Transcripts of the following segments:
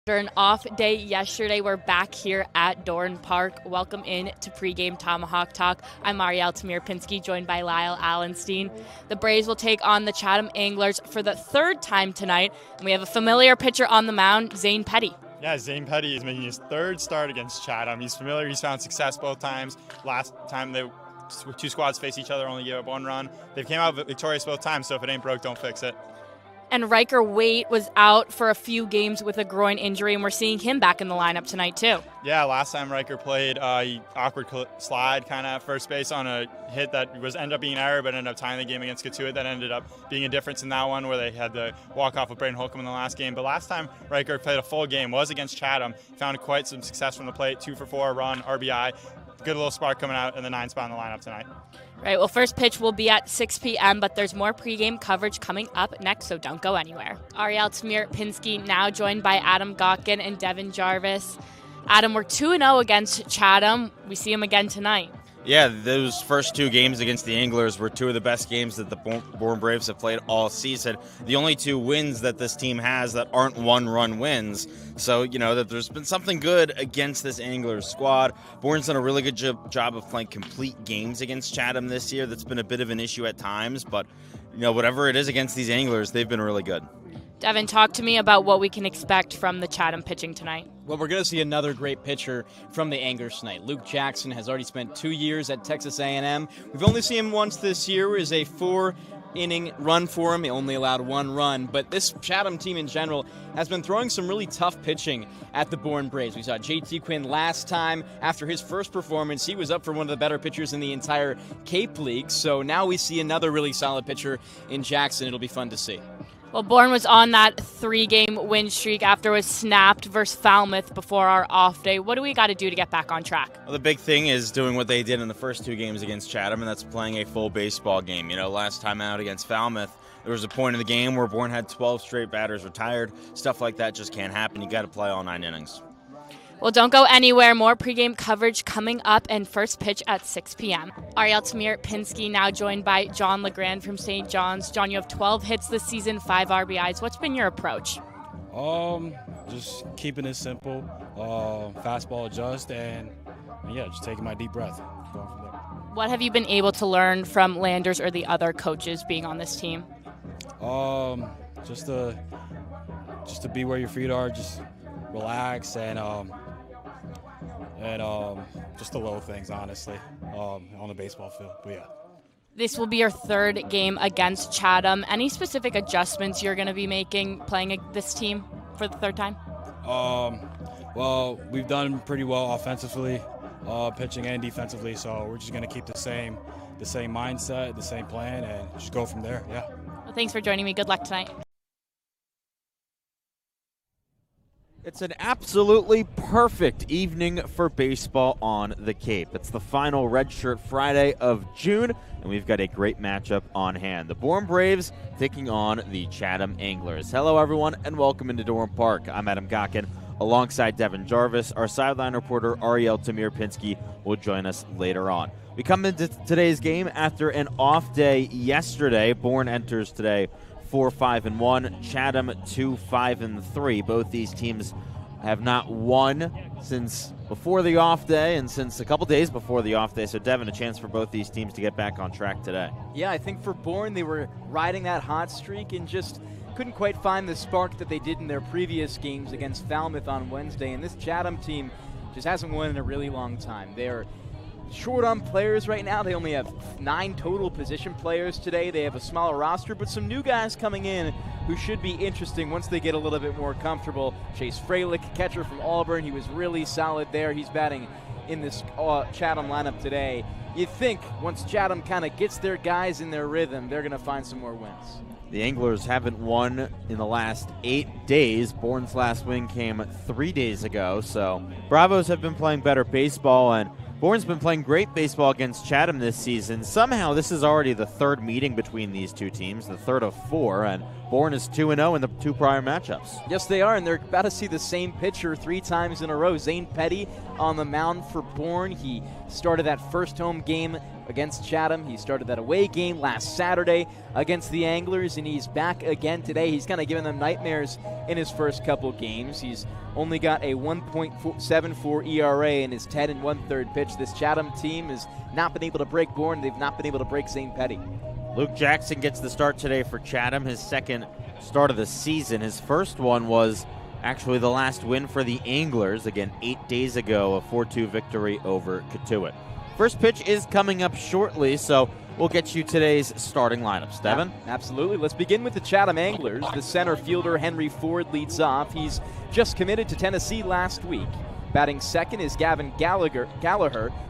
After an off day yesterday, we're back here at Dorn Park. Welcome in to Pregame Tomahawk Talk. I'm Ariel Tamir-Pinsky, joined by Lyle, Alenstein. The Braves will take on the Chatham Anglers for the third time tonight. And we have a familiar pitcher on the mound, Zane Petty. Yeah, Zane Petty is making his third start against Chatham. He's familiar. He's found success both times. Last time the two squads faced each other, only gave up one run. They came out victorious both times, so if it ain't broke, don't fix it. And Riker Waite was out for a few games with a groin injury, and we're seeing him back in the lineup tonight, too. Yeah, last time Riker played, he awkward slide kind of at first base on a hit that ended up being an error, but ended up tying the game against Katuitt. That ended up being a difference in that one where they had the walk-off with Braden Holcomb in the last game. But last time Riker played a full game was against Chatham. Found quite some success from the plate, 2 for 4, run, RBI. Good little spark coming out in the 9th spot in the lineup tonight. Right, well, first pitch will be at 6 p.m., but there's more pregame coverage coming up next, so don't go anywhere. Ariel Tamir-Pinsky now joined by Adam Gotkin and Devon Jarvis. Adam, we're 2-0 against Chatham. We see him again tonight. Yeah, those first 2 games against the Anglers were 2 of the best games that the Bourne Braves have played all season. The only 2 wins that this team has that aren't one-run wins. So, you know, that there's been something good against this Anglers squad. Bourne's done a really good job of playing complete games against Chatham this year. That's been a bit of an issue at times, but, you know, whatever it is against these Anglers, they've been really good. Devon, talk to me about what we can expect from the Chatham pitching tonight. Well, we're going to see another great pitcher from the Anglers tonight. Luke Jackson has already spent 2 years at Texas A&M. We've only seen him once this year. It was a 4-inning run for him. He only allowed 1 run. But this Chatham team in general has been throwing some really tough pitching at the Bourne Braves. We saw J.T. Quinn last time. After his first performance, he was up for one of the better pitchers in the entire Cape League. So now we see another really solid pitcher in Jackson. It'll be fun to see. Well, Bourne was on that 3-game win streak after it was snapped versus Falmouth before our off day. What do we got to do to get back on track? Well, the big thing is doing what they did in the first 2 games against Chatham, and that's playing a full baseball game. You know, last time out against Falmouth, there was a point in the game where Bourne had 12 straight batters retired. Stuff like that just can't happen. You got to play all 9 innings. Well, don't go anywhere. More pregame coverage coming up, and first pitch at 6 p.m. Ariel Tamir-Pinsky now joined by John LeGrand from St. John's. John, you have 12 hits this season, 5 RBIs. What's been your approach? Just keeping it simple, fastball adjust, and yeah, just taking my deep breath. Going from there. What have you been able to learn from Landers or the other coaches being on this team? Just to be where your feet are, just relax, and just the little things, honestly, on the baseball field. But yeah. This will be your 3rd game against Chatham. Any specific adjustments you're going to be making playing this team for the 3rd time? Well, we've done pretty well offensively, pitching and defensively, so we're just going to keep the same mindset, the same plan, and just go from there. Yeah. Well, thanks for joining me. Good luck tonight. It's an absolutely perfect evening for baseball on the Cape. It's the final Red Shirt Friday of June, and we've got a great matchup on hand. The Bourne Braves taking on the Chatham Anglers. Hello, everyone, and welcome into Dorn Park. I'm Adam Gotkin, alongside Devon Jarvis. Our sideline reporter, Ariel Tamir-Pinsky, will join us later on. We come into today's game after an off day yesterday. Bourne enters today 4-5-1, Chatham 2-5-3. Both these teams have not won since before the off day and since a couple days before the off day. So, Devin, a chance for both these teams to get back on track today. Yeah, I think for Bourne, they were riding that hot streak and just couldn't quite find the spark that they did in their previous games against Falmouth on Wednesday. And this Chatham team just hasn't won in a really long time. They're short on players right now. They only have 9 total position players today. They have a smaller roster, but some new guys coming in who should be interesting once they get a little bit more comfortable. Chase Fralick, catcher from Auburn, he was really solid there. He's batting in this Chatham lineup today. You'd think once Chatham kind of gets their guys in their rhythm, they're going to find some more wins. The Anglers haven't won in the last 8 days. Bourne's last win came 3 days ago, so Bravos have been playing better baseball, and Bourne's been playing great baseball against Chatham this season. Somehow, this is already the 3rd meeting between these 2 teams, the 3rd of 4, and Bourne is 2-0 in the 2 prior matchups. Yes, they are, and they're about to see the same pitcher 3 times in a row. Zane Petty on the mound for Bourne. He started that first home game against Chatham. He started that away game last Saturday against the Anglers, and he's back again today. He's kind of given them nightmares in his first couple games. He's only got a 1.74 ERA in his 10 1/3 pitch. This Chatham team has not been able to break Bourne. They've not been able to break St. Petty. Luke Jackson gets the start today for Chatham, his second start of the season. His first one was actually the last win for the Anglers, again 8 days ago, a 4-2 victory over Cotuit. First pitch is coming up shortly, so we'll get you today's starting lineups. Devon? Absolutely. Let's begin with the Chatham Anglers. The center fielder, Henry Ford, leads off. He's just committed to Tennessee last week. Batting second is Gavin Gallagher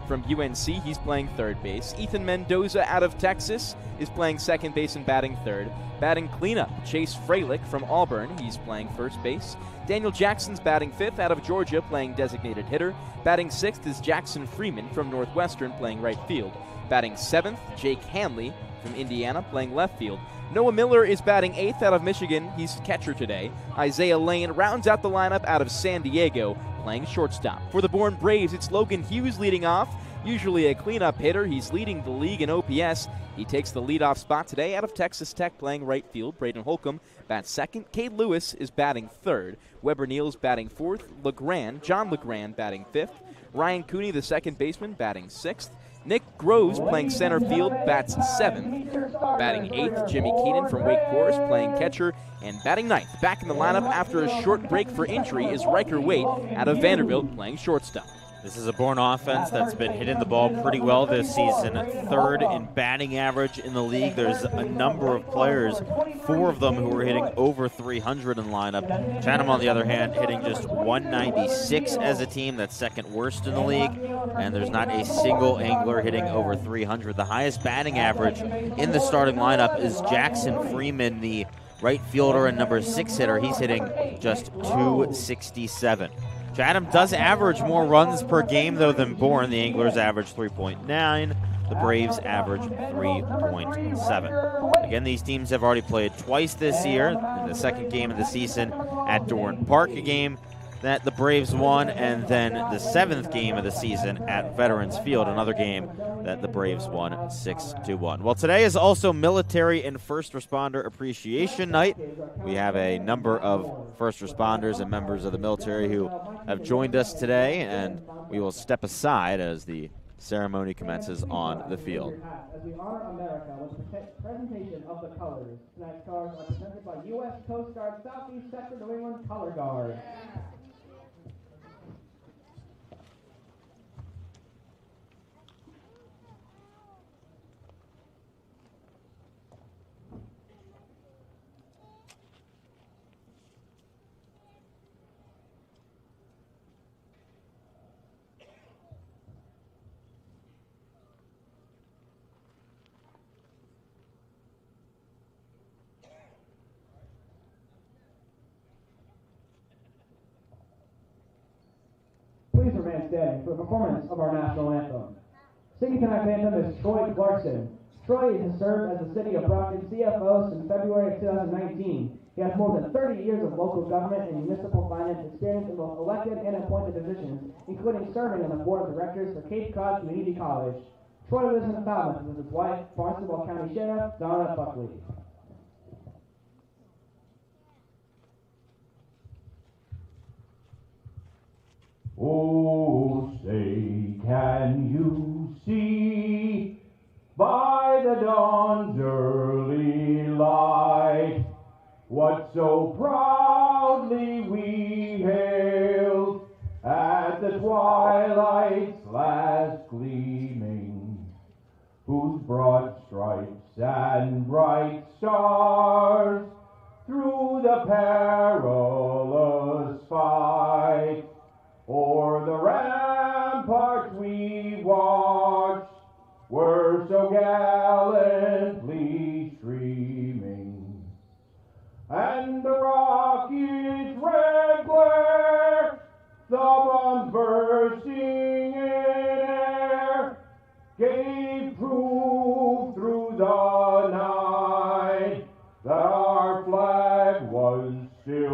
from UNC. He's playing third base. Ethan Mendoza out of Texas is playing second base and batting third. Batting cleanup, Chase Freilich from Auburn. He's playing first base. Daniel Jackson's batting fifth out of Georgia, playing designated hitter. Batting sixth is Jackson Freeman from Northwestern, playing right field. Batting seventh, Jake Hanley from Indiana, playing left field. Noah Miller is batting eighth out of Michigan. He's catcher today. Isaiah Lane rounds out the lineup out of San Diego, playing shortstop. For the Bourne Braves, it's Logan Hughes leading off. Usually a cleanup hitter, he's leading the league in OPS. He takes the leadoff spot today out of Texas Tech, playing right field. Braden Holcomb bats second. Cade Lewis is batting third. Weber Neal's batting fourth. John LeGrand batting fifth. Ryan Cooney, the second baseman, batting sixth. Nick Groves, playing center field, bats seventh. Batting eighth, Jimmy Keenan from Wake Forest, playing catcher. And batting ninth, back in the lineup after a short break for injury, is Riker Waite out of Vanderbilt, playing shortstop. This is a Bourne offense that's been hitting the ball pretty well this season. Third in batting average in the league. There's a number of players, 4 of them who are hitting over 300 in lineup. Chatham, on the other hand, hitting just 196 as a team. That's second worst in the league. And there's not a single Angler hitting over 300. The highest batting average in the starting lineup is Jackson Freeman, the right fielder and number 6 hitter. He's hitting just 267. Chatham does average more runs per game, though, than Bourne. The Anglers average 3.9. The Braves average 3.7. Again, these teams have already played twice this year. In the second game of the season at Dorn Park, a game that the Braves won, and then the 7th game of the season at Veterans Field, another game that the Braves won 6-1. Well, today is also Military and First Responder Appreciation Night. We have a number of first responders and members of the military who have joined us today, and we will step aside as the ceremony commences on the field. As we honor America with a presentation of the colors. Tonight's colors are presented by U.S. Coast Guard Southeast Sector New England Color Guard. Please remain standing for the performance of our national anthem. Singing tonight's anthem is Troy Clarkson. Troy has served as the City of Brockton CFO since February of 2019. He has more than 30 years of local government and municipal finance experience in both elected and appointed positions, including serving on the board of directors for Cape Cod Community College. Troy lives in Falmouth with his wife, Barnstable County Sheriff Donna Buckley. Oh, say, can you see by the dawn's early light what so proudly we hailed at the twilight's last gleaming, whose broad stripes and bright stars through the perilous fight o'er the ramparts we watched were so gallantly streaming, and the rocket's red glare, the bombs bursting in air, gave proof through the night that our flag was still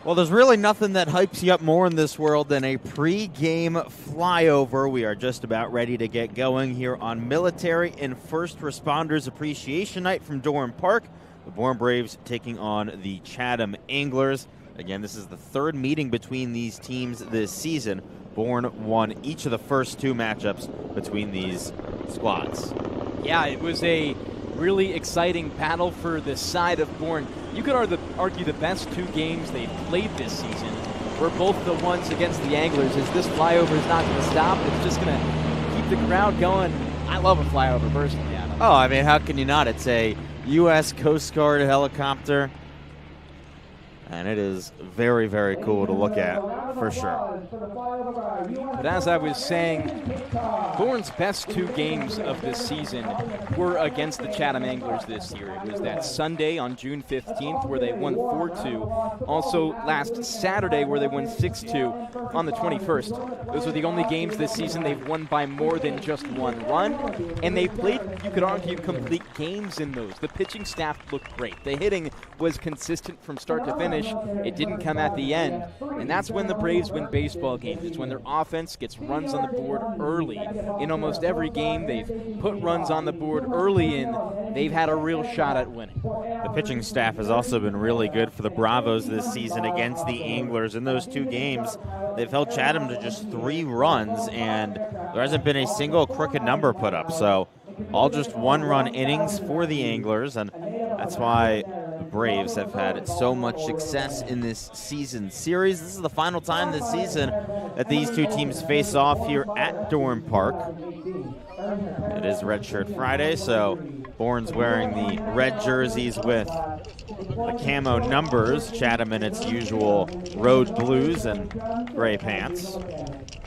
Well, there's really nothing that hypes you up more in this world than a pre-game flyover. We are just about ready to get going here on Military and First Responders Appreciation Night from Dorn Park. The Bourne Braves taking on the Chatham Anglers. Again, this is the third meeting between these teams this season. Bourne won each of the first two matchups between these squads. Yeah, it was a really exciting battle for the side of Bourne. You could argue the best two games they've played this season were both the ones against the Anglers, as this flyover is not going to stop. It's just going to keep the crowd going. I love a flyover personally, Adam. Oh, I mean, how can you not? It's a U.S. Coast Guard helicopter, and it is very, very cool to look at, for sure. But as I was saying, Bourne's best two games of this season were against the Chatham Anglers this year. It was that Sunday on June 15th where they won 4-2. Also last Saturday where they won 6-2 on the 21st. Those are the only games this season they've won by more than just one run. And they played, you could argue, complete games in those. The pitching staff looked great. The hitting was consistent from start to finish. It didn't come at the end. And that's when the Braves win baseball games. It's when their offense gets runs on the board early. In almost every game, they've put runs on the board early, and they've had a real shot at winning. The pitching staff has also been really good for the Bravos this season against the Anglers. In those two games, they've held Chatham to just 3 runs, and there hasn't been a single crooked number put up. So all just 1-run innings for the Anglers, and that's why the Braves have had so much success in this season series. This is the final time this season that these two teams face off here at Dorn Park. It is Red Shirt Friday, so Bourne's wearing the red jerseys with the camo numbers. Chatham in its usual road blues and gray pants.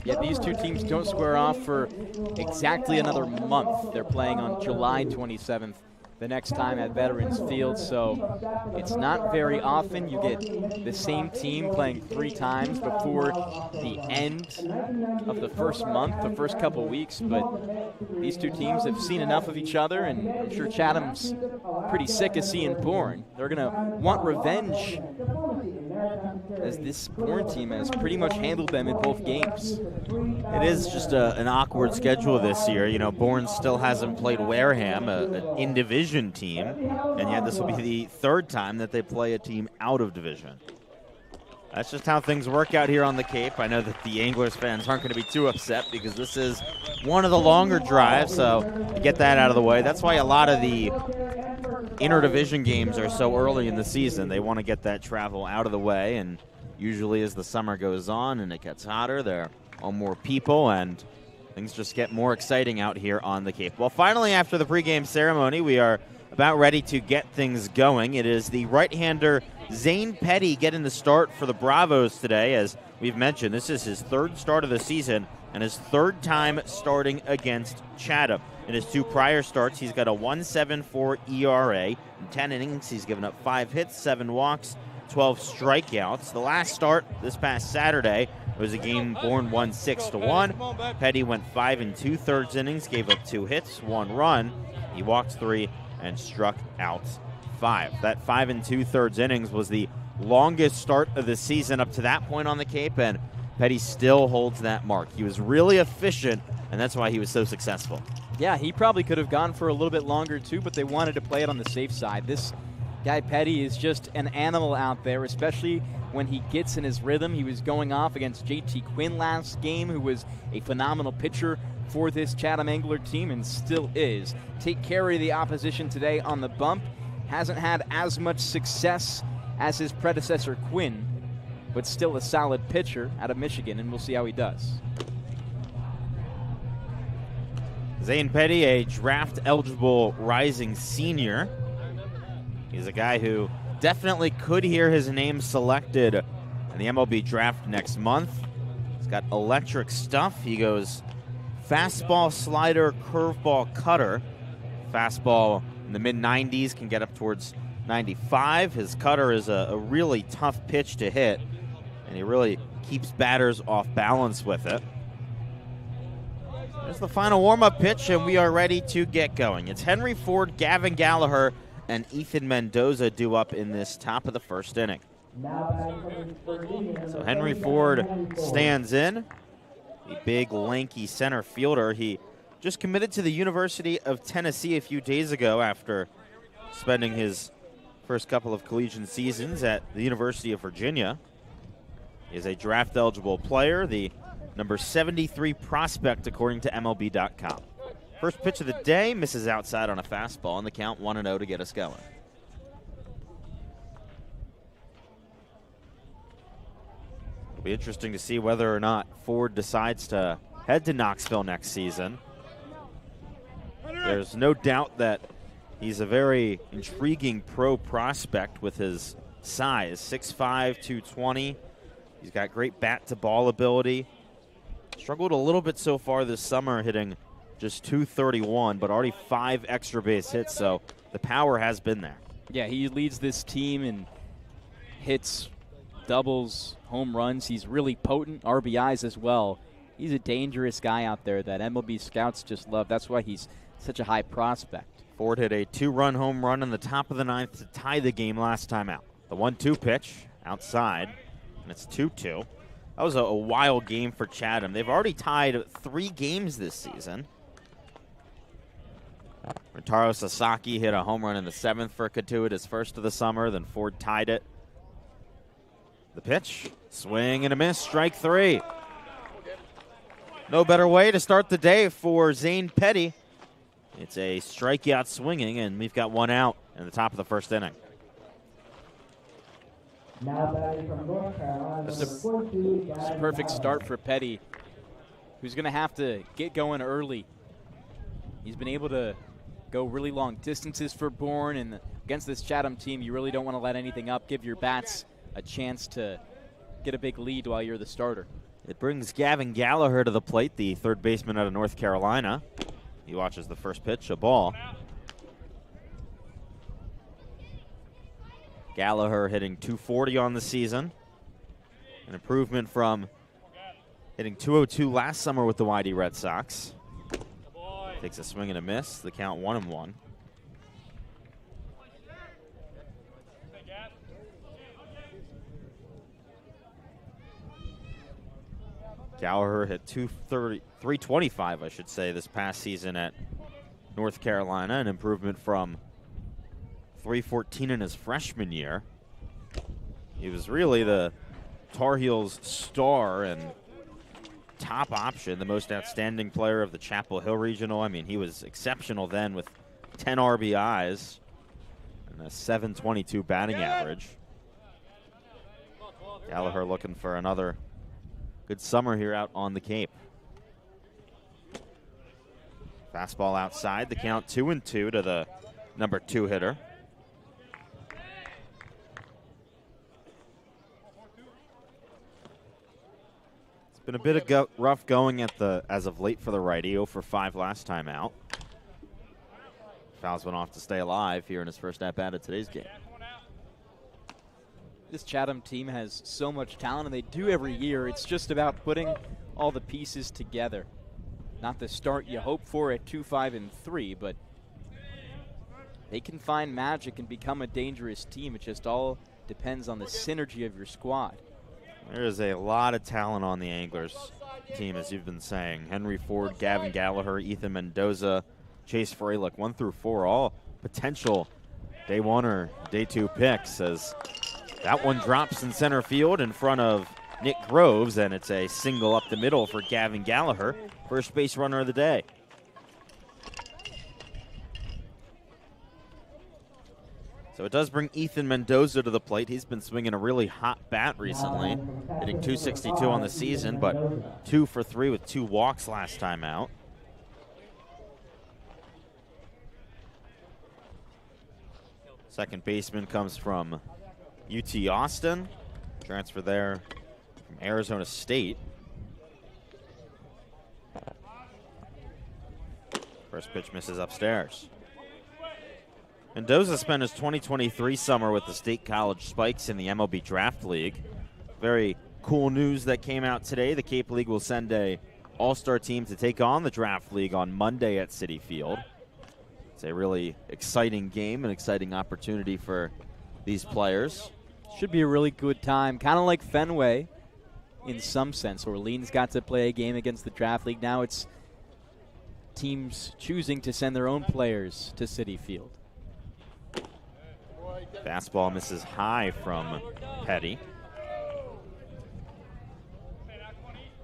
Yeah, these two teams don't square off for exactly another month. They're playing on July 27th. The next time at Veterans Field, so it's not very often you get the same team playing 3 times before the end of the first month, the first couple weeks, but these two teams have seen enough of each other, and I'm sure Chatham's pretty sick of seeing Bourne. They're going to want revenge, as this Bourne team has pretty much handled them in both games. It is just an awkward schedule this year. You know, Bourne still hasn't played Wareham, an in-division team, and yet this will be the 3rd time that they play a team out of division. That's just how things work out here on the Cape. I know that the Anglers fans aren't going to be too upset because this is one of the longer drives, so to get that out of the way. That's why a lot of the interdivision games are so early in the season. They want to get that travel out of the way, and usually as the summer goes on and it gets hotter, there are more people, and things just get more exciting out here on the Cape. Well, finally, after the pregame ceremony, we are about ready to get things going. It is the right-hander Zane Petty getting the start for the Bravos today. As we've mentioned, this is his 3rd start of the season and his 3rd time starting against Chatham. In his 2 prior starts, he's got a 1.74 ERA. In 10 innings, he's given up 5 hits, 7 walks, 12 strikeouts. The last start this past Saturday was a game Bourne won 6-1. Petty went 5 2/3 innings, gave up 2 hits, 1 run. He walked 3 and struck out 5. That 5 2/3 innings was the longest start of the season up to that point on the Cape, and Petty still holds that mark. He was really efficient, and that's why he was so successful. Yeah, he probably could have gone for a little bit longer too, but they wanted to play it on the safe side. This guy Petty is just an animal out there, especially when he gets in his rhythm. He was going off against JT Quinn last game, who was a phenomenal pitcher for this Chatham Angler team and still is. Take care of the opposition today on the bump. Hasn't had as much success as his predecessor Quinn, but still a solid pitcher out of Michigan, and we'll see how he does. Zane Petty, a draft-eligible rising senior. He's a guy who definitely could hear his name selected in the MLB draft next month. He's got electric stuff. He goes fastball, slider, curveball, cutter. Fastball in the mid-90s, can get up towards 95. His cutter is a really tough pitch to hit, and he really keeps batters off balance with it. There's the final warm-up pitch, and we are ready to get going. It's Henry Ford, Gavin Gallagher, and Ethan Mendoza due up in this top of the 1st inning. Now batting from Virginia. So Henry Ford stands in. The big, lanky center fielder. He just committed to the University of Tennessee a few days ago after spending his first couple of collegiate seasons at the University of Virginia. He is a draft-eligible player, the number 73 prospect according to MLB.com. First pitch of the day, misses outside on a fastball, and the count 1-0 to get us going. It'll be interesting to see whether or not Ford decides to head to Knoxville next season. There's no doubt that he's a very intriguing pro prospect with his size, 6'5", 220. He's got great bat-to-ball ability. Struggled a little bit so far this summer, hitting just 231, but already 5 extra base hits, so the power has been there. Yeah, he leads this team in hits, doubles, home runs. He's really potent, RBIs as well. He's a dangerous guy out there that MLB scouts just love. That's why he's such a high prospect. Ford hit a 2-run home run in the top of the 9th to tie the game last time out. The 1-2 pitch outside, and it's 2-2. That was a wild game for Chatham. They've already tied 3 games this season. Rintaro Sasaki hit a home run in the 7th for Katuitt, his first of the summer. Then Ford tied it. The pitch, swing and a miss, strike 3. No better way to start the day for Zane Petty. It's a strikeout swinging, and we've got 1 out in the top of the first inning. Now batting from North Carolina. It's a perfect start for Petty, who's going to have to get going early. He's been able to go really long distances for Bourne, and against this Chatham team, you really don't want to let anything up. Give your bats a chance to get a big lead while you're the starter. It brings Gavin Gallagher to the plate, the third baseman out of North Carolina. He watches the first pitch, a ball. Gallagher hitting 240 on the season. An improvement from hitting 202 last summer with the YD Red Sox. Takes a swing and a miss. The count 1-1. Gallagher hit 325, I should say, this past season at North Carolina, an improvement from 314 in his freshman year. He was really the Tar Heels' star and top option, the most outstanding player of the Chapel Hill Regional. I mean, he was exceptional then with 10 RBIs and a 722 batting average. Gallagher looking for another good summer here out on the Cape. Fastball outside, the count 2-2 to the number 2 hitter. It's been a bit of rough going as of late for the righty. 0 for 5 last time out. Fouls went off to stay alive here in his first at-bat of today's game. This Chatham team has so much talent, and they do every year. It's just about putting all the pieces together. Not the start you hope for at 2-5-3, but they can find magic and become a dangerous team. It just all depends on the synergy of your squad. There is a lot of talent on the Anglers team, as you've been saying. Henry Ford, Gavin Gallagher, Ethan Mendoza, Chase Freilich, 1 through 4, all potential day 1 or day 2 picks, as that one drops in center field in front of Nick Groves, and it's a single up the middle for Gavin Gallagher, first base runner of the day. So it does bring Ethan Mendoza to the plate. He's been swinging a really hot bat recently, hitting 262 on the season, but 2 for 3 with 2 walks last time out. Second baseman comes from UT Austin, transfer there from Arizona State. First pitch misses upstairs. Mendoza spent his 2023 summer with the State College Spikes in the MLB Draft League. Very cool news that came out today. The Cape League will send a all-star team to take on the Draft League on Monday at Citi Field. It's a really exciting game, an exciting opportunity for these players. Should be a really good time, kind of like Fenway in some sense. Orleans got to play a game against the Draft League. Now it's teams choosing to send their own players to Citi Field. Fastball misses high from Petty.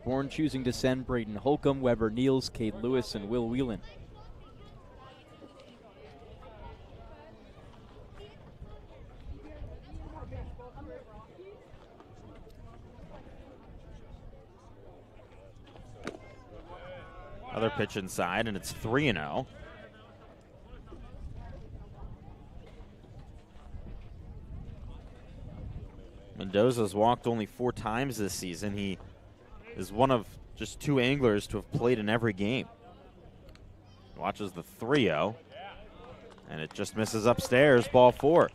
Bourne choosing to send Braden Holcomb, Weber Niels, Cade Lewis, and Will Whelan. Another pitch inside, and it's 3-0. Mendoza's walked only 4 times this season. He is one of just 2 anglers to have played in every game. Watches the 3-0, and it just misses upstairs, ball 4.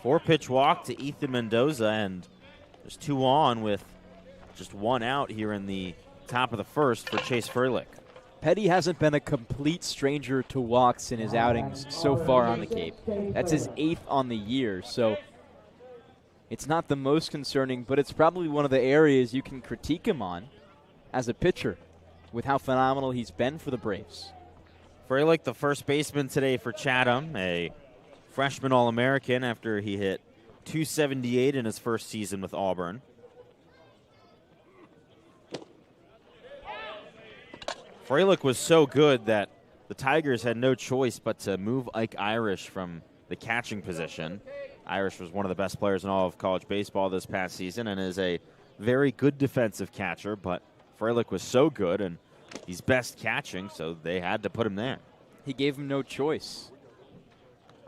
4-pitch walk to Ethan Mendoza, and there's 2 on with just 1 out here in the top of the first for Chase Froelich. Petty hasn't been a complete stranger to walks in his outings so far on the Cape. That's his 8th on the year, so it's not the most concerning, but it's probably one of the areas you can critique him on as a pitcher with how phenomenal he's been for the Braves. Froelich, the first baseman today for Chatham, a freshman All-American after he hit .278 in his first season with Auburn. Froelich was so good that the Tigers had no choice but to move Ike Irish from the catching position. Irish was one of the best players in all of college baseball this past season and is a very good defensive catcher, but Froelich was so good and he's best catching, so they had to put him there. He gave him no choice.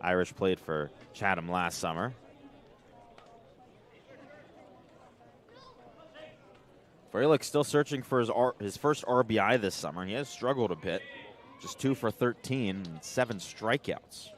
Irish played for Chatham last summer. Froelich still searching for his first RBI this summer. He has struggled a bit. Just 2 for 13 and 7 strikeouts.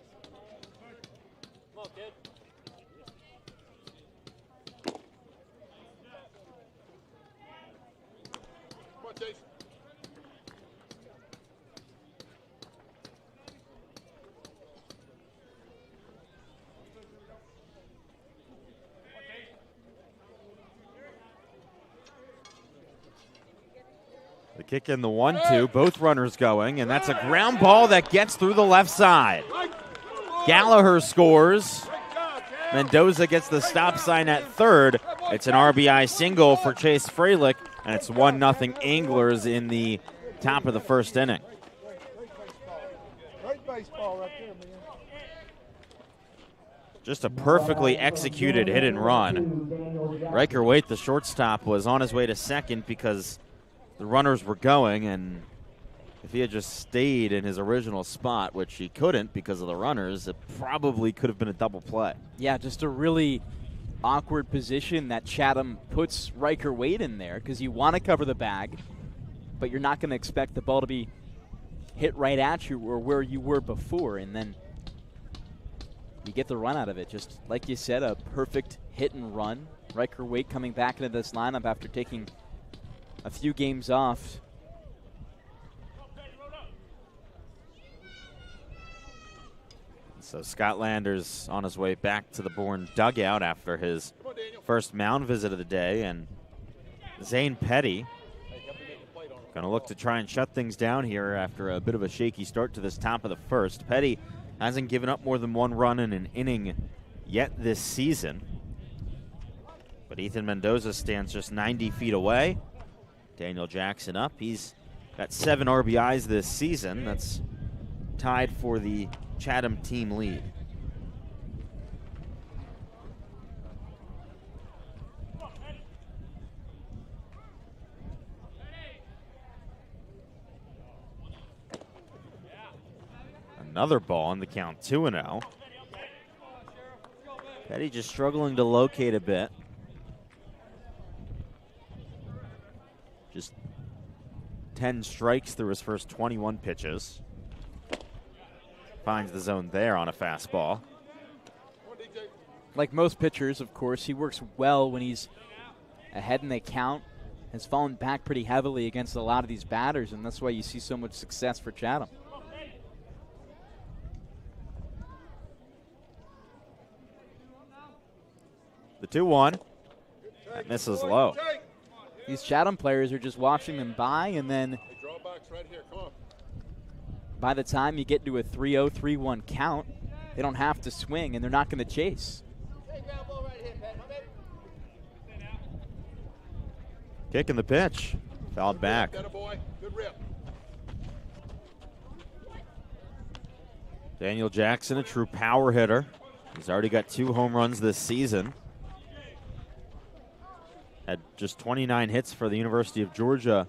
The kick in the 1-2, both runners going, and that's a ground ball that gets through the left side. Gallagher scores. Mendoza gets the stop sign at third. It's an RBI single for Chase Froelich, and it's 1-0 Anglers in the top of the first inning. Just a perfectly executed hit and run. Riker Waite, the shortstop, was on his way to second because the runners were going, and if he had just stayed in his original spot, which he couldn't because of the runners, it probably could have been a double play. Yeah, just a really awkward position that Chatham puts Riker Waite in there because you want to cover the bag, but you're not going to expect the ball to be hit right at you or where you were before, and then you get the run out of it. Just like you said, a perfect hit and run. Riker Waite coming back into this lineup after taking a few games off. So Scott Landers on his way back to the Bourne dugout after his first mound visit of the day, and Zane Petty going to look to try and shut things down here after a bit of a shaky start to this top of the first. Petty hasn't given up more than 1 run in an inning yet this season, but Ethan Mendoza stands just 90 feet away. Daniel Jackson up. He's got 7 RBIs this season. That's tied for the Chatham team lead. Another ball in the count, 2-0. Petty just struggling to locate a bit. Just 10 strikes through his first 21 pitches. Finds the zone there on a fastball. Like most pitchers, of course, he works well when he's ahead in the count. Has fallen back pretty heavily against a lot of these batters, and that's why you see so much success for Chatham. 2-1. That misses low. These Chatham players are just watching them by, and then by the time you get to a 3-0, 3-1 count, they don't have to swing, and they're not going to chase. Kicking the pitch. Fouled back. Daniel Jackson, a true power hitter. He's already got 2 home runs this season. Had just 29 hits for the University of Georgia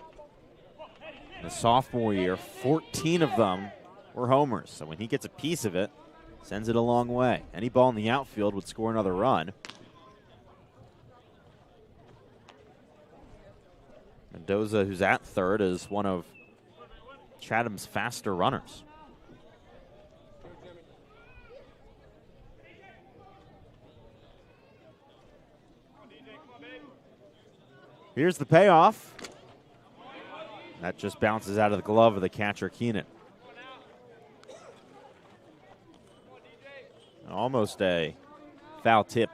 in the sophomore year. 14 of them were homers. So when he gets a piece of it, sends it a long way. Any ball in the outfield would score another run. Mendoza, who's at third, is one of Chatham's faster runners. Here's the payoff. That just bounces out of the glove of the catcher, Keenan. Almost a foul tip,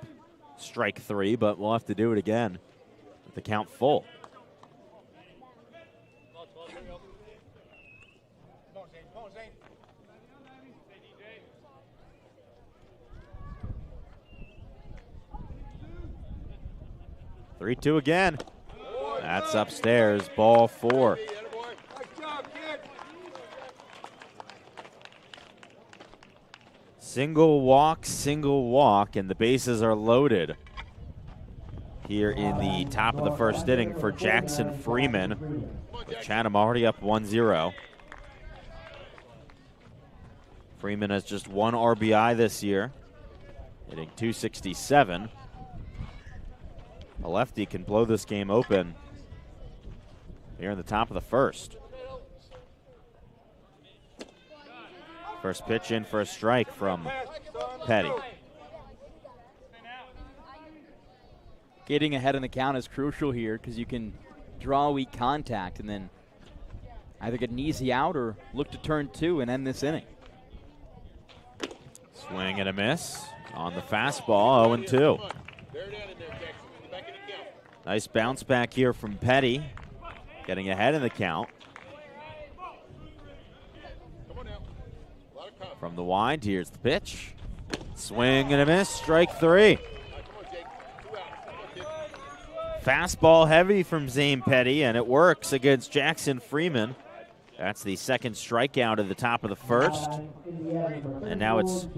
strike 3, but we'll have to do it again with the count full. Three-two again. That's upstairs, ball 4. Single walk, and the bases are loaded here in the top of the first inning for Jackson Freeman. With Chatham already up 1-0. Freeman has just 1 RBI this year, hitting .267. A lefty can blow this game open here in the top of the first. First pitch in for a strike from Petty. Getting ahead in the count is crucial here because you can draw weak contact and then either get an easy out or look to turn 2 and end this inning. Swing and a miss on the fastball, 0-2. Nice bounce back here from Petty, getting ahead in the count. From the wind, here's the pitch. Swing and a miss, strike 3. Fastball heavy from Zane Petty, and it works against Jackson Freeman. That's the second strikeout at the top of the first. And now it's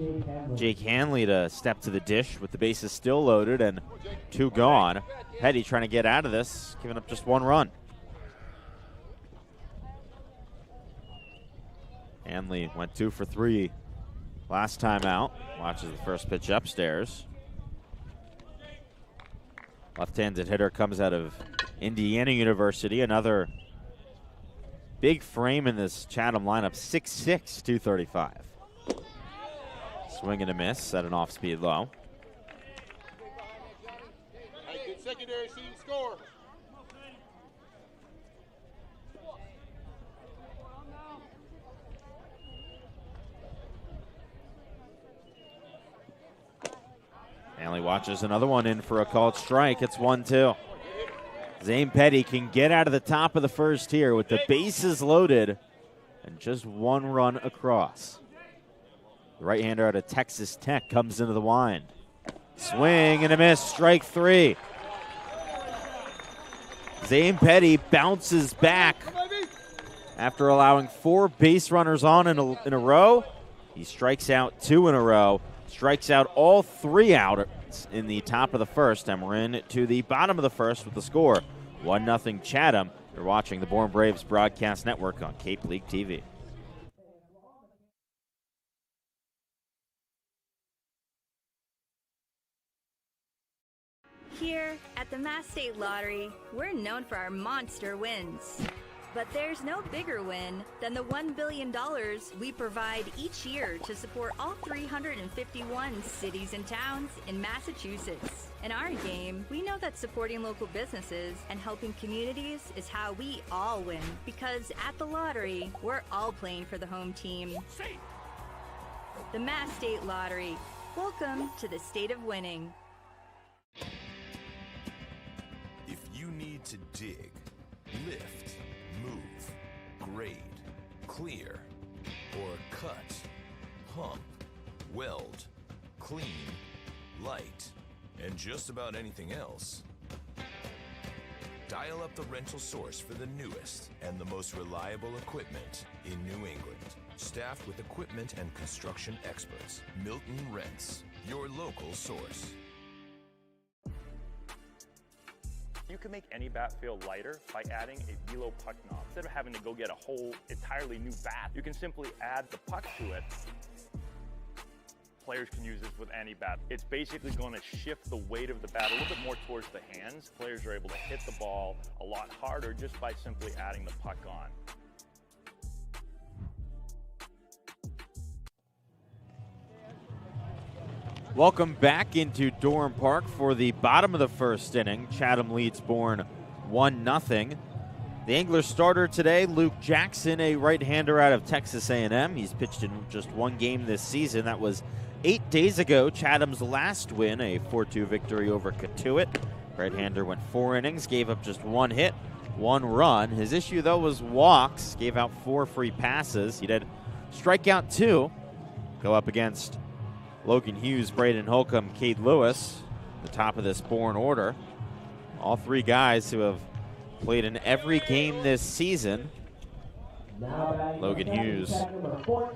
Jake Hanley to step to the dish with the bases still loaded and 2 gone. Petty trying to get out of this, giving up just 1 run. Hanley went 2 for 3 last time out. Watches the first pitch upstairs. Left-handed hitter comes out of Indiana University. Another big frame in this Chatham lineup, 6'6", 235. Swing and a miss at an off-speed low. Good secondary, see you score. Hanley watches another one in for a called strike. It's 1-2. Zane Petty can get out of the top of the first here with the bases loaded and just 1 run across. The right-hander out of Texas Tech comes into the wind. Swing and a miss, strike 3. Zane Petty bounces back after allowing 4 base runners on in a row. He strikes out 2 in a row. Strikes out all 3 outs in the top of the first, and we're into the bottom of the first with the score 1-0 Chatham. You're watching the Bourne Braves Broadcast Network on Cape League TV. Here at the Mass State Lottery, we're known for our monster wins. But there's no bigger win than the $1 billion we provide each year to support all 351 cities and towns in Massachusetts. In our game, we know that supporting local businesses and helping communities is how we all win. Because at the lottery, we're all playing for the home team. The Mass State Lottery. Welcome to the state of winning. need to dig, lift, move, grade, clear, or cut, pump, weld, clean, light, and just about anything else, dial up the rental source for the newest and the most reliable equipment in New England. Staffed with equipment and construction experts. Milton Rents, your local source. You can make any bat feel lighter by adding a velo puck knob. Instead of having to go get a whole entirely new bat, you can simply add the puck to it. Players can use this with any bat. It's basically going to shift the weight of the bat a little bit more towards the hands. Players are able to hit the ball a lot harder just by simply adding the puck on. Welcome back into Dorn Park for the bottom of the first inning. Chatham leads Bourne 1-0. The Anglers starter today, Luke Jackson, a right-hander out of Texas A&M. He's pitched in just one game this season. That was 8 days ago, Chatham's last win, a 4-2 victory over Cotuit. Right-hander went 4 innings, gave up just 1 hit, 1 run. His issue, though, was walks. Gave out 4 free passes. He did strike out 2. Go up against Logan Hughes, Braden Holcomb, Cade Lewis, the top of this Bourne order. All 3 guys who have played in every game this season. Logan Hughes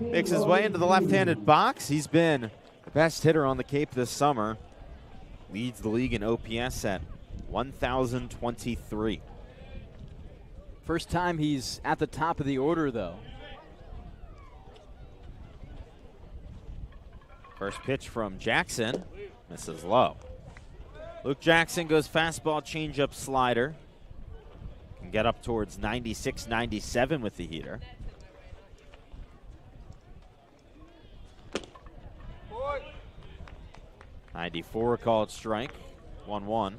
makes his way into the left-handed box. He's been the best hitter on the Cape this summer. Leads the league in OPS at 1,023. First time he's at the top of the order, though. First pitch from Jackson, misses low. Luke Jackson goes fastball, changeup, slider. Can get up towards 96, 97 with the heater. Boy. 94 called strike, 1-1.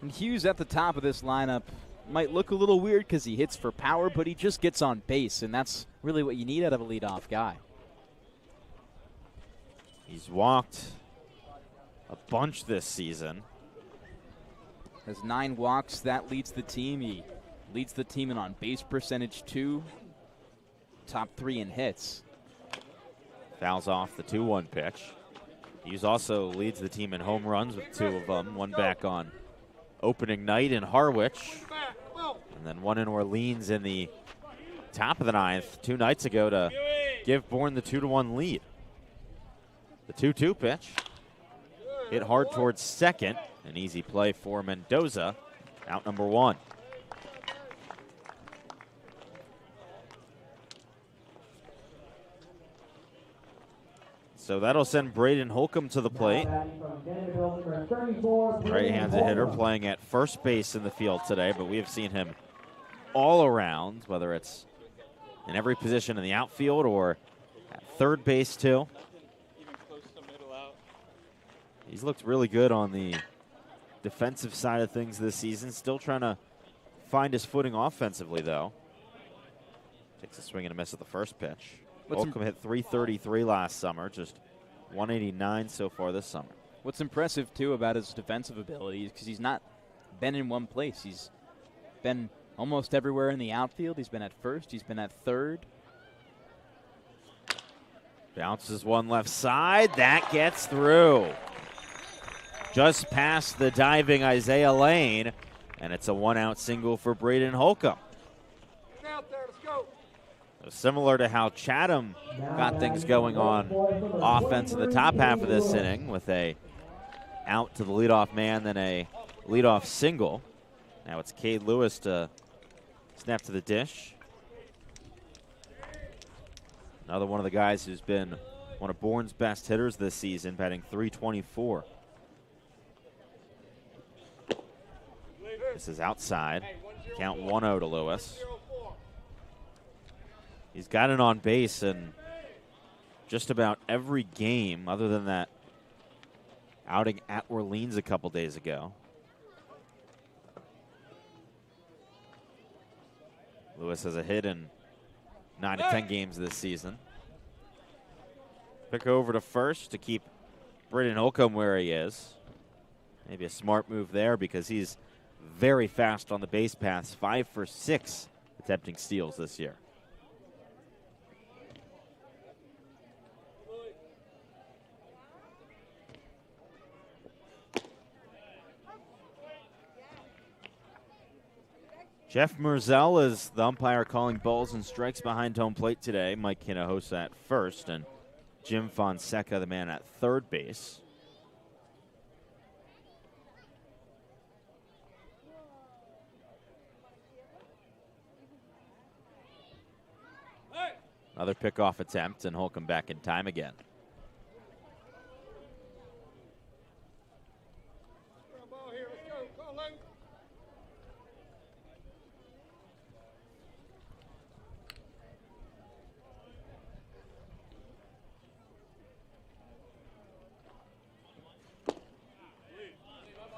And Hughes at the top of this lineup might look a little weird because he hits for power, but he just gets on base, and that's really what you need out of a leadoff guy. He's walked a bunch this season. Has 9 walks. That leads the team. He leads the team in on base percentage too. Top 3 in hits. Fouls off the 2-1 pitch. Hughes also leads the team in home runs with 2 of them. 1 back on opening night in Harwich. And then 1 in Orleans in the top of the 9th 2 nights ago to give Bourne the 2-1 lead. The 2-2 pitch. Hit hard towards second. An easy play for Mendoza. Out number 1. So that'll send Braden Holcomb to the plate. Right-handed hitter playing at first base in the field today, but we have seen him all around, whether it's in every position in the outfield or at third base too. He's looked really good on the defensive side of things this season. Still trying to find his footing offensively, though. Takes a swing and a miss at the first pitch. Holcomb hit .333 last summer, just .189 so far this summer. What's impressive, too, about his defensive ability is because he's not been in one place. He's been almost everywhere in the outfield. He's been at first. He's been at third. Bounces one left side. That gets through. Just past the diving Isaiah Lane, and it's a 1-out single for Braden Holcomb. Out there, let's go. So similar to how Chatham got things going on offense in the top half of this inning with a out to the leadoff man, then a leadoff single. Now it's Cade Lewis to snap to the dish. Another one of the guys who's been one of Bourne's best hitters this season, batting .324. This is outside. Count 1-0 to Lewis. He's got it on base in just about every game other than that outing at Orleans a couple days ago. Lewis has a hit in 9 to 10 games this season. Pick over to first to keep Braden Holcomb where he is. Maybe a smart move there because he's very fast on the base paths, 5 for 6 attempting steals this year. Jeff Merzel is the umpire calling balls and strikes behind home plate today. Mike Hinojosa at first, and Jim Fonseca, the man at third base. Another pickoff attempt, and Holcomb back in time again.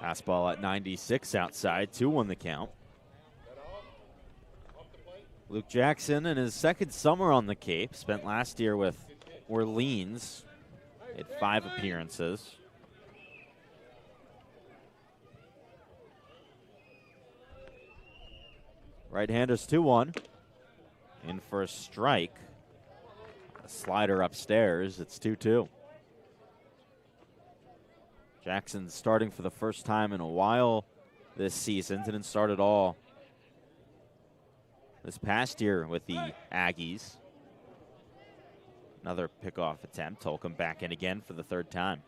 Fastball at 96 outside, 2-1 the count. Luke Jackson in his second summer on the Cape, spent last year with Orleans, made 5 appearances. Right-hander's 2-1, in for a strike. A slider upstairs, it's 2-2. Jackson starting for the first time in a while this season. Didn't start at all this past year with the Aggies. Another pickoff attempt. Holcomb back in again for the third time.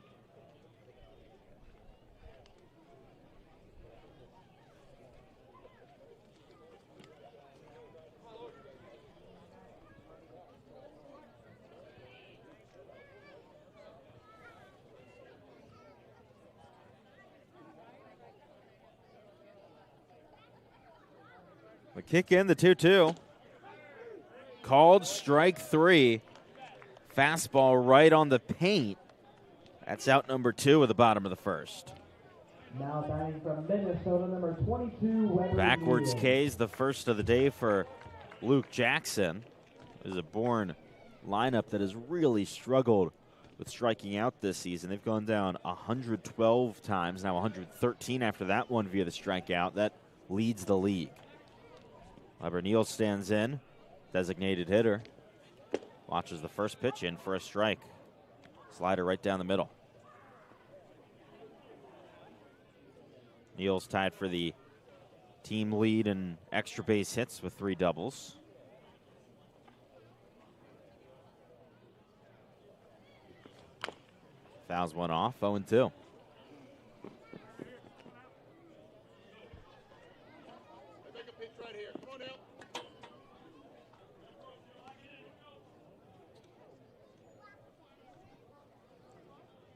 The kick in, the 2-2. Called strike 3. Fastball right on the paint. That's out number 2 at the bottom of the first. Now batting from Minnesota, number 22, Weber. Backwards K's, the first of the day for Luke Jackson. There's a Bourne lineup that has really struggled with striking out this season. They've gone down 112 times, now 113 after that one via the strikeout. That leads the league. Weber Neal stands in, designated hitter. Watches the first pitch in for a strike. Slider right down the middle. Neal's tied for the team lead in extra base hits with 3 doubles. Fouls one off, 0-2.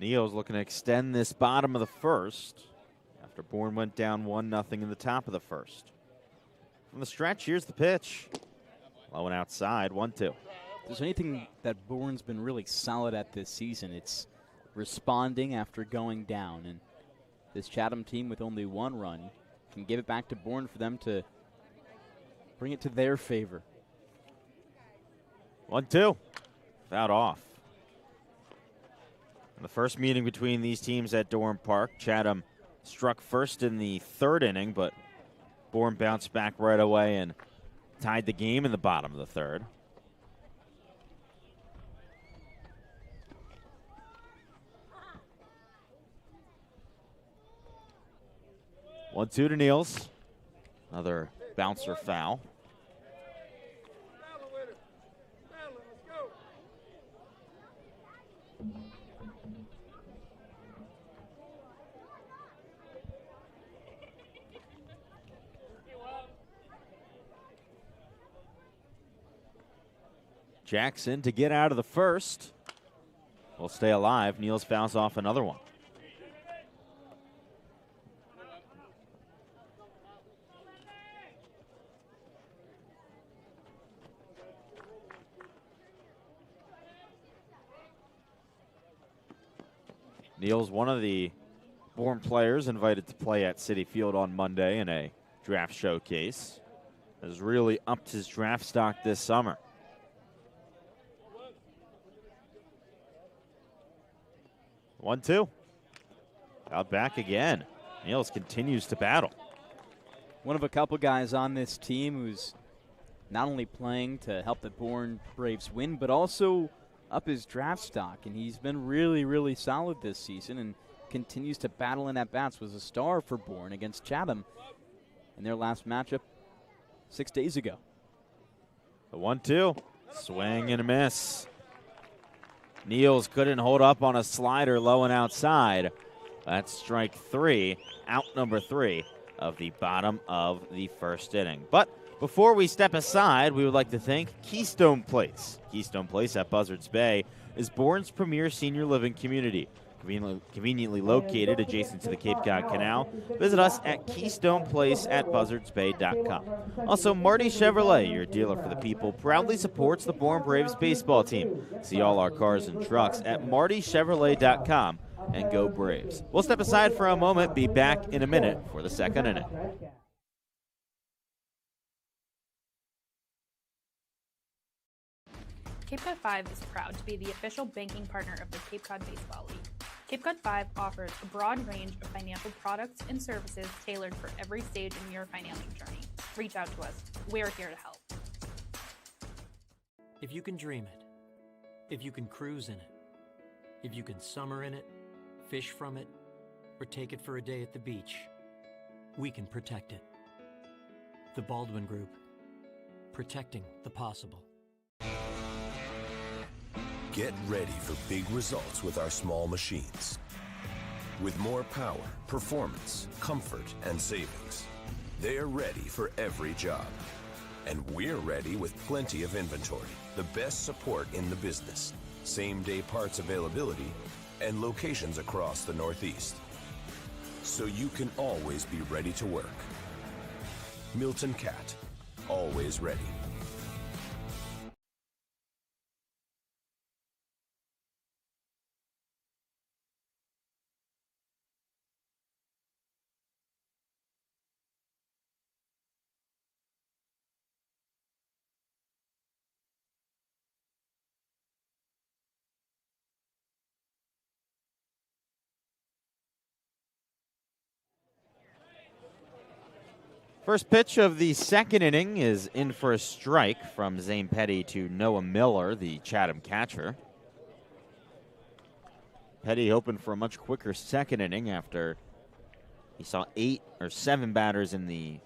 Neal's looking to extend this bottom of the first after Bourne went down 1-0 in the top of the first. From the stretch, here's the pitch. Low and outside, 1-2. If there's anything that Bourne's been really solid at this season, it's responding after going down. And this Chatham team with only 1 run can give it back to Bourne for them to bring it to their favor. 1-2. Fouled off. In the first meeting between these teams at Dorn Park, Chatham struck first in the 3rd inning, but Bourne bounced back right away and tied the game in the bottom of the 3rd. One-two to Niels. Another bouncer foul. Jackson to get out of the first. Will stay alive. Niels fouls off another one. Niels, one of the Bourne players invited to play at Citi Field on Monday in a draft showcase, has really upped his draft stock this summer. 1-2. Out back again. Niels continues to battle. one of a couple guys on this team who's not only playing to help the Bourne Braves win, but also up his draft stock. And he's been really, really solid this season and continues to battle in at-bats. Was a star for Bourne against Chatham in their last matchup 6 days ago. The 1-2. Swing and a miss. Niels couldn't hold up on a slider low and outside. That's strike 3, out number 3 of the bottom of the first inning. But before we step aside, we would like to thank Keystone Place. Keystone Place at Buzzards Bay is Bourne's premier senior living community. Conveniently located adjacent to the Cape Cod Canal. Visit us at KeystonePlace@BuzzardsBay.com. Also, Marty Chevrolet, your dealer for the people, proudly supports the Bourne Braves baseball team. See all our cars and trucks at MartyChevrolet.com and go Braves. We'll step aside for a moment, be back in a minute for the second inning. Cape Cod 5 is proud to be the official banking partner of the Cape Cod Baseball League. Cape Cod 5 offers a broad range of financial products and services tailored for every stage in your financial journey. Reach out to us. We're here to help. If you can dream it, if you can cruise in it, if you can summer in it, fish from it, or take it for a day at the beach, we can protect it. The Baldwin Group, protecting the possible. Get ready for big results with our small machines. With more power, performance, comfort, and savings. They're ready for every job. And we're ready with plenty of inventory, the best support in the business, same-day parts availability, and locations across the Northeast. So you can always be ready to work. Milton Cat, always ready. First pitch of the second inning is in for a strike from Zane Petty to Noah Miller, the Chatham catcher. Petty hoping for a much quicker second inning after he saw 8 or 7 batters in the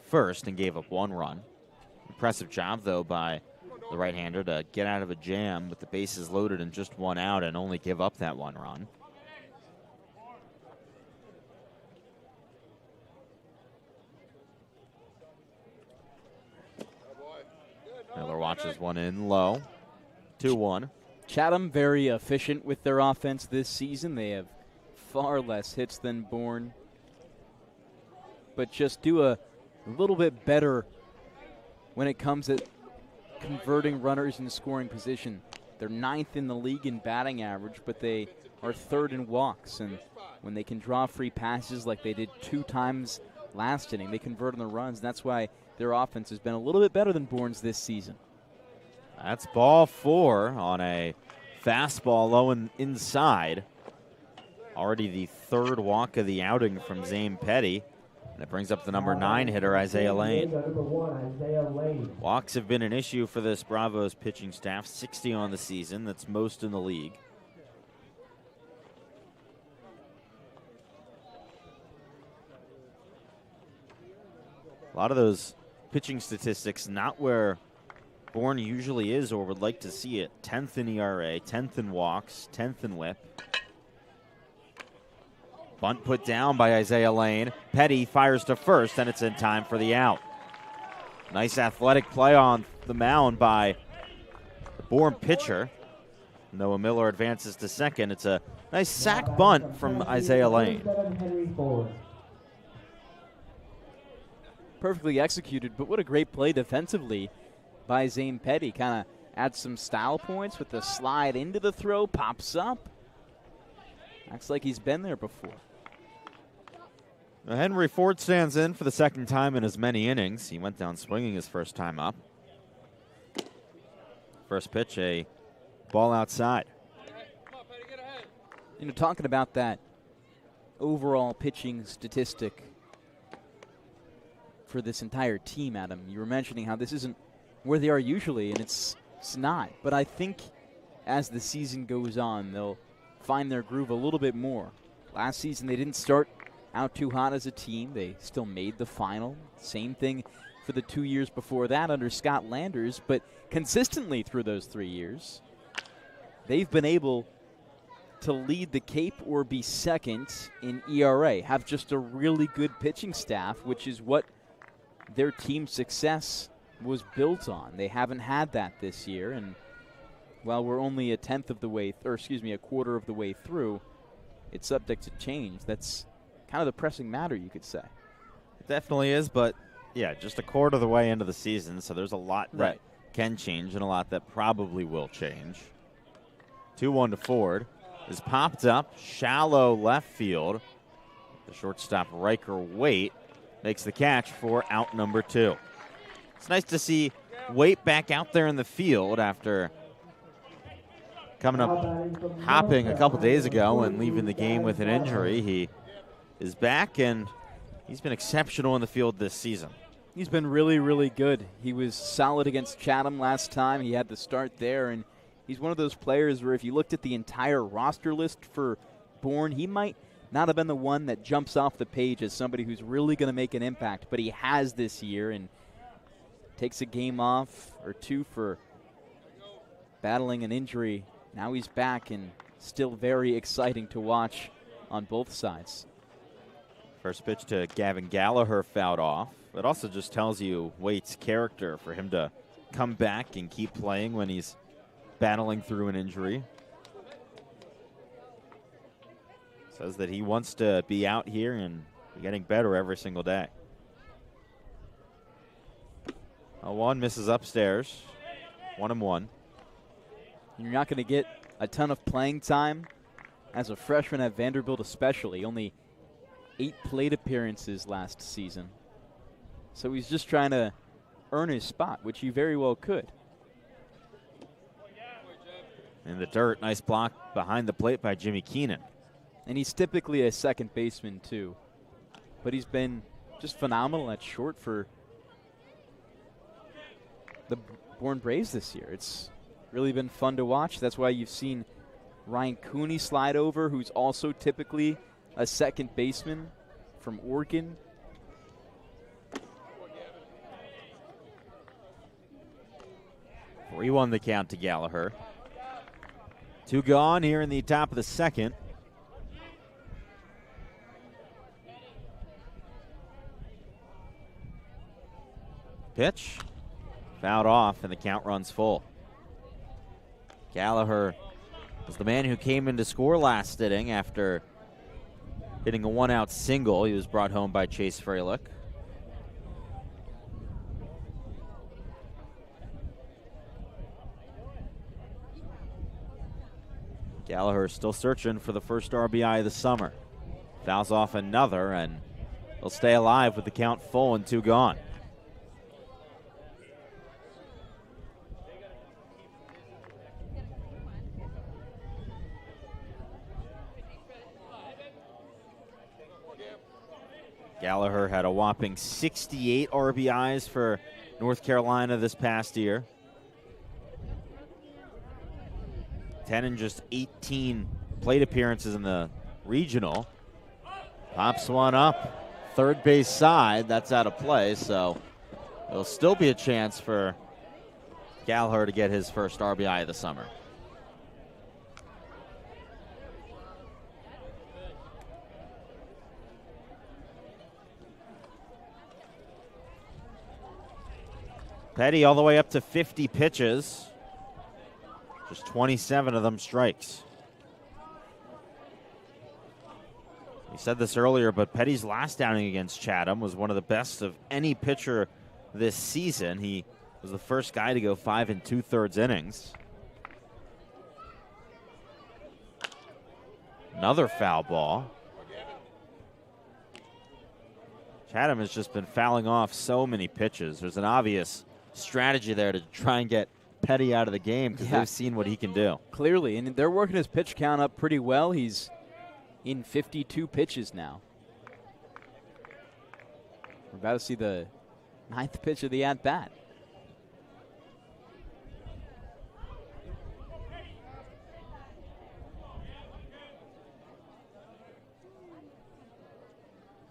first and gave up 1 run. Impressive job, though, by the right-hander to get out of a jam with the bases loaded and just 1 out and only give up that 1 run. Miller watches 1 in low. 2-1. Chatham very efficient with their offense this season. They have far less hits than Bourne, but just do a little bit better when it comes to converting runners in scoring position. They're 9th in the league in batting average, but they are 3rd in walks. And when they can draw free passes like they did 2 times last inning, they convert on the runs. That's why their offense has been a little bit better than Bourne's this season. That's ball 4 on a fastball low and inside. Already the 3rd walk of the outing from Zane Petty. And it brings up the number 9 hitter, Isaiah Lane. Walks have been an issue for this Bravos pitching staff. 60 on the season. That's most in the league. A lot of those pitching statistics not where Bourne usually is or would like to see it. 10th in ERA, 10th in walks, 10th in whip. Bunt put down by Isaiah Lane. Petty fires to first, and it's in time for the out. Nice athletic play on the mound by the Bourne pitcher. Noah Miller advances to second. It's a nice sac bunt from Isaiah Lane. Perfectly executed, but what a great play defensively by Zane Petty. Kind of adds some style points with the slide into the throw, pops up. Acts like he's been there before. Henry Ford stands in for the second time in as many innings. He went down swinging his first time up. First pitch, a ball outside. You know, talking about that overall pitching statistic, for this entire team, Adam. You were mentioning how this isn't where they are usually, and it's not. But I think as the season goes on, they'll find their groove a little bit more. Last season, they didn't start out too hot as a team. They still made the final. Same thing for the 2 years before that under Scott Landers. But consistently through those 3 years, they've been able to lead the Cape or be second in ERA, have just a really good pitching staff, which is what their team's success was built on. They haven't had that this year, and while we're only a quarter of the way through, it's subject to change. That's kind of the pressing matter, you could say. It definitely is, but yeah, just a quarter of the way into the season, so there's a lot that can change and a lot that probably will change. 2-1 to Ford. Is popped up, shallow left field. The shortstop, Riker Waite, makes the catch for out number 2. It's nice to see Waite back out there in the field after coming up hopping a couple days ago and leaving the game with an injury. He is back, and he's been exceptional in the field this season. He's been really, really good. He was solid against Chatham last time. He had the start there, and he's one of those players where if you looked at the entire roster list for Bourne, he might not have been the one that jumps off the page as somebody who's really going to make an impact, but he has this year and takes a game off or two for battling an injury. Now he's back and still very exciting to watch on both sides. First pitch to Gavin Gallagher fouled off. It also just tells you Waite's character for him to come back and keep playing when he's battling through an injury. Says that he wants to be out here and be getting better every single day. 1 misses upstairs. 1-1. You're not going to get a ton of playing time as a freshman at Vanderbilt, especially. Only 8 plate appearances last season. So he's just trying to earn his spot, which he very well could. In the dirt, nice block behind the plate by Jimmy Keenan. And he's typically a second baseman, too. But he's been just phenomenal at short for the Bourne Braves this year. It's really been fun to watch. That's why you've seen Ryan Cooney slide over, who's also typically a second baseman from Oregon. We won the count to Gallagher. 2 gone here in the top of the second. Pitch. Fouled off, and the count runs full. Gallagher was the man who came in to score last inning after hitting a 1-out single. He was brought home by Chase Freilich. Gallagher still searching for the first RBI of the summer. Fouls off another, and they'll stay alive with the count full and 2 gone. Gallagher had a whopping 68 RBIs for North Carolina this past year. 10 in just 18 plate appearances in the regional. Pops one up, third base side. That's out of play, so there'll still be a chance for Gallagher to get his first RBI of the summer. Petty all the way up to 50 pitches. Just 27 of them strikes. We said this earlier, but Petty's last outing against Chatham was one of the best of any pitcher this season. He was the first guy to go 5 2/3 innings. Another foul ball. Chatham has just been fouling off so many pitches. There's an obvious strategy there to try and get Petty out of the game because they've seen what he can do. Clearly, and they're working his pitch count up pretty well. He's in 52 pitches now. We're about to see the Ninth pitch of the at-bat.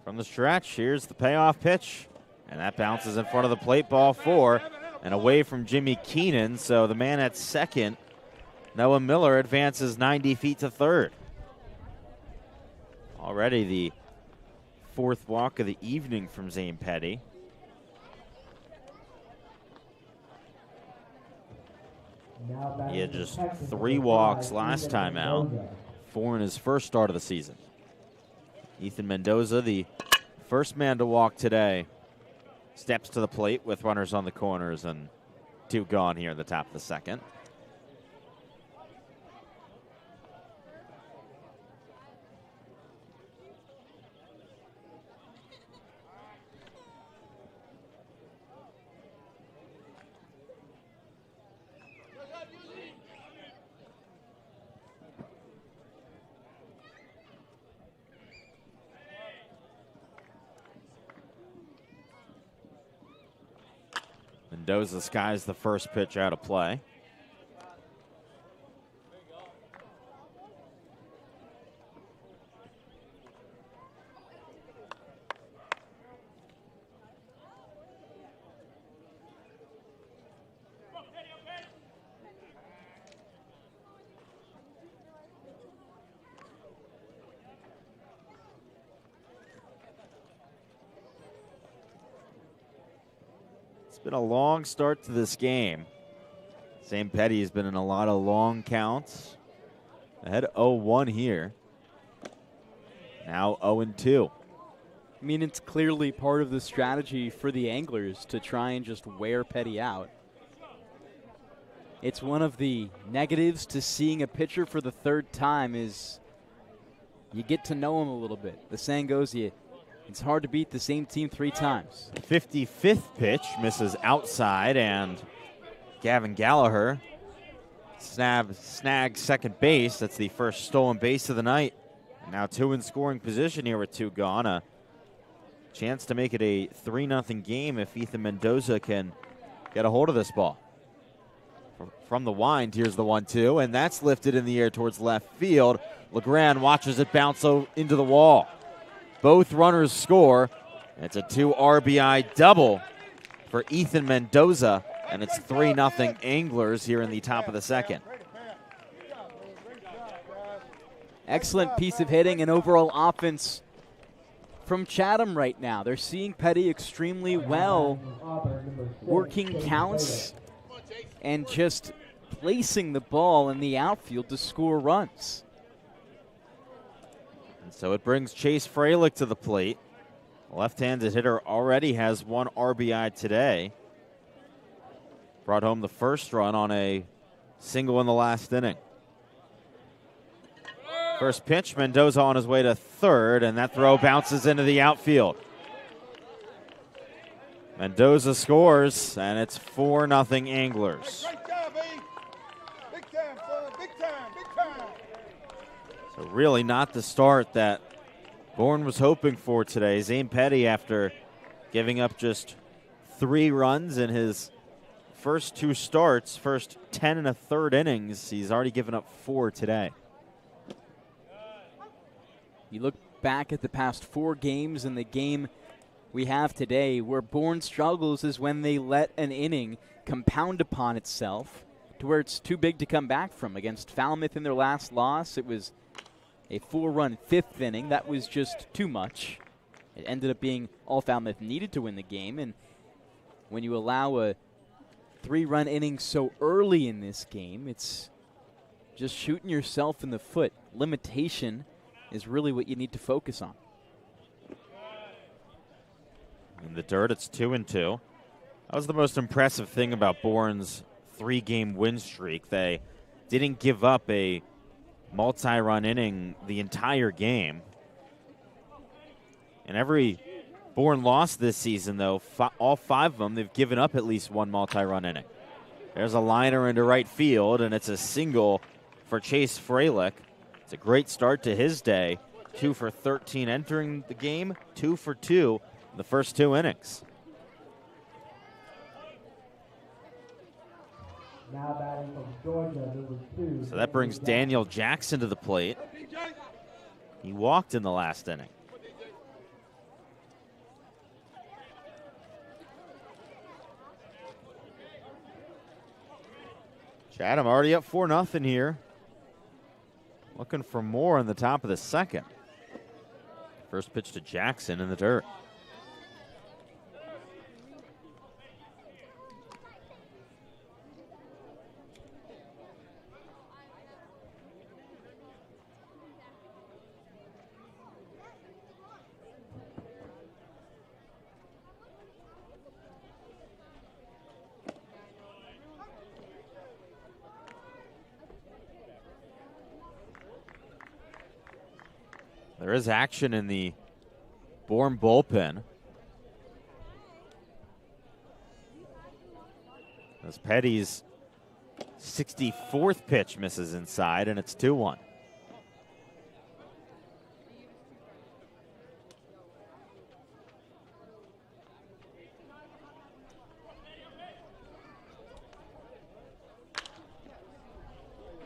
From the stretch, here's the payoff pitch. And that bounces in front of the plate, ball 4, and away from Jimmy Keenan. So the man at second, Noah Miller, advances 90 feet to third. Already the 4th walk of the evening from Zane Petty. He had just 3 walks last time out, 4 in his first start of the season. Ethan Mendoza, the first man to walk today, steps to the plate with runners on the corners and 2 gone here in the top of the second. Mendoza skies the first pitch out of play. It's been a long start to this game. Zane Petty has been in a lot of long counts. Ahead 0-1 here. Now 0-2. I mean, it's clearly part of the strategy for the Anglers to try and just wear Petty out. It's one of the negatives to seeing a pitcher for the 3rd time is you get to know him a little bit. The saying goes, it's hard to beat the same team 3 times. 55th pitch misses outside, and Gavin Gallagher snags second base. That's the first stolen base of the night. Now 2 in scoring position here with 2 gone. A chance to make it a 3-0 game if Ethan Mendoza can get a hold of this ball. From the wind, here's the 1-2, and that's lifted in the air towards left field. LeGrand watches it bounce into the wall. Both runners score. It's a 2 RBI double for Ethan Mendoza, and it's 3-0 Anglers here in the top of the second. Excellent piece of hitting and overall offense from Chatham right now. They're seeing Petty extremely well, working counts and just placing the ball in the outfield to score runs. And so it brings Chase Freilich to the plate. Left-handed hitter already has 1 RBI today. Brought home the first run on a single in the last inning. First pitch, Mendoza on his way to third, and that throw bounces into the outfield. Mendoza scores, and it's 4-0 Anglers. So really not the start that Bourne was hoping for today. Zane Petty, after giving up just 3 runs in his first 2 starts, first 10 1/3 innings, he's already given up 4 today. You look back at the past 4 games and the game we have today, where Bourne struggles is when they let an inning compound upon itself to where it's too big to come back from. Against Falmouth in their last loss, it was a 4-run 5th inning. That was just too much. It ended up being all Falmouth needed to win the game, and when you allow a 3-run inning so early in this game, it's just shooting yourself in the foot. Limitation is really what you need to focus on. In the dirt, it's 2-2. That was the most impressive thing about Bourne's 3-game win streak. They didn't give up a multi-run inning the entire game. And every Bourne loss this season, though, all 5 of them, they've given up at least 1 multi-run inning. There's a liner into right field, and it's a single for Chase Freilich. It's a great start to his day. 2 for 13 entering the game, 2 for 2 in the first 2 innings. Now batting from Georgia, number 2. So that brings Daniel Jackson to the plate. He walked in the last inning. Chatham already up 4-0 here. Looking for more in the top of the second. First pitch to Jackson in the dirt. There is action in the Bourne bullpen. As Petty's 64th pitch misses inside, and it's 2-1.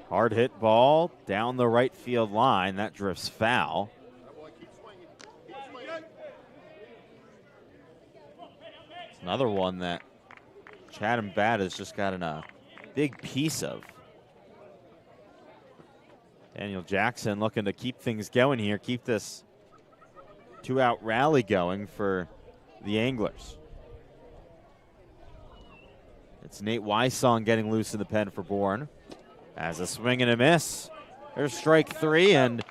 Hard hit ball down the right field line. That drifts foul. Another one that Chatham bat has just gotten a big piece of. Daniel Jackson looking to keep things going here, keep this 2-out rally going for the Anglers. It's Nate Wysong getting loose in the pen for Bourne. As a swing and a miss. There's strike 3 and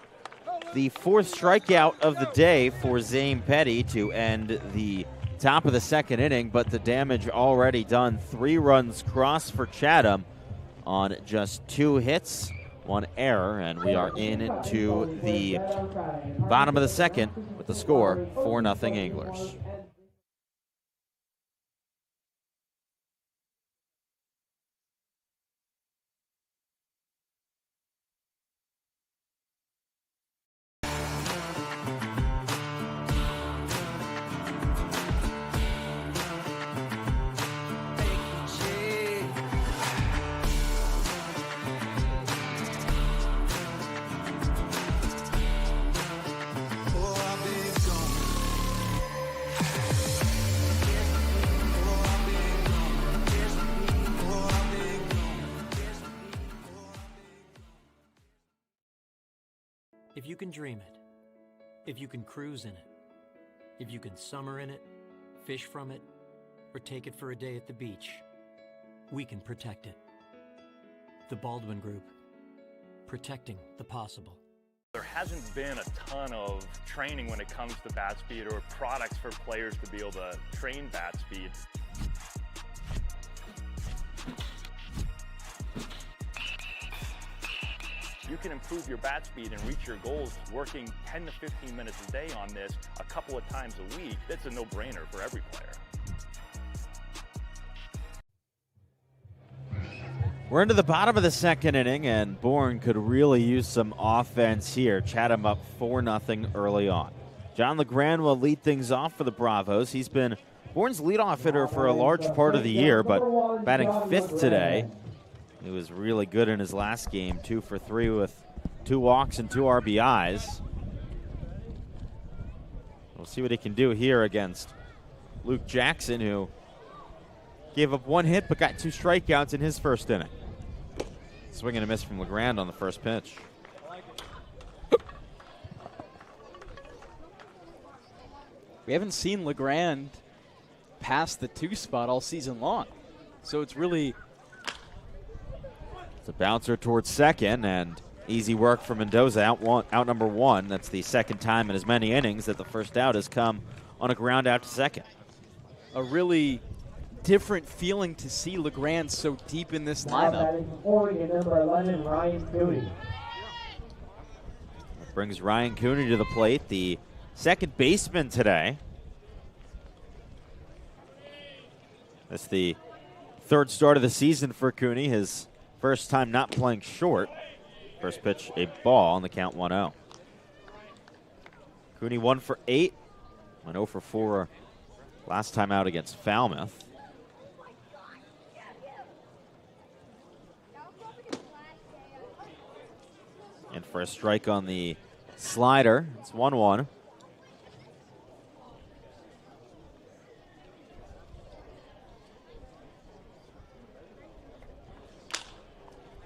the 4th strikeout of the day for Zane Petty to end the top of the second inning, but the damage already done. 3 runs crossed for Chatham on just 2 hits, 1 error, and we are into the bottom of the second with the score 4-0 Anglers. If you can dream it, if you can cruise in it, if you can summer in it, fish from it, or take it for a day at the beach, we can protect it. The Baldwin Group, protecting the possible. There hasn't been a ton of training when it comes to bat speed or products for players to be able to train bat speed. You can improve your bat speed and reach your goals working 10 to 15 minutes a day on this a couple of times a week. That's a no-brainer for every player. We're into the bottom of the second inning, and Bourne could really use some offense here. Chatham up 4-0 early on. John LeGrand will lead things off for the Bravos. He's been Bourne's leadoff hitter for a large part of the year, but batting 5th today. He was really good in his last game, 2 for 3 with 2 walks and 2 RBIs. We'll see what he can do here against Luke Jackson, who gave up 1 hit but got 2 strikeouts in his first inning. Swing and a miss from LeGrand on the first pitch. We haven't seen LeGrand pass the 2 spot all season long. So it's really... It's a bouncer towards second, and easy work for Mendoza, out number 1. That's the second time in as many innings that the first out has come on a ground out to second. A really different feeling to see LeGrand so deep in this lineup. Number 11, Ryan Cooney. That brings Ryan Cooney to the plate, the second baseman today. That's the 3rd start of the season for Cooney, his first time not playing short. First pitch, a ball on the count 1-0. Cooney 1 for 8, went 0 for 4 last time out against Falmouth. And for a strike on the slider, it's 1-1.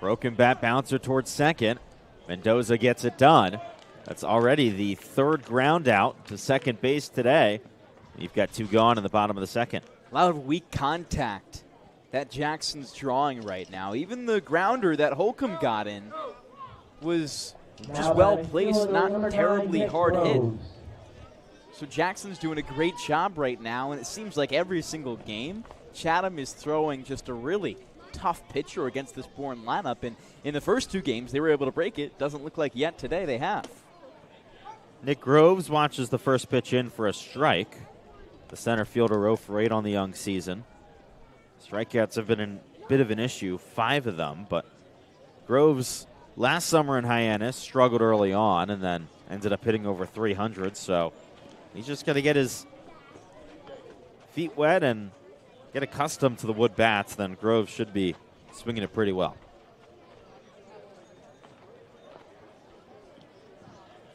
Broken bat bouncer towards second. Mendoza gets it done. That's already the third ground out to second base today. You've got two gone in the bottom of the second. A lot of weak contact that Jackson's drawing right now. Even the grounder that Holcomb got in was just well placed, not terribly hard hit. So Jackson's doing a great job right now, and it seems like every single game, Chatham is throwing just a really tough pitcher against this Bourne lineup. And in the first two games, they were able to break it. Doesn't look like yet today they have. Nick Groves watches the first pitch in for a strike. The center fielder 0 for 8 on the young season. Strikeouts have been a bit of an issue, 5 of them, but Groves last summer in Hyannis struggled early on and then ended up hitting over 300, so he's just got to get his feet wet and get accustomed to the wood bats, then Groves should be swinging it pretty well.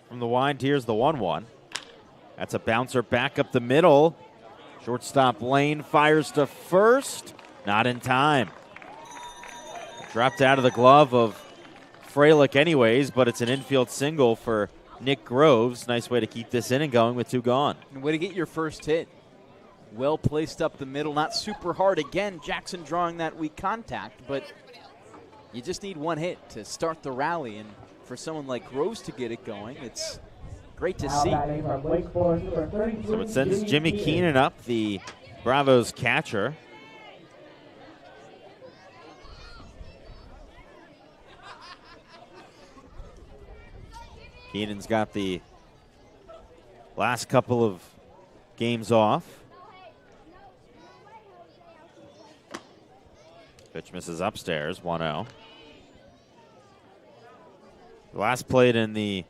From the wind, here's the 1-1. That's a bouncer back up the middle. Shortstop Lane fires to first. Not in time. Dropped out of the glove of Freilich anyways, but it's an infield single for Nick Groves. Nice way to keep this inning going with 2 gone. And way to get your first hit. Well placed up the middle, not super hard. Again, Jackson drawing that weak contact, but you just need 1 hit to start the rally. And for someone like Groves to get it going, it's great to see. So it sends Jimmy Keenan up, the Bravos catcher. Keenan's got the last couple of games off. Pitch misses upstairs, 1-0. Last played in the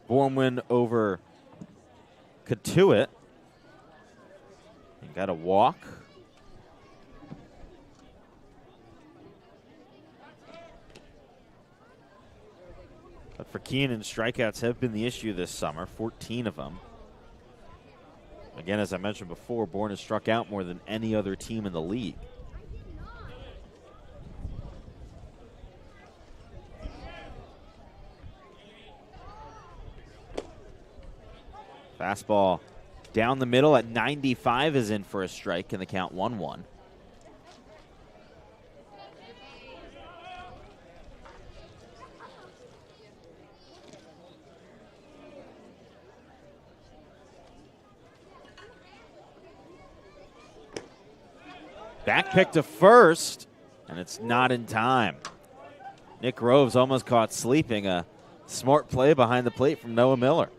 Bourne win over Cotuit. He got a walk. But for Keenan, strikeouts have been the issue this summer, 14 of them. Again, as I mentioned before, Bourne has struck out more than any other team in the league. Fastball down the middle at 95 is in for a strike, and the count 1-1. Back pick to first, and it's not in time. Nick Groves almost caught sleeping. A smart play behind the plate from Noah Miller.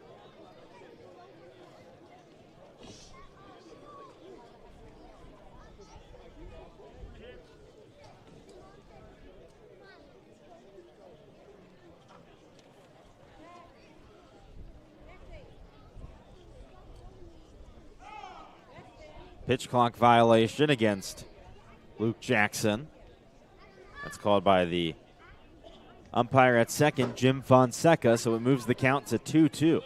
Pitch clock violation against Luke Jackson. That's called by the umpire at second, Jim Fonseca, so it moves the count to 2-2.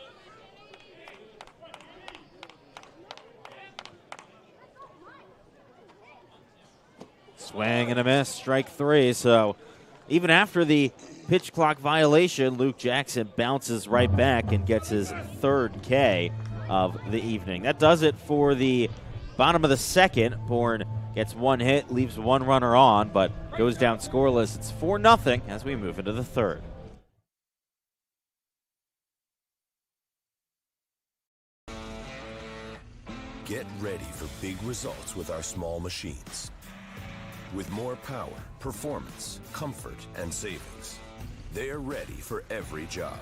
Swing and a miss, strike 3. So even after the pitch clock violation, Luke Jackson bounces right back and gets his 3rd K of the evening. That does it for the bottom of the second. Bourne gets 1 hit, leaves 1 runner on, but goes down scoreless. It's 4-0 as we move into the 3rd. Get ready for big results with our small machines. With more power, performance, comfort, and savings, they're ready for every job.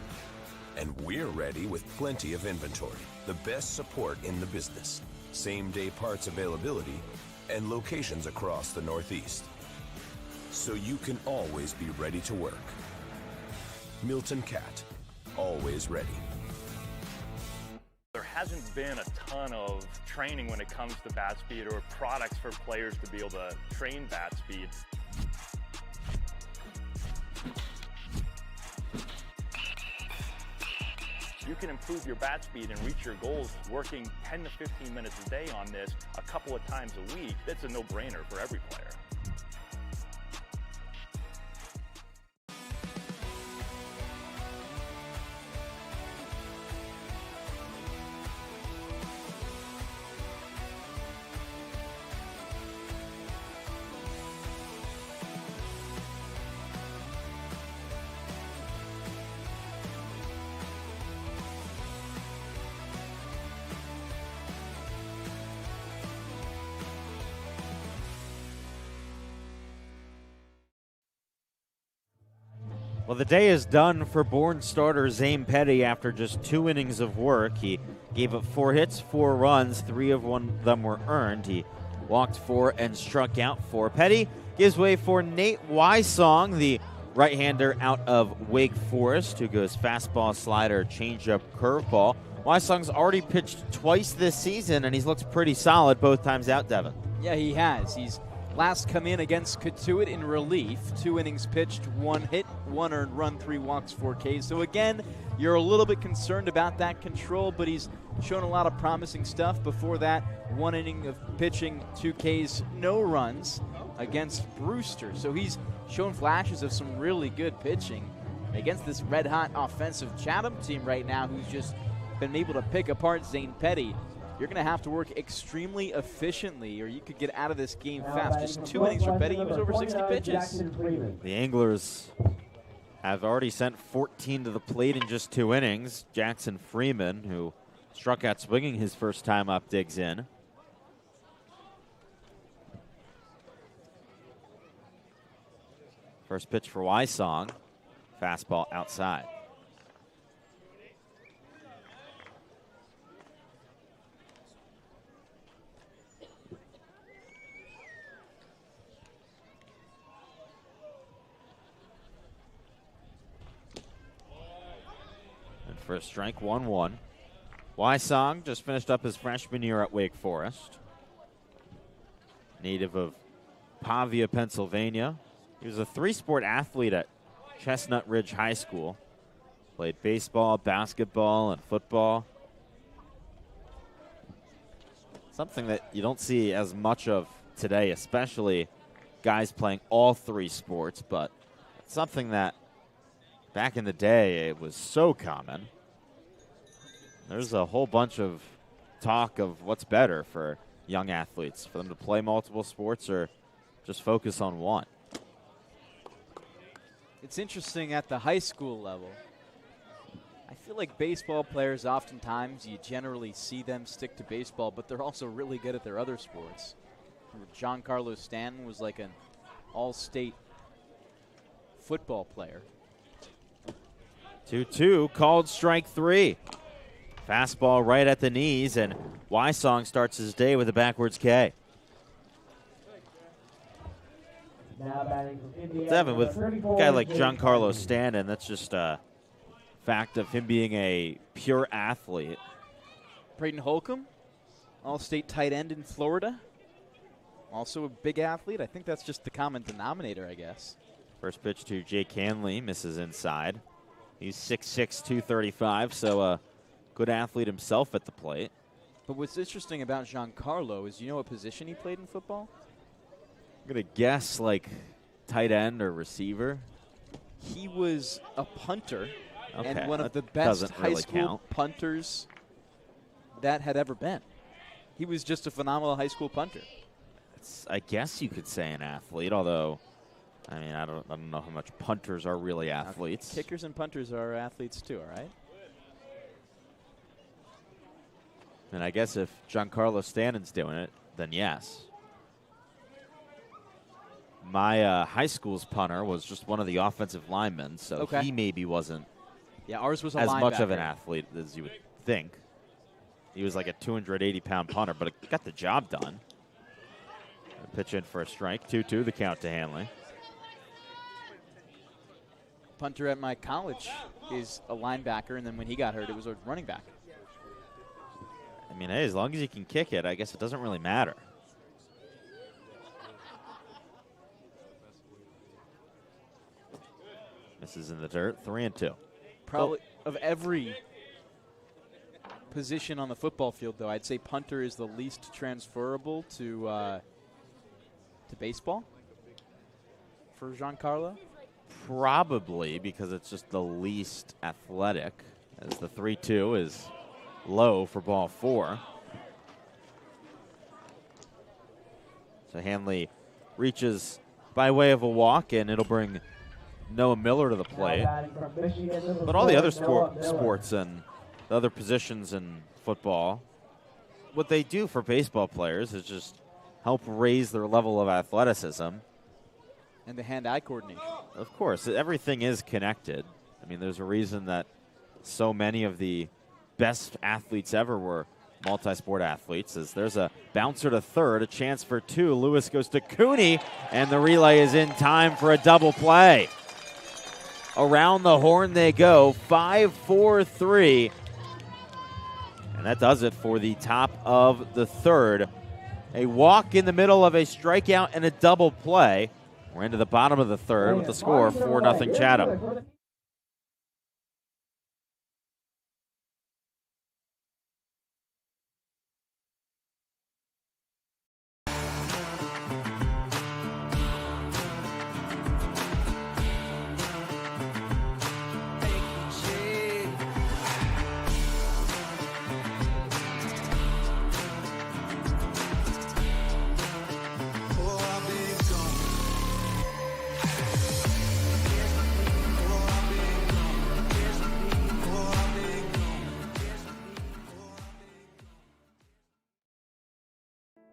And we're ready with plenty of inventory, the best support in the business, same-day parts availability, and locations across the Northeast. So you can always be ready to work. Milton Cat, always ready. There hasn't been a ton of training when it comes to bat speed or products for players to be able to train bat speed. You can improve your bat speed and reach your goals working 10 to 15 minutes a day on this a couple of times a week. That's a no-brainer for every player. Well, the day is done for Bourne starter Zane Petty after just 2 innings of work. He gave up 4 hits, 4 runs, 3 of them were earned. He walked 4 and struck out 4. Petty gives way for Nate Wysong, the right-hander out of Wake Forest, who goes fastball, slider, changeup, curveball. Wysong's already pitched twice this season, and he's looked pretty solid both times out, Devon. Yeah, he has. He's last come in against Katuitt in relief. 2 innings pitched, 1 hit, 1 earned run, 3 walks, 4 Ks. So again, you're a little bit concerned about that control, but he's shown a lot of promising stuff. Before that, 1 inning of pitching, 2 Ks, no runs against Brewster. So he's shown flashes of some really good pitching against this red-hot offensive Chatham team right now, who's just been able to pick apart Zane Petty. You're going to have to work extremely efficiently, or you could get out of this game fast. Just 2 innings for Petty. He was over 60 pitches. The Anglers have already sent 14 to the plate in just 2 innings. Jackson Freeman, who struck out swinging his first time up, digs in. First pitch for Wysong. Fastball outside. For a strike, 1-1. Wysong just finished up his freshman year at Wake Forest. Native of Pavia, Pennsylvania. He was a 3-sport athlete at Chestnut Ridge High School. Played baseball, basketball, and football. Something that you don't see as much of today, especially guys playing all 3 sports, but it's something that back in the day it was so common. There's a whole bunch of talk of what's better for young athletes, for them to play multiple sports or just focus on one. It's interesting at the high school level. I feel like baseball players, oftentimes you generally see them stick to baseball, but they're also really good at their other sports. Remember Giancarlo Stanton was like an all-state football player. 2-2, called strike 3. Fastball right at the knees, and Wysong starts his day with a backwards K. Devon, with a guy like Giancarlo Stanton, that's just a fact of him being a pure athlete. Braden Holcomb, all-state tight end in Florida. Also a big athlete. I think that's just the common denominator, I guess. First pitch to Jake Hanley, misses inside. He's 6'6", 235, so a good athlete himself at the plate. But what's interesting about Giancarlo is, you know what position he played in football? I'm going to guess like tight end or receiver. He was a punter, okay, and one of the best high really school punters that had ever been. He was just a phenomenal high school punter. I guess you could say an athlete, although I mean, I don't know how much punters are really athletes. Kickers and punters are athletes too, all right? And I guess if Giancarlo Stanton's doing it, then yes. My high school's punter was just one of the offensive linemen, so he maybe wasn't ours was as much of an athlete as you would think. He was like a 280-pound punter, but it got the job done. Pitch in for a strike. 2-2, the count to Hanley. Punter at my college is a linebacker, and then when he got hurt, it was a running back. I mean, hey, as long as you can kick it, I guess it doesn't really matter. Misses in the dirt, 3-2. Probably of every position on the football field, though, I'd say punter is the least transferable to baseball for Giancarlo. Probably because it's just the least athletic, as the 3-2 is low for ball 4. So Hanley reaches by way of a walk, and it'll bring Noah Miller to the plate. But all the other sports and the other positions in football, what they do for baseball players is just help raise their level of athleticism. And the hand-eye coordination. Of course, everything is connected. I mean, there's a reason that so many of the best athletes ever were multi-sport athletes. As there's a bouncer to third, a chance for 2. Lewis goes to Cooney, and the relay is in time for a double play. Around the horn they go, 5-4-3. And that does it for the top of the third. A walk in the middle of a strikeout and a double play. We're into the bottom of the third with the score 4-0 Chatham.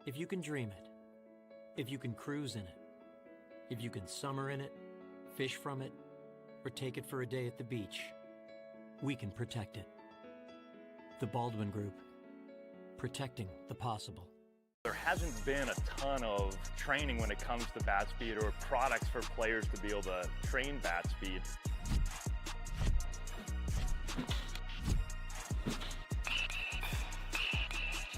If you can dream it, if you can cruise in it, if you can summer in it, fish from it, or take it for a day at the beach, we can protect it. The Baldwin Group, protecting the possible. There hasn't been a ton of training when it comes to bat speed or products for players to be able to train bat speed.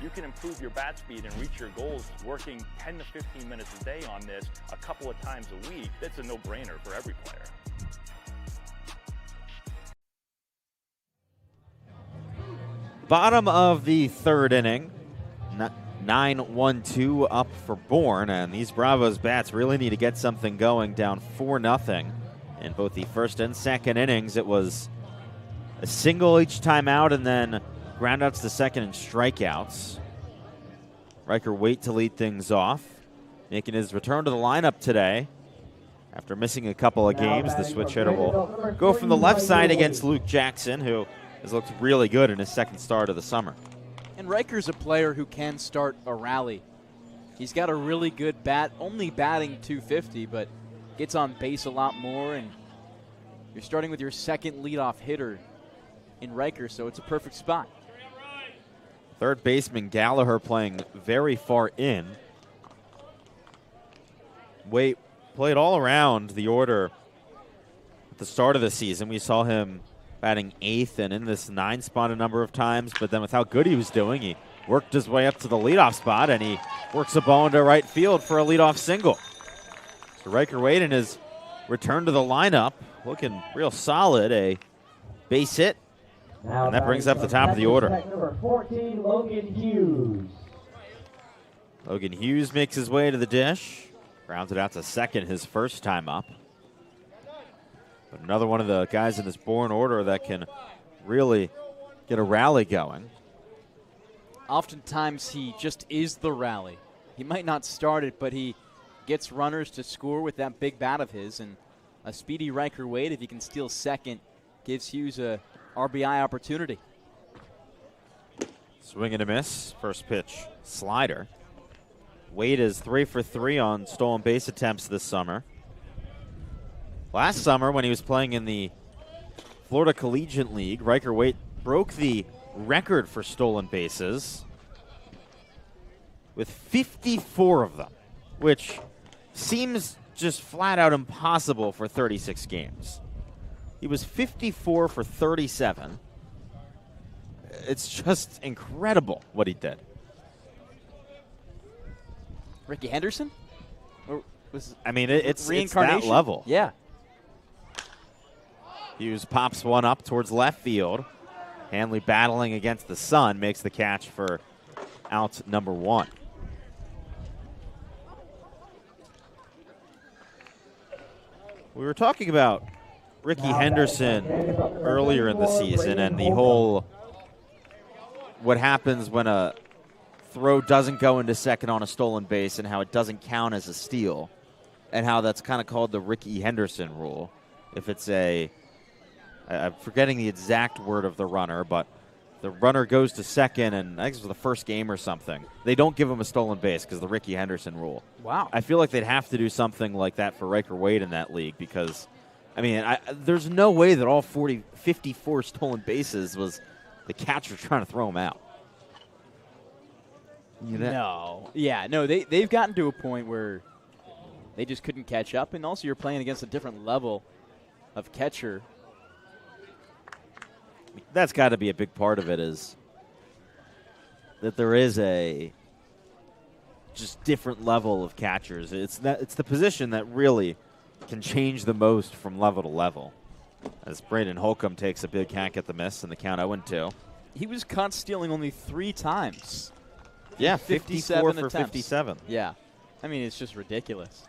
You can improve your bat speed and reach your goals working 10 to 15 minutes a day on this a couple of times a week. That's a no-brainer for every player. Bottom of the third inning. 9-1-2 up for Bourne, and these Bravos bats really need to get something going, down 4-0 in both the first and second innings. It was a single each time out, and then groundouts to second and strikeouts. Riker Waite to lead things off, making his return to the lineup today. After missing a couple of games, the switch hitter will go from the left side against Luke Jackson, who has looked really good in his second start of the summer. And Riker's a player who can start a rally. He's got a really good bat, only batting .250, but gets on base a lot more, and you're starting with your second leadoff hitter in Riker, so it's a perfect spot. Third baseman Gallagher playing very far in. Waite played all around the order at the start of the season. We saw him batting 8th and in this 9 spot a number of times, but then with how good he was doing, he worked his way up to the leadoff spot, and he works a ball into right field for a leadoff single. So Riker Waite in his return to the lineup, looking real solid. A base hit, and that brings up the top of the order. Number 14, Logan Hughes. Logan Hughes makes his way to the dish. Grounded out to second his first time up. But another one of the guys in this Bourne order that can really get a rally going. Oftentimes he just is the rally. He might not start it, but he gets runners to score with that big bat of his. And a speedy Riker Waite, if he can steal second, gives Hughes a RBI opportunity. Swing and a miss. First pitch, slider. Waite is 3 for 3 on stolen base attempts this summer. Last summer, when he was playing in the Florida Collegiate League, Riker Waite broke the record for stolen bases with 54 of them, which seems just flat out impossible for 36 games. He was 54 for 37. It's just incredible what he did. Ricky Henderson? It's that level. Yeah. Hughes pops one up towards left field. Hanley battling against the sun makes the catch for out number 1. We were talking about Ricky Henderson earlier in the season and the whole what happens when a throw doesn't go into second on a stolen base and how it doesn't count as a steal, and how that's kind of called the Ricky Henderson rule. If it's I'm forgetting the exact word of the runner, but the runner goes to second, and I think it was the first game or something. They don't give him a stolen base because the Ricky Henderson rule. Wow. I feel like they'd have to do something like that for Riker Wade in that league because, I mean, there's no way that all 54 stolen bases was the catcher trying to throw them out. No. Yeah, no, they've gotten to a point where they just couldn't catch up, and also you're playing against a different level of catcher. That's got to be a big part of it, is that there is a just different level of catchers. It's the position that really can change the most from level to level. As Braden Holcomb takes a big hack at the miss and the count 0-2. He was caught stealing only 3 times. Yeah, 54 for attempts. 57. Yeah. I mean, it's just ridiculous.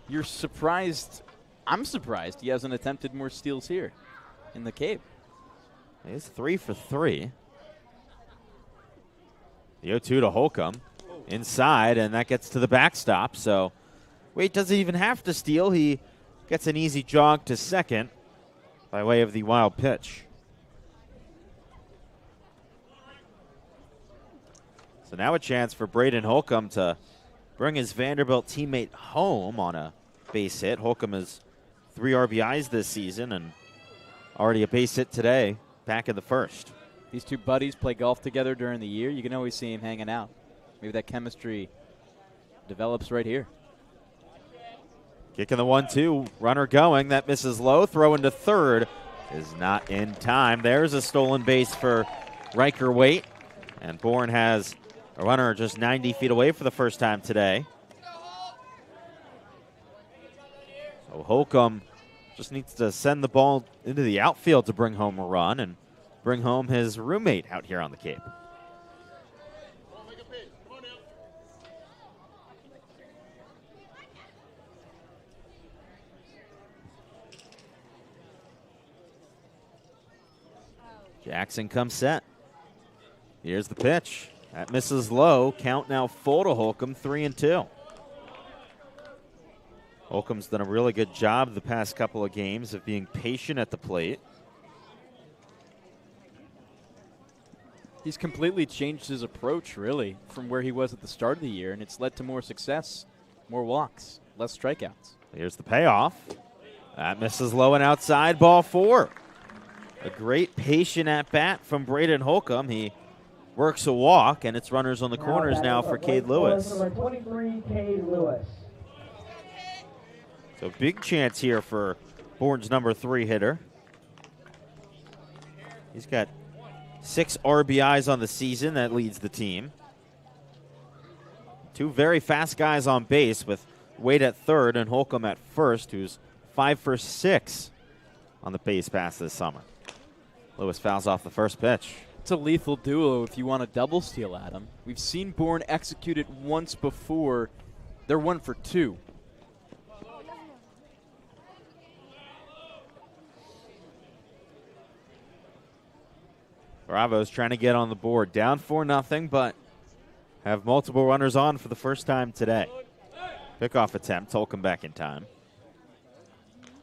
You're surprised. I'm surprised he hasn't attempted more steals here in the Cape. He's 3 for 3. The 0-2 to Holcomb. Inside, and that gets to the backstop. So Wade doesn't even have to steal. He gets an easy jog to second by way of the wild pitch. So now a chance for Braden Holcomb to bring his Vanderbilt teammate home on a base hit. Holcomb has 3 RBIs this season and already a base hit today, back in the first. These two buddies play golf together during the year. You can always see him hanging out. Maybe that chemistry develops right here. Kicking the 1-2, runner going. That misses low. Throw into third is not in time. There's a stolen base for Riker Waite. And Bourne has a runner just 90 feet away for the first time today. So Holcomb just needs to send the ball into the outfield to bring home a run and bring home his roommate out here on the Cape. Jackson comes set. Here's the pitch. That misses low. Count now full to Holcomb, 3-2. Holcomb's done a really good job the past couple of games of being patient at the plate. He's completely changed his approach, really, from where he was at the start of the year, and it's led to more success, more walks, less strikeouts. Here's the payoff. That misses low and outside, ball 4. A great patient at bat from Braden Holcomb. He works a walk, and it's runners on the corners now for Cade Lewis. Number 23, Cade Lewis. So big chance here for Bourne's number 3 hitter. He's got 6 RBIs on the season. That leads the team. 2 very fast guys on base with Wade at third and Holcomb at first, who's 5 for 6 on the base pass this summer. Lewis fouls off the first pitch. It's a lethal duo if you want a double steal at him. We've seen Bourne execute it once before. They're 1 for 2. Bravo's trying to get on the board. Down 4-0, but have multiple runners on for the first time today. Pickoff attempt. Holcomb back in time.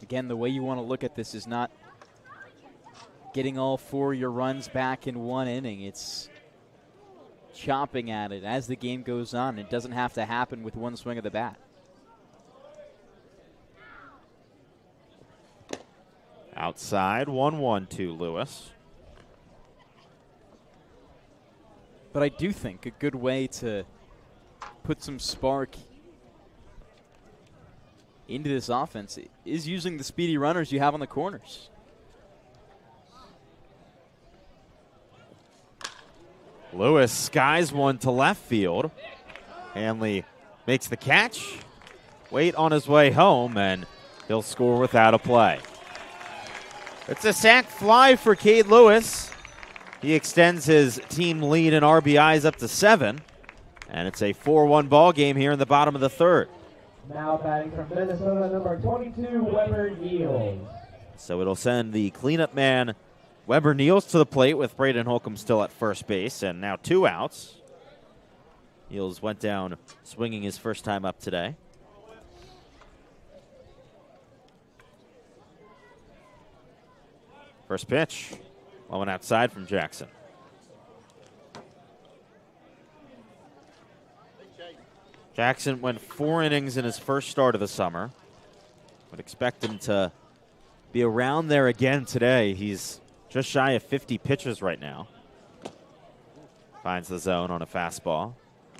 Again, the way you want to look at this is not getting all 4 of your runs back in 1 inning. It's chopping at it as the game goes on. It doesn't have to happen with 1 swing of the bat. Outside, 1-1 to Lewis. But I do think a good way to put some spark into this offense is using the speedy runners you have on the corners. Lewis skies one to left field. Hanley makes the catch. Wait on his way home, and he'll score without a play. It's a sac fly for Cade Lewis. He extends his team lead in RBIs up to 7. And it's a 4-1 ball game here in the bottom of the third. Now batting from Minnesota, number 22, Weber Niels. So it'll send the cleanup man, Weber Niels, to the plate with Braden Holcomb still at first base. And now 2 outs. Niels went down swinging his first time up today. First pitch, low and outside from Jackson. Jackson went 4 innings in his first start of the summer. Would expect him to be around there again today. He's just shy of 50 pitches right now. Finds the zone on a fastball.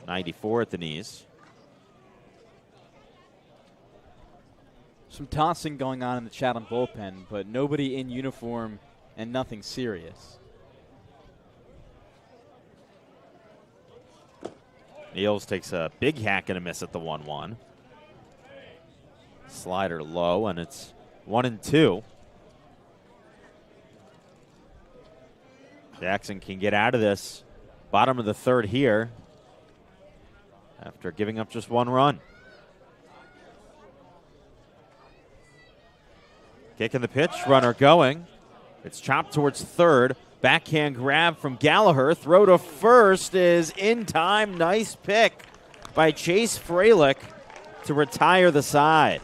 94 at the knees. Some tossing going on in the Chatham bullpen, but nobody in uniform and nothing serious. Niels takes a big hack and a miss at the 1-1. Slider low, and it's 1-2. Jackson can get out of this bottom of the third here after giving up just 1 run. Kicking the pitch, runner going. It's chopped towards third. Backhand grab from Gallagher. Throw to first is in time. Nice pick by Chase Fralick to retire the side.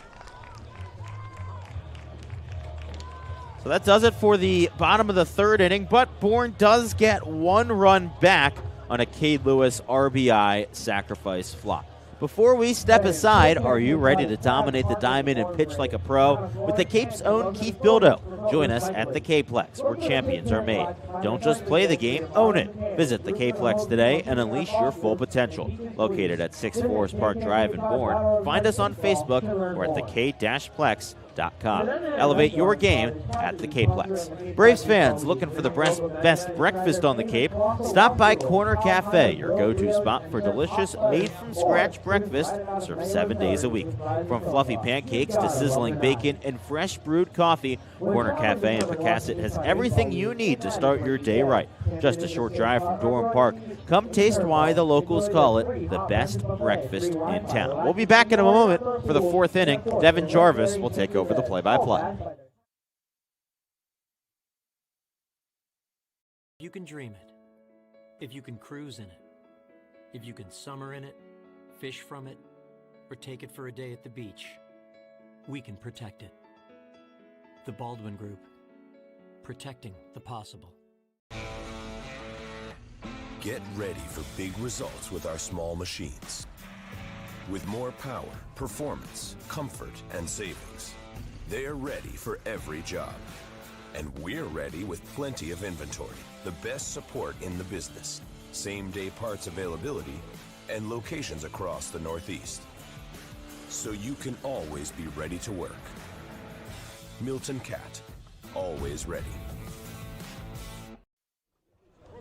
So that does it for the bottom of the third inning, but Bourne does get 1 run back on a Cade Lewis RBI sacrifice flop. Before we step aside, are you ready to dominate the diamond and pitch like a pro? With the Cape's own Keith Bildo. Join us at the K-Plex, where champions are made. Don't just play the game, own it. Visit the K-Plex today and unleash your full potential. Located at 6 Forest Park Drive in Bourne. Find us on Facebook or at the K-Plex.com. Elevate your game at the K-Plex. Braves fans looking for the best breakfast on the Cape? Stop by Corner Cafe, your go-to spot for delicious, made-from-scratch breakfast served 7 days a week. From fluffy pancakes to sizzling bacon and fresh brewed coffee, Corner Cafe in Pecasset has everything you need to start your day right. Just a short drive from Durham Park. Come taste why the locals call it the best breakfast in town. We'll be back in a moment for the 4th inning. Devon Jarvis will take over the play-by-play. You can dream it, if you can cruise in it, if you can summer in it, fish from it, or take it for a day at the beach, we can protect it. The Baldwin Group, protecting the possible. Get ready for big results with our small machines. With more power, performance, comfort, and savings, they're ready for every job. And we're ready with plenty of inventory, the best support in the business, same-day parts availability, and locations across the Northeast. So you can always be ready to work. Milton Cat, always ready.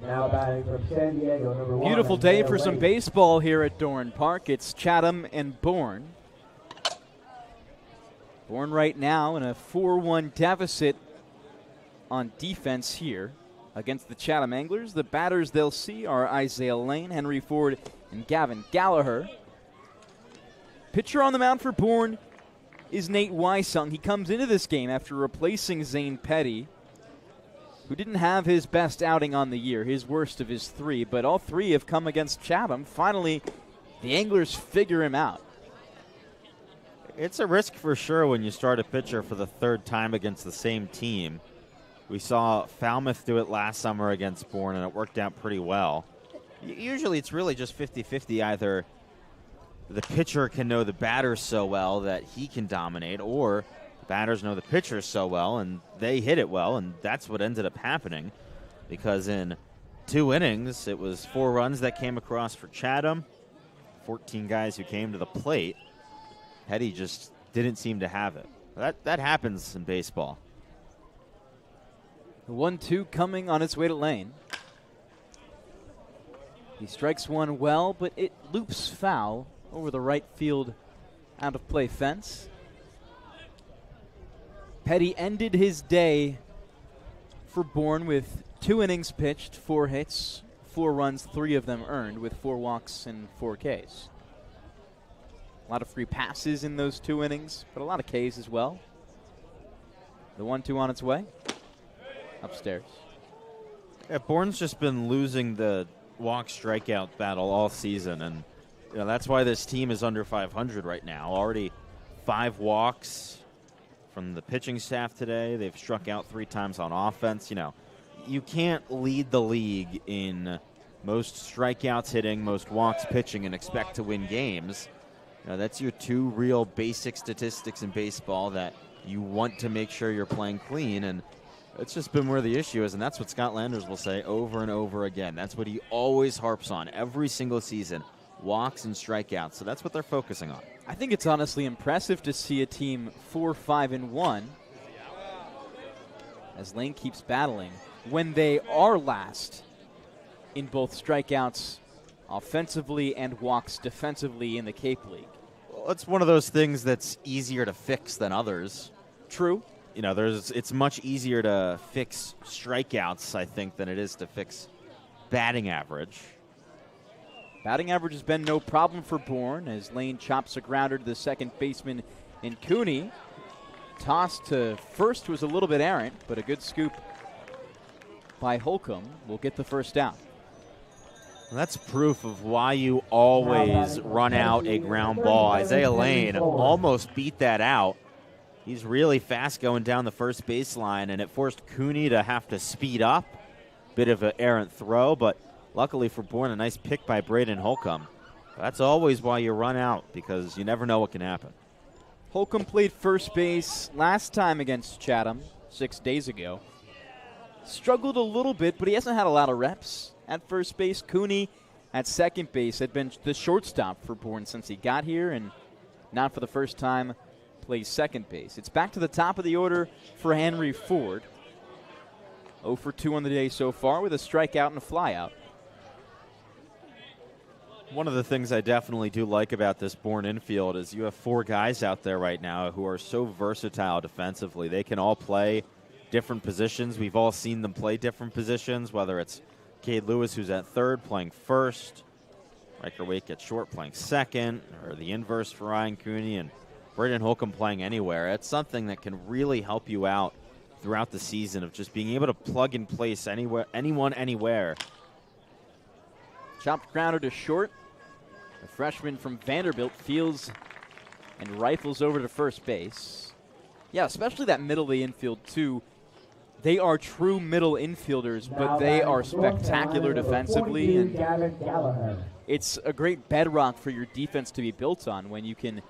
Now batting from San Diego, number 1. Beautiful day for some baseball here at Dorn Park. It's Chatham and Bourne. Bourne right now in a 4-1 deficit on defense here against the Chatham Anglers. The batters they'll see are Isaiah Lane, Henry Ford, and Gavin Gallagher. Pitcher on the mound for Bourne is Nate Wysung. He comes into this game after replacing Zane Petty, who didn't have his best outing on the year, his worst of his 3, but all 3 have come against Chatham. Finally, the Anglers figure him out. It's a risk for sure when you start a pitcher for the 3rd time against the same team. We saw Falmouth do it last summer against Bourne, and it worked out pretty well. Usually it's really just 50-50. Either the pitcher can know the batters so well that he can dominate, or the batters know the pitchers so well and they hit it well, and that's what ended up happening, because in 2 innings, it was 4 runs that came across for Chatham, 14 guys who came to the plate. Petty just didn't seem to have it. That happens in baseball. The 1-2 coming on its way to Lane. He strikes one well, but it loops foul over the right field out-of-play fence. Petty ended his day for Bourne with 2 innings pitched, 4 hits, 4 runs, 3 of them earned with 4 walks and 4 Ks. A lot of free passes in those 2 innings, but a lot of Ks as well. The 1-2 on its way. Upstairs. Yeah, Bourne's just been losing the walk strikeout battle all season, and that's why this team is under 500 right now. Already 5 walks from the pitching staff today. They've struck out 3 times on offense. You can't lead the league in most strikeouts hitting, most walks pitching, and expect to win games. That's your 2 real basic statistics in baseball that you want to make sure you're playing clean, and it's just been where the issue is, and that's what Scott Landers will say over and over again. That's what he always harps on every single season, walks and strikeouts. So that's what they're focusing on. I think it's honestly impressive to see a team 4-5-1 as Lane keeps battling when they are last in both strikeouts offensively and walks defensively in the Cape League. Well, it's one of those things that's easier to fix than others. True. It's much easier to fix strikeouts, I think, than it is to fix batting average. Batting average has been no problem for Bourne as Lane chops a grounder to the second baseman in Cooney. Toss to first was a little bit errant, but a good scoop by Holcomb will get the first out. Well, that's proof of why you always run out a ground ball. Isaiah Lane almost beat that out. He's really fast going down the first baseline, and it forced Cooney to have to speed up. Bit of an errant throw, but luckily for Bourne, a nice pick by Braden Holcomb. That's always why you run out, because you never know what can happen. Holcomb played first base last time against Chatham 6 days ago. Struggled a little bit, but he hasn't had a lot of reps at first base. Cooney at second base had been the shortstop for Bourne since he got here, and not for the first time plays second base. It's back to the top of the order for Henry Ford. 0 for 2 on the day so far with a strikeout and a flyout. One of the things I definitely do like about this Bourne infield is you have 4 guys out there right now who are so versatile defensively. They can all play different positions. We've all seen them play different positions, whether it's Cade Lewis, who's at third, playing first, Riker Waite at short, playing second, or the inverse for Ryan Cooney, and Braden Holcomb playing anywhere. It's something that can really help you out throughout the season of just being able to plug and place anyone, anywhere. Chopped grounder to short. The freshman from Vanderbilt fields and rifles over to first base. Yeah, especially that middle of the infield, too. They are true middle infielders, but they are spectacular defensively. And it's a great bedrock for your defense to be built on when you can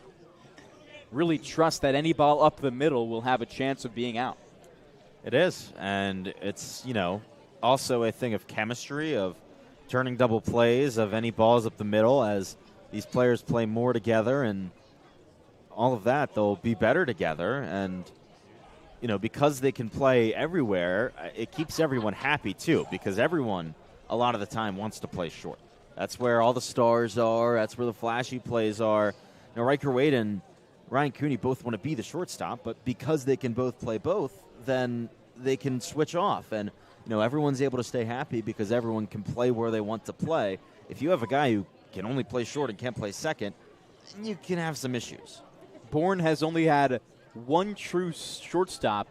really trust that any ball up the middle will have a chance of being out. It is, and it's, also a thing of chemistry, of turning double plays, of any balls up the middle. As these players play more together and all of that, they'll be better together. And, because they can play everywhere, it keeps everyone happy, too, because everyone, a lot of the time, wants to play short. That's where all the stars are. That's where the flashy plays are. Riker Waite and Ryan Cooney both want to be the shortstop, but because they can both play both, then they can switch off. And, everyone's able to stay happy because everyone can play where they want to play. If you have a guy who can only play short and can't play second, you can have some issues. Bourne has only had one true shortstop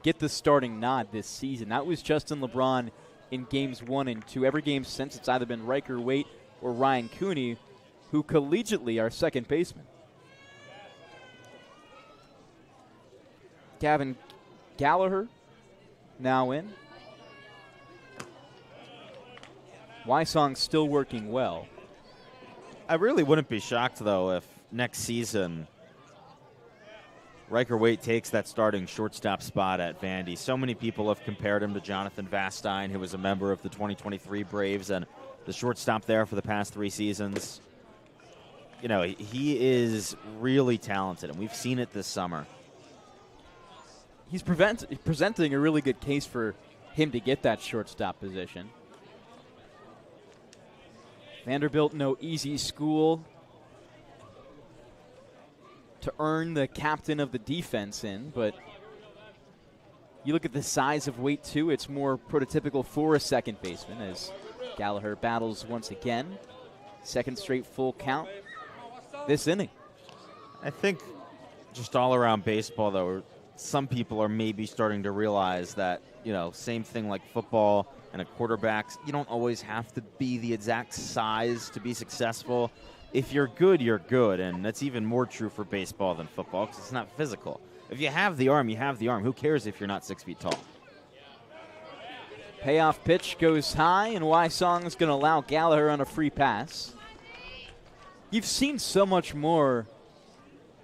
get the starting nod this season. That was Justin LeBron in games 1 and 2. Every game since, it's either been Riker Waite or Ryan Cooney, who collegiately are second basemen. Gavin Gallagher now in. Wysong's still working well. I really wouldn't be shocked, though, if next season Riker Waite takes that starting shortstop spot at Vandy. So many people have compared him to Jonathan Vastine, who was a member of the 2023 Braves and the shortstop there for the past 3 seasons. He is really talented, and we've seen it this summer. He's presenting a really good case for him to get that shortstop position. Vanderbilt, no easy school to earn the captain of the defense in, but You look at the size of weight, too. It's more prototypical for a second baseman as Gallagher battles once again. Second straight full count this inning. I think just all around baseball, though, some people are maybe starting to realize that, same thing like football and a quarterback, you don't always have to be the exact size to be successful. If you're good, you're good, and that's even more true for baseball than football because it's not physical. If you have the arm, you have the arm. Who cares if you're not 6 feet tall? Payoff pitch goes high, and Wysong's going to allow Gallagher on a free pass. You've seen so much more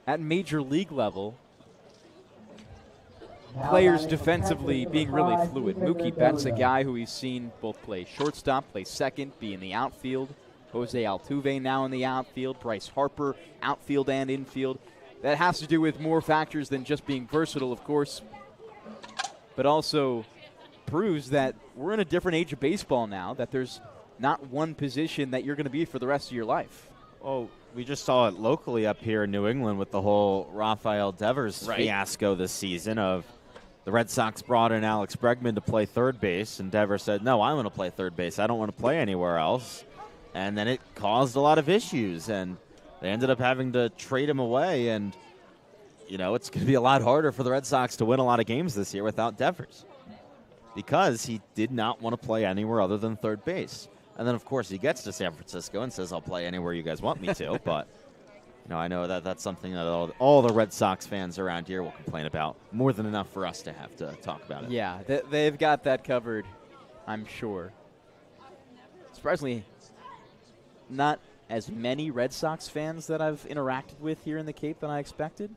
at major league level. Players defensively being really fluid. Mookie Betts, a guy who we've seen both play shortstop, play second, be in the outfield. Jose Altuve now in the outfield. Bryce Harper, outfield and infield. That has to do with more factors than just being versatile, of course, but also proves that we're in a different age of baseball now, that there's not one position that you're going to be for the rest of your life. Oh, we just saw it locally up here in New England with the whole Rafael Devers fiasco this season of the Red Sox brought in Alex Bregman to play third base, and Devers said, no, I want to play third base. I don't want to play anywhere else. And then it caused a lot of issues, and they ended up having to trade him away, and, it's going to be a lot harder for the Red Sox to win a lot of games this year without Devers because he did not want to play anywhere other than third base. And then, of course, he gets to San Francisco and says, I'll play anywhere you guys want me to. But, I know that that's something that all the Red Sox fans around here will complain about. More than enough for us to have to talk about it. Yeah, they've got that covered, I'm sure. Surprisingly, not as many Red Sox fans that I've interacted with here in the Cape than I expected.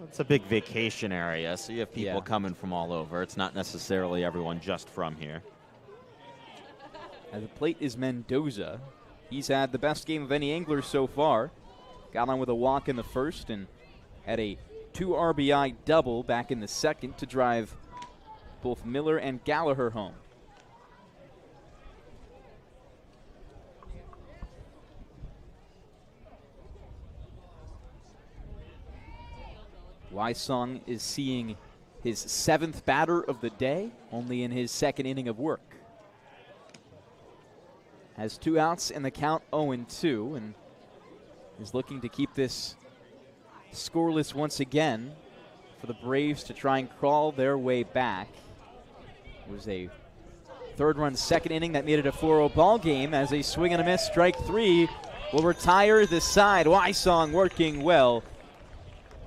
It's a big vacation area, so you have people coming from all over. It's not necessarily everyone just from here. At the plate is Mendoza. He's had the best game of any angler so far. Got on with a walk in the first and had a 2 RBI double back in the second to drive both Miller and Gallagher home. Wysong is seeing his 7th batter of the day, only in his 2nd inning of work. Has 2 outs and the count 0-2, and is looking to keep this scoreless once again for the Braves to try and crawl their way back. It was a 3rd-run 2nd inning that made it a 4-0 ball game as a swing and a miss, strike 3 will retire the side. Wysong working well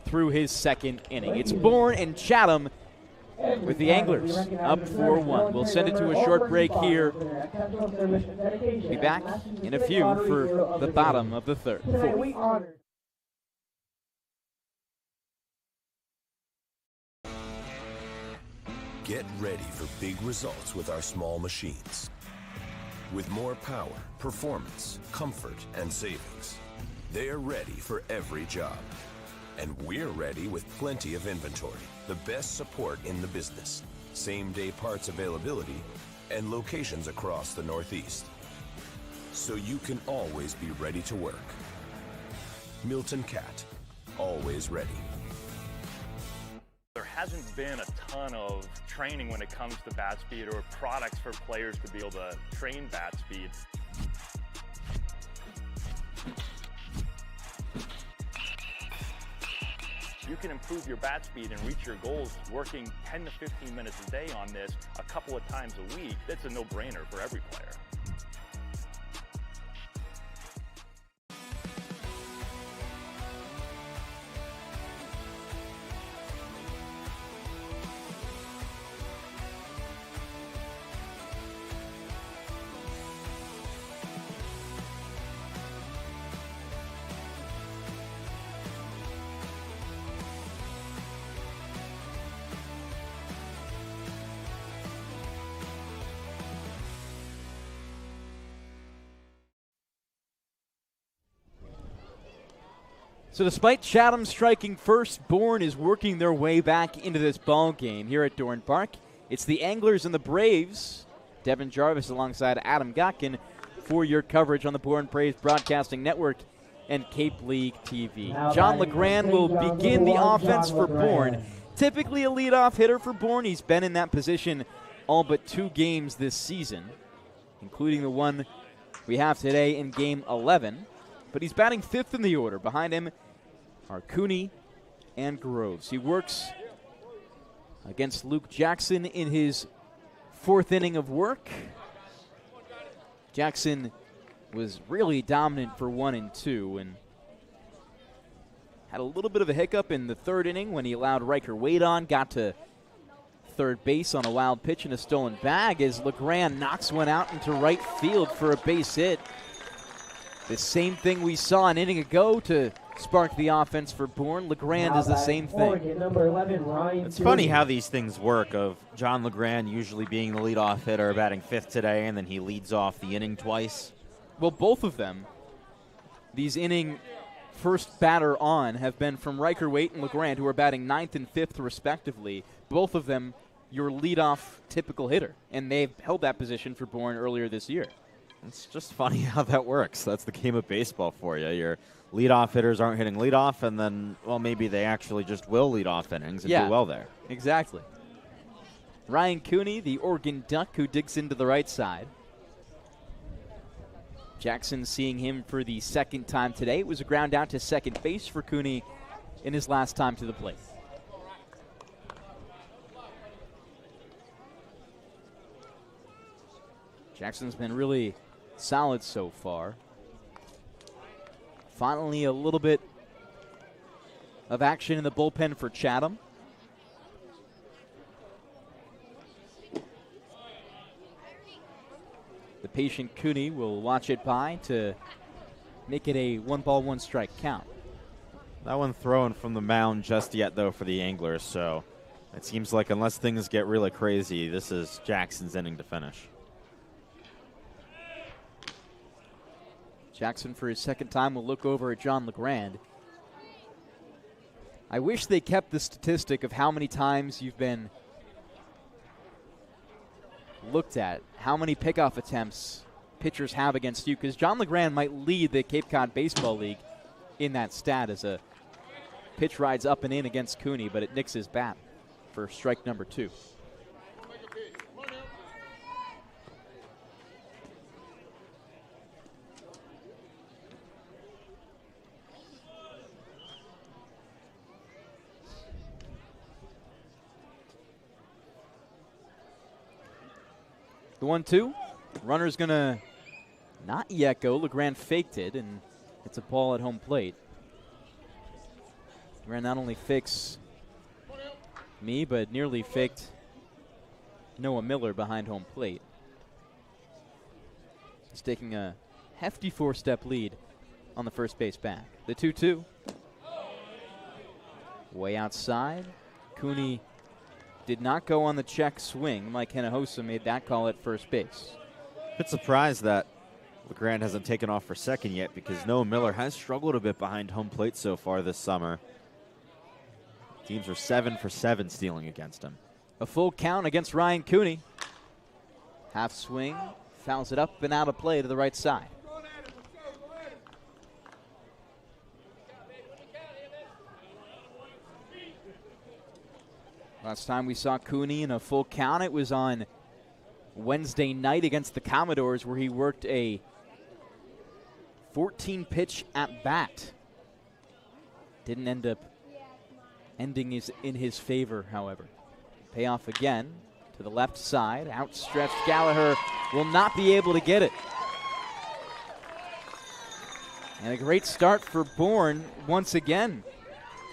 through his 2nd inning. It's Bourne and Chatham with the Anglers up 4-1. We'll send it to a short break here. Be back in a few for the bottom of the 4th. Get ready for big results with our small machines. With more power, performance, comfort, and savings, they are ready for every job. And we're ready with plenty of inventory, the best support in the business, same-day parts availability, and locations across the Northeast. So you can always be ready to work. Milton Cat, always ready. There hasn't been a ton of training when it comes to bat speed or products for players to be able to train bat speed. You can improve your bat speed and reach your goals working 10 to 15 minutes a day on this a couple of times a week. That's a no-brainer for every player. So despite Chatham striking first, Bourne is working their way back into this ball game here at Dorn Park. It's the Anglers and the Braves. Devon Jarvis alongside Adam Gotkin for your coverage on the Bourne Braves Broadcasting Network and Cape League TV. John LeGrand will begin the offense for Bourne. typically a leadoff hitter for Bourne. He's been in that position all but 2 games this season, including the one we have today in Game 11. But he's batting 5th in the order. Behind him are Cooney and Groves. He works against Luke Jackson in his 4th inning of work. Jackson was really dominant for 1 and 2 and had a little bit of a hiccup in the 3rd inning when he allowed Riker Wade on, got to third base on a wild pitch and a stolen bag as LeGrand knocks one out into right field for a base hit. The same thing we saw an inning ago to spark the offense for Bourne. LeGrand is the same thing. It's funny how these things work, of John LeGrand usually being the leadoff hitter, batting 5th today, and then he leads off the inning twice. Well, both of them, these inning first batter on, have been from Riker Waite and LeGrand, who are batting 9th and 5th respectively. Both of them your leadoff typical hitter, and they've held that position for Bourne earlier this year. It's just funny how that works. That's the game of baseball for you. Your leadoff hitters aren't hitting leadoff, and then, well, maybe they actually just will lead off innings and do well there. Exactly. Ryan Cooney, the Oregon Duck, who digs into the right side. Jackson seeing him for the 2nd time today. It was a ground out to second base for Cooney in his last time to the plate. Jackson's been really solid so far. Finally, a little bit of action in the bullpen for Chatham. The patient Cooney will watch it by to make it a 1-ball-1-strike count. That one throwing from the mound just yet, though, for the Anglers, so it seems like unless things get really crazy, this is Jackson's inning to finish. Jackson, for his 2nd time, will look over at John LeGrand. I wish they kept the statistic of how many times you've been looked at, how many pickoff attempts pitchers have against you, because John LeGrand might lead the Cape Cod Baseball League in that stat as a pitch rides up and in against Cooney, but it nicks his bat for strike number 2. The 1-2. Runner's going to not yet go. LeGrand faked it, and it's a ball at home plate. LeGrand not only fakes me, but nearly faked Noah Miller behind home plate. He's taking a hefty 4-step lead on the first base back. The 2-2. Way outside. Cooney did not go on the check swing. Mike Hinojosa made that call at first base. Bit surprised that LeGrand hasn't taken off for second yet, because Noah Miller has struggled a bit behind home plate so far this summer. Teams are 7 for 7 stealing against him. A full count against Ryan Cooney. Half swing, fouls it up and out of play to the right side. Last time we saw Cooney in a full count, it was on Wednesday night against the Commodores, where he worked a 14-pitch at-bat. Didn't end up ending in his favor, however. Payoff again to the left side. Outstretched Gallagher will not be able to get it. And a great start for Bourne once again.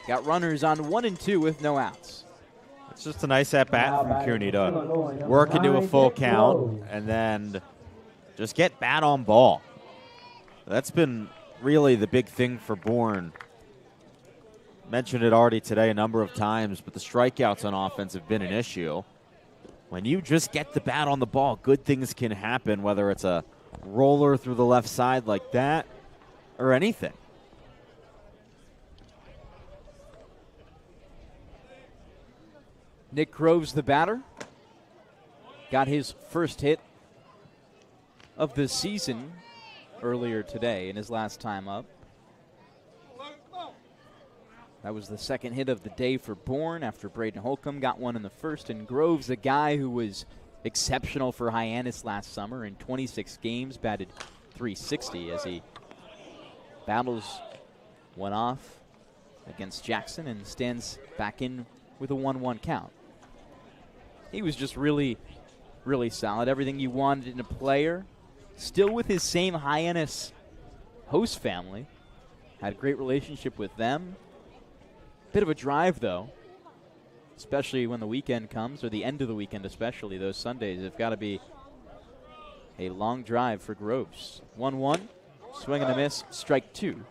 Got runners on 1 and 2 with no outs. It's just a nice at-bat from Cooney to work into a full count and then just get bat on ball. That's been really the big thing for Bourne. Mentioned it already today a number of times, but the strikeouts on offense have been an issue. When you just get the bat on the ball, good things can happen, whether it's a roller through the left side like that or anything. Nick Groves, the batter, got his first hit of the season earlier today in his last time up. That was the second hit of the day for Bourne after Braden Holcomb got one in the first. And Groves, a guy who was exceptional for Hyannis last summer in 26 games, batted .360 as he battles one off against Jackson and stands back in with a 1-1 count. He was just really, really solid. Everything you wanted in a player. Still with his same Hyannis host family. Had a great relationship with them. Bit of a drive, though, especially when the weekend comes, or the end of the weekend especially. Those Sundays have got to be a long drive for Groves. 1-1, swing and a miss, strike 2.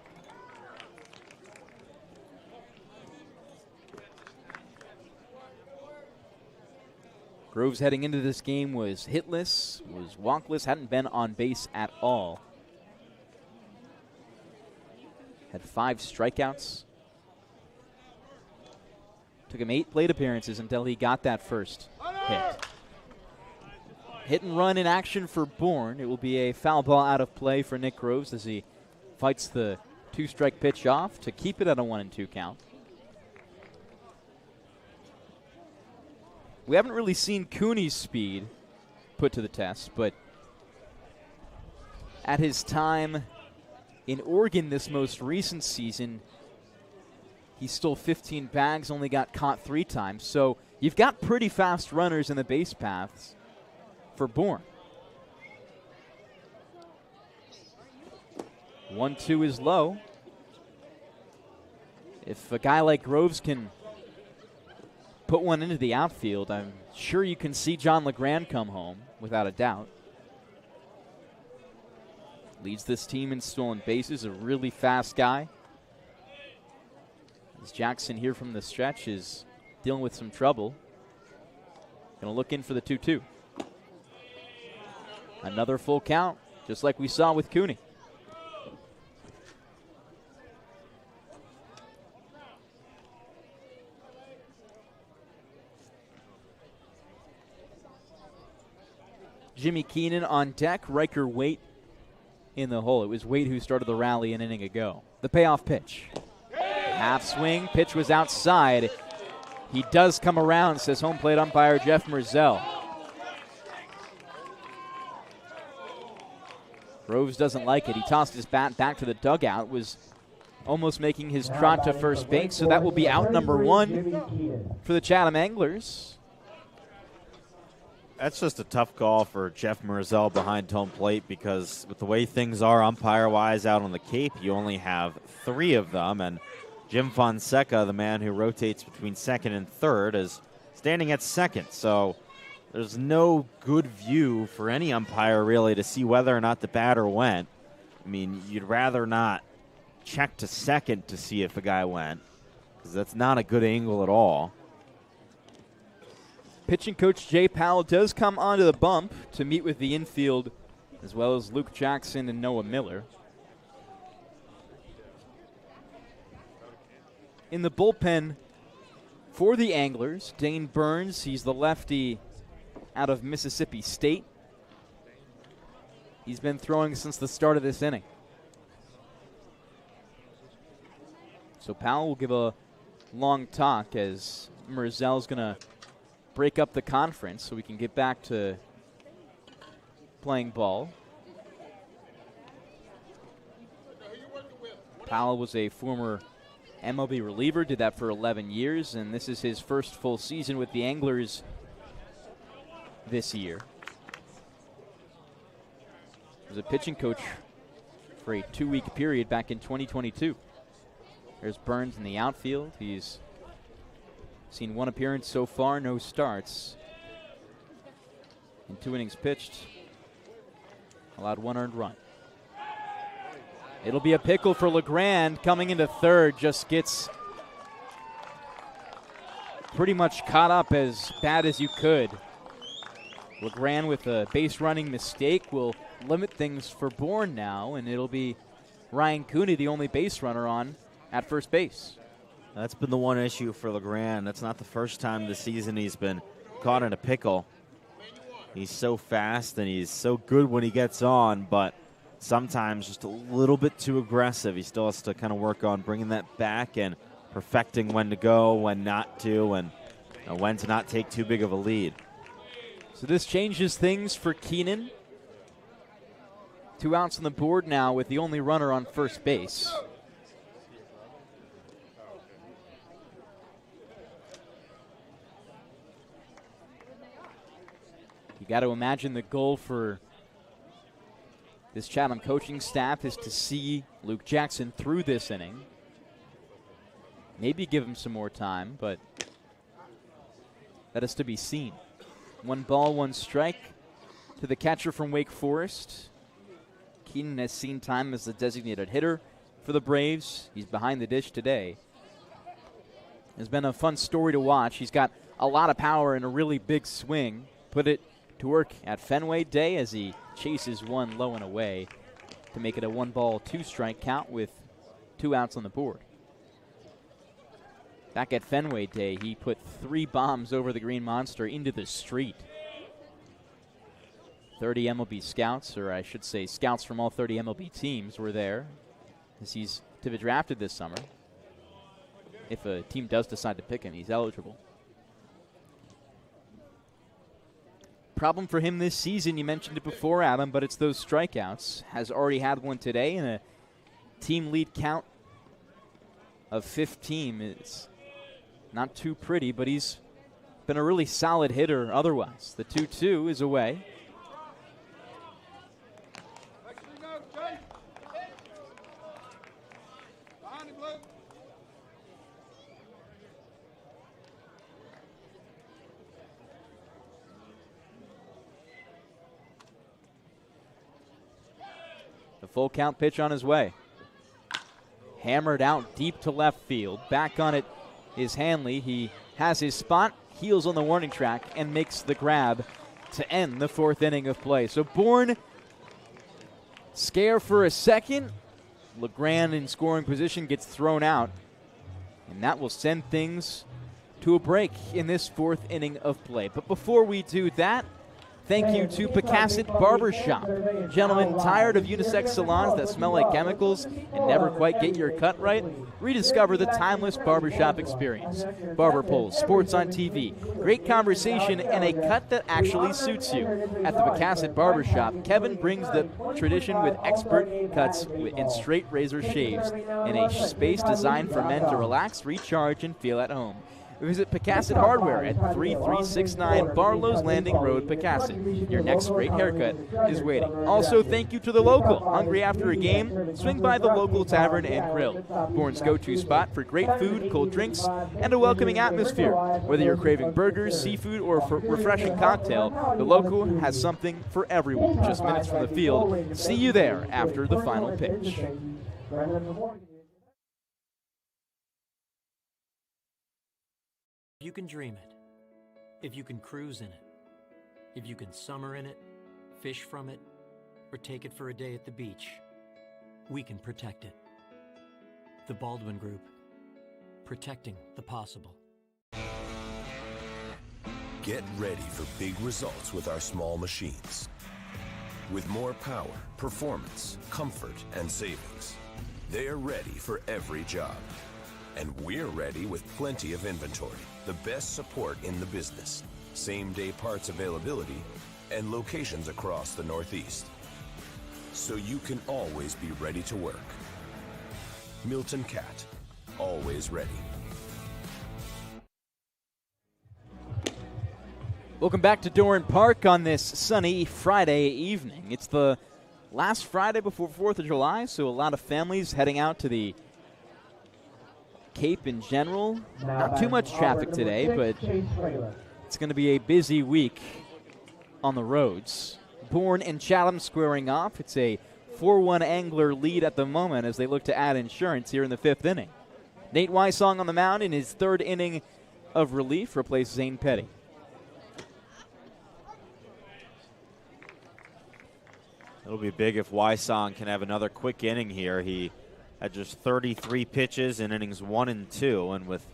Groves heading into this game was hitless, was walkless, hadn't been on base at all. Had 5 strikeouts. Took him 8 plate appearances until he got that first hit. Hit and run in action for Bourne. It will be a foul ball out of play for Nick Groves as he fights the 2-strike pitch off to keep it at a 1-2 count. We haven't really seen Cooney's speed put to the test, but at his time in Oregon this most recent season, he stole 15 bags, only got caught 3 times. So you've got pretty fast runners in the base paths for Bourne. 1-2 is low. If a guy like Groves can put one into the outfield, I'm sure you can see John LeGrand come home, without a doubt. Leads this team in stolen bases, a really fast guy. As Jackson here from the stretch is dealing with some trouble. Going to look in for the 2-2. Another full count, just like we saw with Cooney. Jimmy Keenan on deck, Riker Waite in the hole. It was Waite who started the rally an inning ago. The payoff pitch. Half swing, pitch was outside. He does come around, says home plate umpire Jeff Merzell. Groves doesn't like it. He tossed his bat back to the dugout, was almost making his trot to first base, so that will be out number 1 for the Chatham Anglers. That's just a tough call for Jeff Merzell behind home plate because with the way things are umpire-wise out on the Cape, you only have 3 of them, and Jim Fonseca, the man who rotates between second and third, is standing at second. So there's no good view for any umpire, really, to see whether or not the batter went. I mean, you'd rather not check to second to see if a guy went because that's not a good angle at all. Pitching coach Jay Powell does come onto the bump to meet with the infield, as well as Luke Jackson and Noah Miller. In the bullpen for the Anglers, Dane Burns. He's the lefty out of Mississippi State. He's been throwing since the start of this inning. So Powell will give a long talk as Merzell's going to break up the conference so we can get back to playing ball. Powell was a former MLB reliever, did that for 11 years, and this is his first full season with the Anglers this year. He was a pitching coach for a 2-week period back in 2022. There's Burns in the outfield. He's seen 1 appearance so far, no starts. In 2 innings pitched, allowed 1 earned run. It'll be a pickle for LeGrand coming into third, just gets pretty much caught up as bad as you could. LeGrand with a base running mistake will limit things for Bourne now, and it'll be Ryan Cooney, the only base runner on at first base. That's been the one issue for LeGrand. That's not the first time this season he's been caught in a pickle. He's so fast and he's so good when he gets on, but sometimes just a little bit too aggressive. He still has to kind of work on bringing that back and perfecting when to go, when not to, and when to not take too big of a lead. So this changes things for Keenan. 2 outs on the board now with the only runner on first base. You got to imagine the goal for this Chatham coaching staff is to see Luke Jackson through this inning. Maybe give him some more time, but that is to be seen. 1 ball, 1 strike to the catcher from Wake Forest. Keenan has seen time as the designated hitter for the Braves. He's behind the dish today. It's been a fun story to watch. He's got a lot of power and a really big swing. Put it to work at Fenway Day as he chases one low and away to make it a 1 ball, 2 strike count with 2 outs on the board. Back at Fenway Day, he put 3 bombs over the Green Monster into the street. 30 MLB scouts, or I should say scouts from all 30 MLB teams were there as he's to be drafted this summer. If a team does decide to pick him, he's eligible. Problem for him this season, you mentioned it before, Adam, but it's those strikeouts. Has already had one today, and a team lead count of 15 is not too pretty, but he's been a really solid hitter otherwise. The 2-2 is away. The full count pitch on his way. Hammered out deep to left field. Back on it is Hanley. He has his spot, heels on the warning track, and makes the grab to end the 4th inning of play. So Bourne scare for a second. LeGrand in scoring position gets thrown out. And that will send things to a break in this 4th inning of play. But before we do that, thank you to Pecasset Barbershop. Gentlemen, tired of unisex salons that smell like chemicals and never quite get your cut right? Rediscover the timeless barbershop experience. Barber poles, sports on TV, great conversation, and a cut that actually suits you. At the Pecasset Barbershop, Kevin brings the tradition with expert cuts and straight razor shaves in a space designed for men to relax, recharge, and feel at home. Visit Pecasset Hardware at 3369 Barlow's Landing Road, Pecasset. Your next great haircut is waiting. Also, thank you to the local. Hungry after a game? Swing by the local tavern and grill. Bourne's go-to spot for great food, cold drinks, and a welcoming atmosphere. Whether you're craving burgers, seafood, or a refreshing cocktail, the local has something for everyone. Just minutes from the field. See you there after the final pitch. If you can dream it, if you can cruise in it, if you can summer in it, fish from it, or take it for a day at the beach, we can protect it. The Baldwin Group, protecting the possible. Get ready for big results with our small machines. With more power, performance, comfort, and savings, they are ready for every job. And we're ready with plenty of inventory, the best support in the business, same-day parts availability, and locations across the Northeast. So you can always be ready to work. Milton Cat, always ready. Welcome back to Doran Park on this sunny Friday evening. It's the last Friday before 4th of July, so a lot of families heading out to the Cape in general. Not too much traffic today, but it's going to be a busy week on the roads. Bourne and Chatham squaring off. It's a 4-1 Angler lead at the moment as they look to add insurance here in the 5th inning. Nate Wysong on the mound in his 3rd inning of relief replaced Zane Petty. It'll be big if Wysong can have another quick inning here. He had just 33 pitches in innings 1 and 2, and with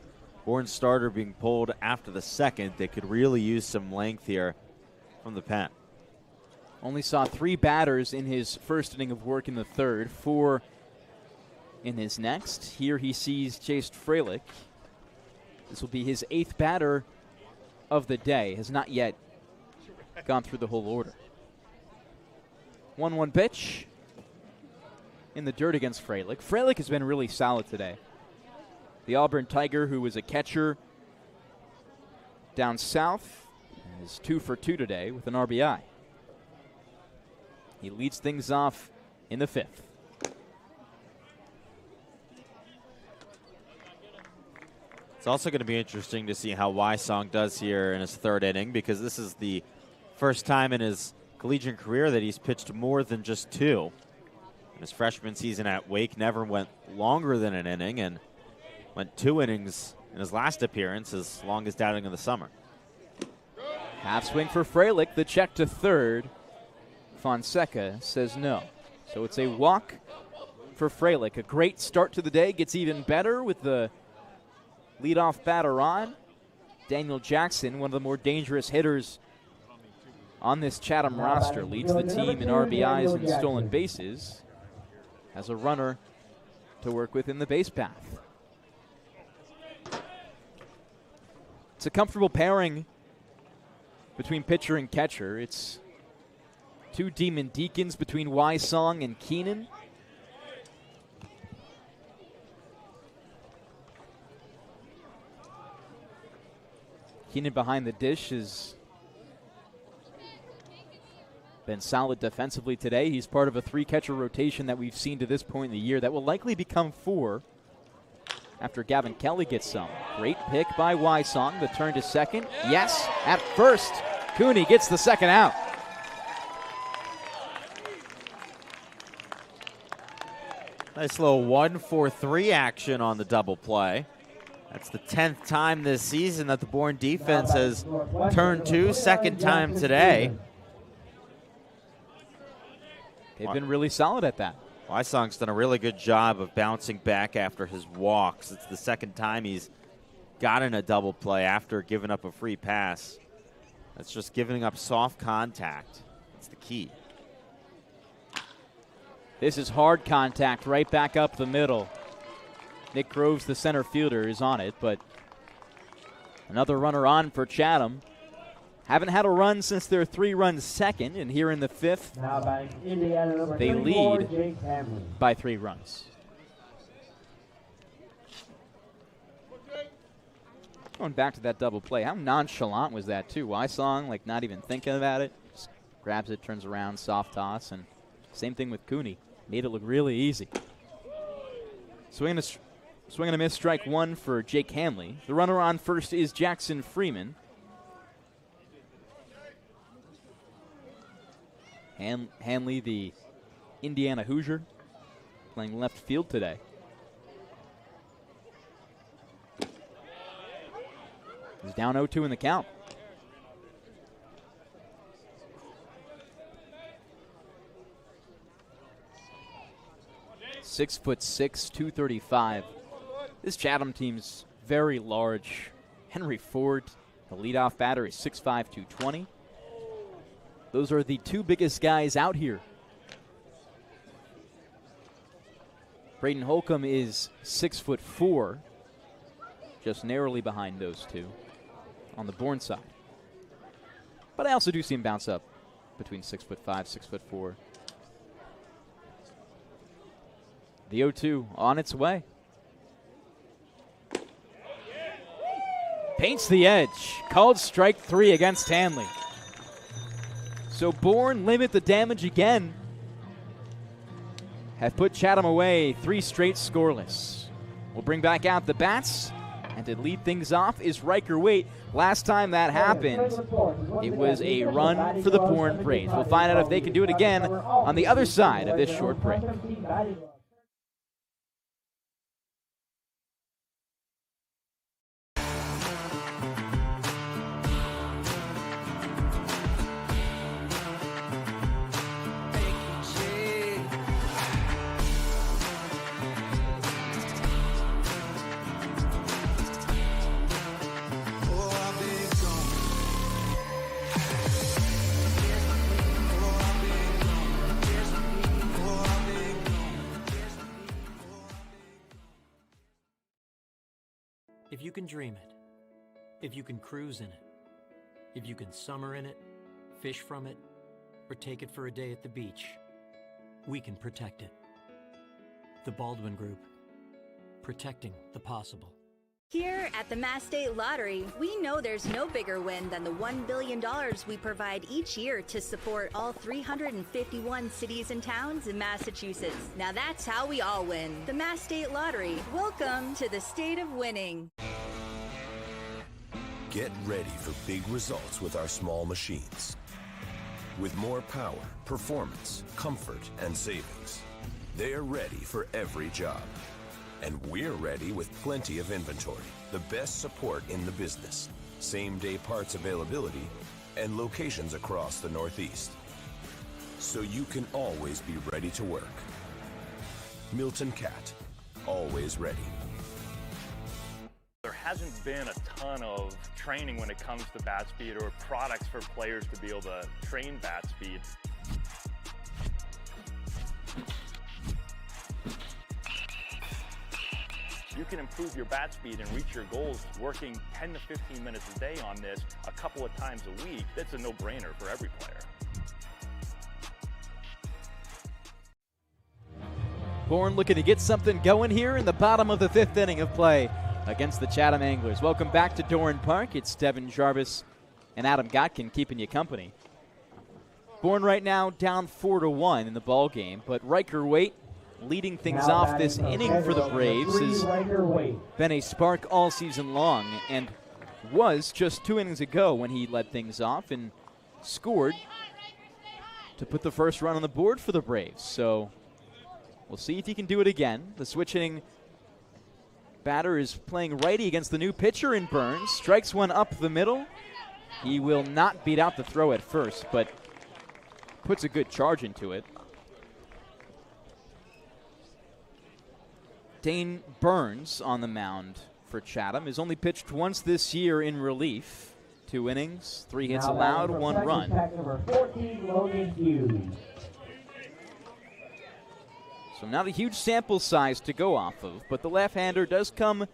Bourne's starter being pulled after the 2nd, they could really use some length here from the pen. Only saw 3 batters in his 1st inning of work in the 3rd. 4 in his next. Here he sees Chase Freilich. This will be his 8th batter of the day. Has not yet gone through the whole order. 1-1 pitch in the dirt against Freilich. Freilich has been really solid today. The Auburn Tiger, who was a catcher down south, is 2 for 2 today with an RBI. He leads things off in the 5th. It's also going to be interesting to see how Wysong does here in his 3rd inning, because this is the first time in his collegiate career that he's pitched more than just 2. In his freshman season at Wake, never went longer than an inning, and went 2 innings in his last appearance, his longest outing of the summer. Half swing for Freilich, the check to 3rd. Fonseca says no. So it's a walk for Freilich. A great start to the day, gets even better with the leadoff batter on. Daniel Jackson, one of the more dangerous hitters on this Chatham roster, leads the team in RBIs and stolen bases. Has a runner to work with in the base path. It's a comfortable pairing between pitcher and catcher. It's 2 Demon Deacons between Wysong and Keenan. Keenan behind the dish has been solid defensively today. He's part of a 3-catcher rotation that we've seen to this point in the year that will likely become 4 after Gavin Kelly gets some. Great pick by Wysong. The turn to second. Yes, at first. Cooney gets the second out. Nice little 1-4-3 action on the double play. That's the 10th time this season that the Bourne defense has turned 2, second time today. They've been really solid at that. Wysong's done a really good job of bouncing back after his walks. It's the second time he's gotten a double play after giving up a free pass. That's just giving up soft contact. That's the key. This is hard contact right back up the middle. Nick Groves, the center fielder, is on it, but another runner on for Chatham. Haven't had a run since their 3-run second, and here in the 5th, they lead by 3 runs. Going back to that double play, how nonchalant was that, too? Wysong, like, not even thinking about it. Just grabs it, turns around, soft toss, and same thing with Cooney. Made it look really easy. Swing and a miss, strike 1 for Jake Hanley. The runner on first is Jackson Freeman. Hanley, the Indiana Hoosier, playing left field today. He's down 0-2 in the count. "6'6", 235. This Chatham team's very large. Henry Ford, the leadoff batter, is 6'5", 220. Those are the 2 biggest guys out here. Braden Holcomb is 6'4", just narrowly behind those 2 on the Bourne side. But I also do see him bounce up between 6'5", 6'4". The 0-2 on its way. Paints the edge. Called strike 3 against Hanley. So Bourne limit the damage again. Have put Chatham away 3 straight scoreless. We'll bring back out the bats. And to lead things off is Riker Waite. Last time that happened, it was a run for the Bourne Braves. We'll find out if they can do it again on the other side of this short break. If you can dream it, if you can cruise in it, if you can summer in it, fish from it, or take it for a day at the beach, we can protect it. The Baldwin Group, protecting the possible. Here at the Mass State Lottery, we know there's no bigger win than the $1 billion we provide each year to support all 351 cities and towns in Massachusetts. Now that's how we all win. The Mass State Lottery. Welcome to the state of winning. Get ready for big results with our small machines. With more power, performance, comfort, and savings, they are ready for every job. And we're ready with plenty of inventory, the best support in the business, same-day parts availability, and locations across the Northeast. So you can always be ready to work. Milton Cat, always ready. There hasn't been a ton of training when it comes to bat speed or products for players to be able to train bat speed. You can improve your bat speed and reach your goals working 10 to 15 minutes a day on this a couple of times a week. That's a no-brainer for every player. Bourne looking to get something going here in the bottom of the 5th inning of play against the Chatham Anglers. Welcome back to Dorn Park. It's Devon, Jarvis, and Adam Gotkin keeping you company. Bourne right now down 4-1 in the ball game, but Riker Waite leading things off this inning for the Braves has been a spark all season long and was just 2 innings ago when he led things off and scored to put the first run on the board for the Braves. So we'll see if he can do it again. The switching batter is playing righty against the new pitcher in Burns. Strikes one up the middle. He will not beat out the throw at first, but puts a good charge into it. Dane Burns on the mound for Chatham has only pitched once this year in relief. 2 innings, 3 hits allowed, 1 run. Number 14, Logan Hughes. So not a huge sample size to go off of, but the left-hander does come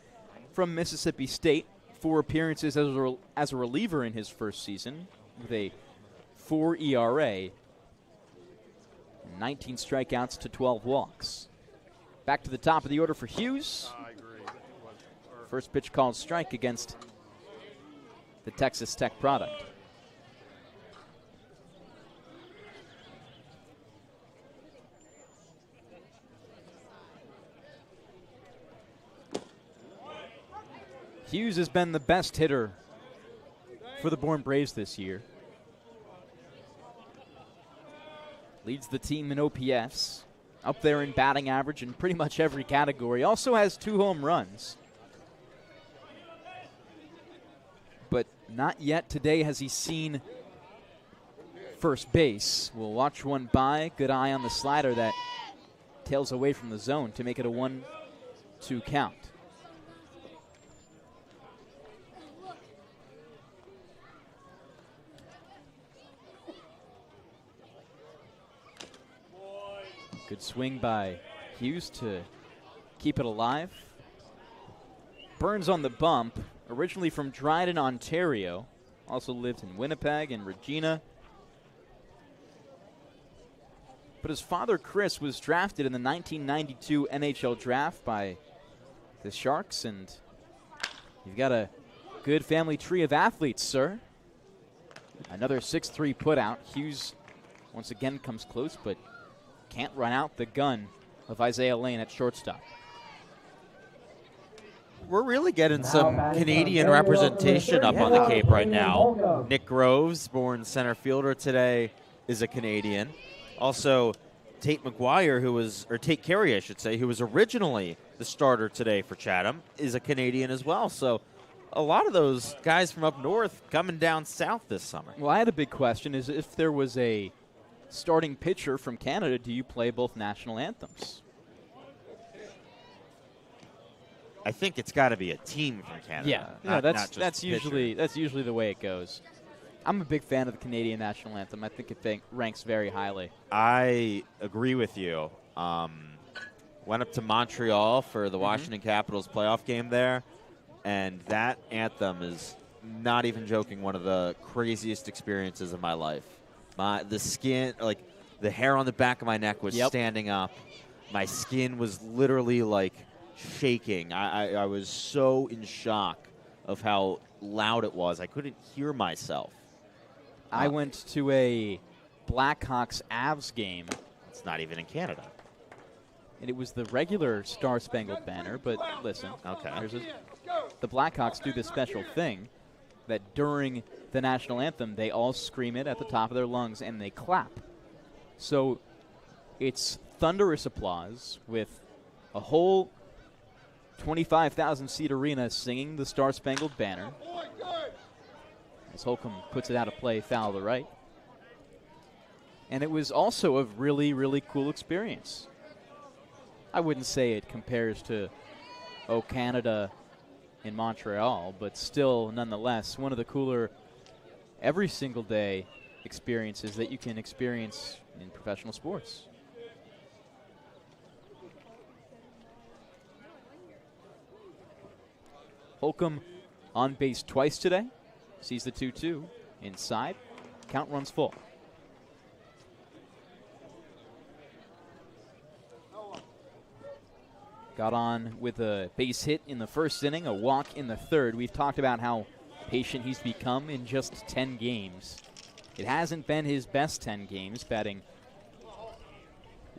from Mississippi State. 4 appearances as a reliever in his first season with a 4 ERA. 19 strikeouts to 12 walks. Back to the top of the order for Hughes. First pitch called strike against the Texas Tech product. Hughes has been the best hitter for the Bourne Braves this year. Leads the team in OPS. Up there in batting average in pretty much every category. Also has 2 home runs. But not yet today has he seen first base. We'll watch one by. Good eye on the slider that tails away from the zone to make it a 1-2 count. Good swing by Hughes to keep it alive. Burns on the bump, originally from Dryden, Ontario. Also lived in Winnipeg and Regina. But his father, Chris, was drafted in the 1992 NHL draft by the Sharks, and you've got a good family tree of athletes, sir. Another 6-3 putout. Hughes once again comes close, but can't run out the gun of Isaiah Lane at shortstop. We're really getting some Canadian representation up on the Cape right now. Nick Groves, born center fielder today, is a Canadian. Also, Tate Carey, I should say, who was originally the starter today for Chatham, is a Canadian as well. So a lot of those guys from up north coming down south this summer. Well, I had a big question, is if there was a starting pitcher from Canada, do you play both national anthems? I think it's got to be a team from Canada. Yeah, that's usually the way it goes. I'm a big fan of the Canadian national anthem. I think it ranks very highly. I agree with you. Went up to Montreal for the Washington Capitals playoff game there, And that anthem is, not even joking, one of the craziest experiences of my life. The skin, like the hair on the back of my neck was standing up. My skin was literally like shaking. I was so in shock of how loud it was. I couldn't hear myself. I went to a Blackhawks Avs game. It's not even in Canada. And it was the regular Star Spangled Banner, but listen. Okay. The Blackhawks do this special thing that during the national anthem, they all scream it at the top of their lungs and they clap. So it's thunderous applause with a whole 25,000-seat arena singing the Star Spangled Banner. As Holcomb puts it out of play, foul to the right. And it was also a really, really cool experience. I wouldn't say it compares to, Canada in Montreal, but still, nonetheless, one of the cooler every single day experiences that you can experience in professional sports. Holcomb on base twice today. Sees the 2-2 inside. Count runs full. Got on with a base hit in the first inning, a walk in the third. We've talked about how patient he's become in just 10 games. It hasn't been his best 10 games, batting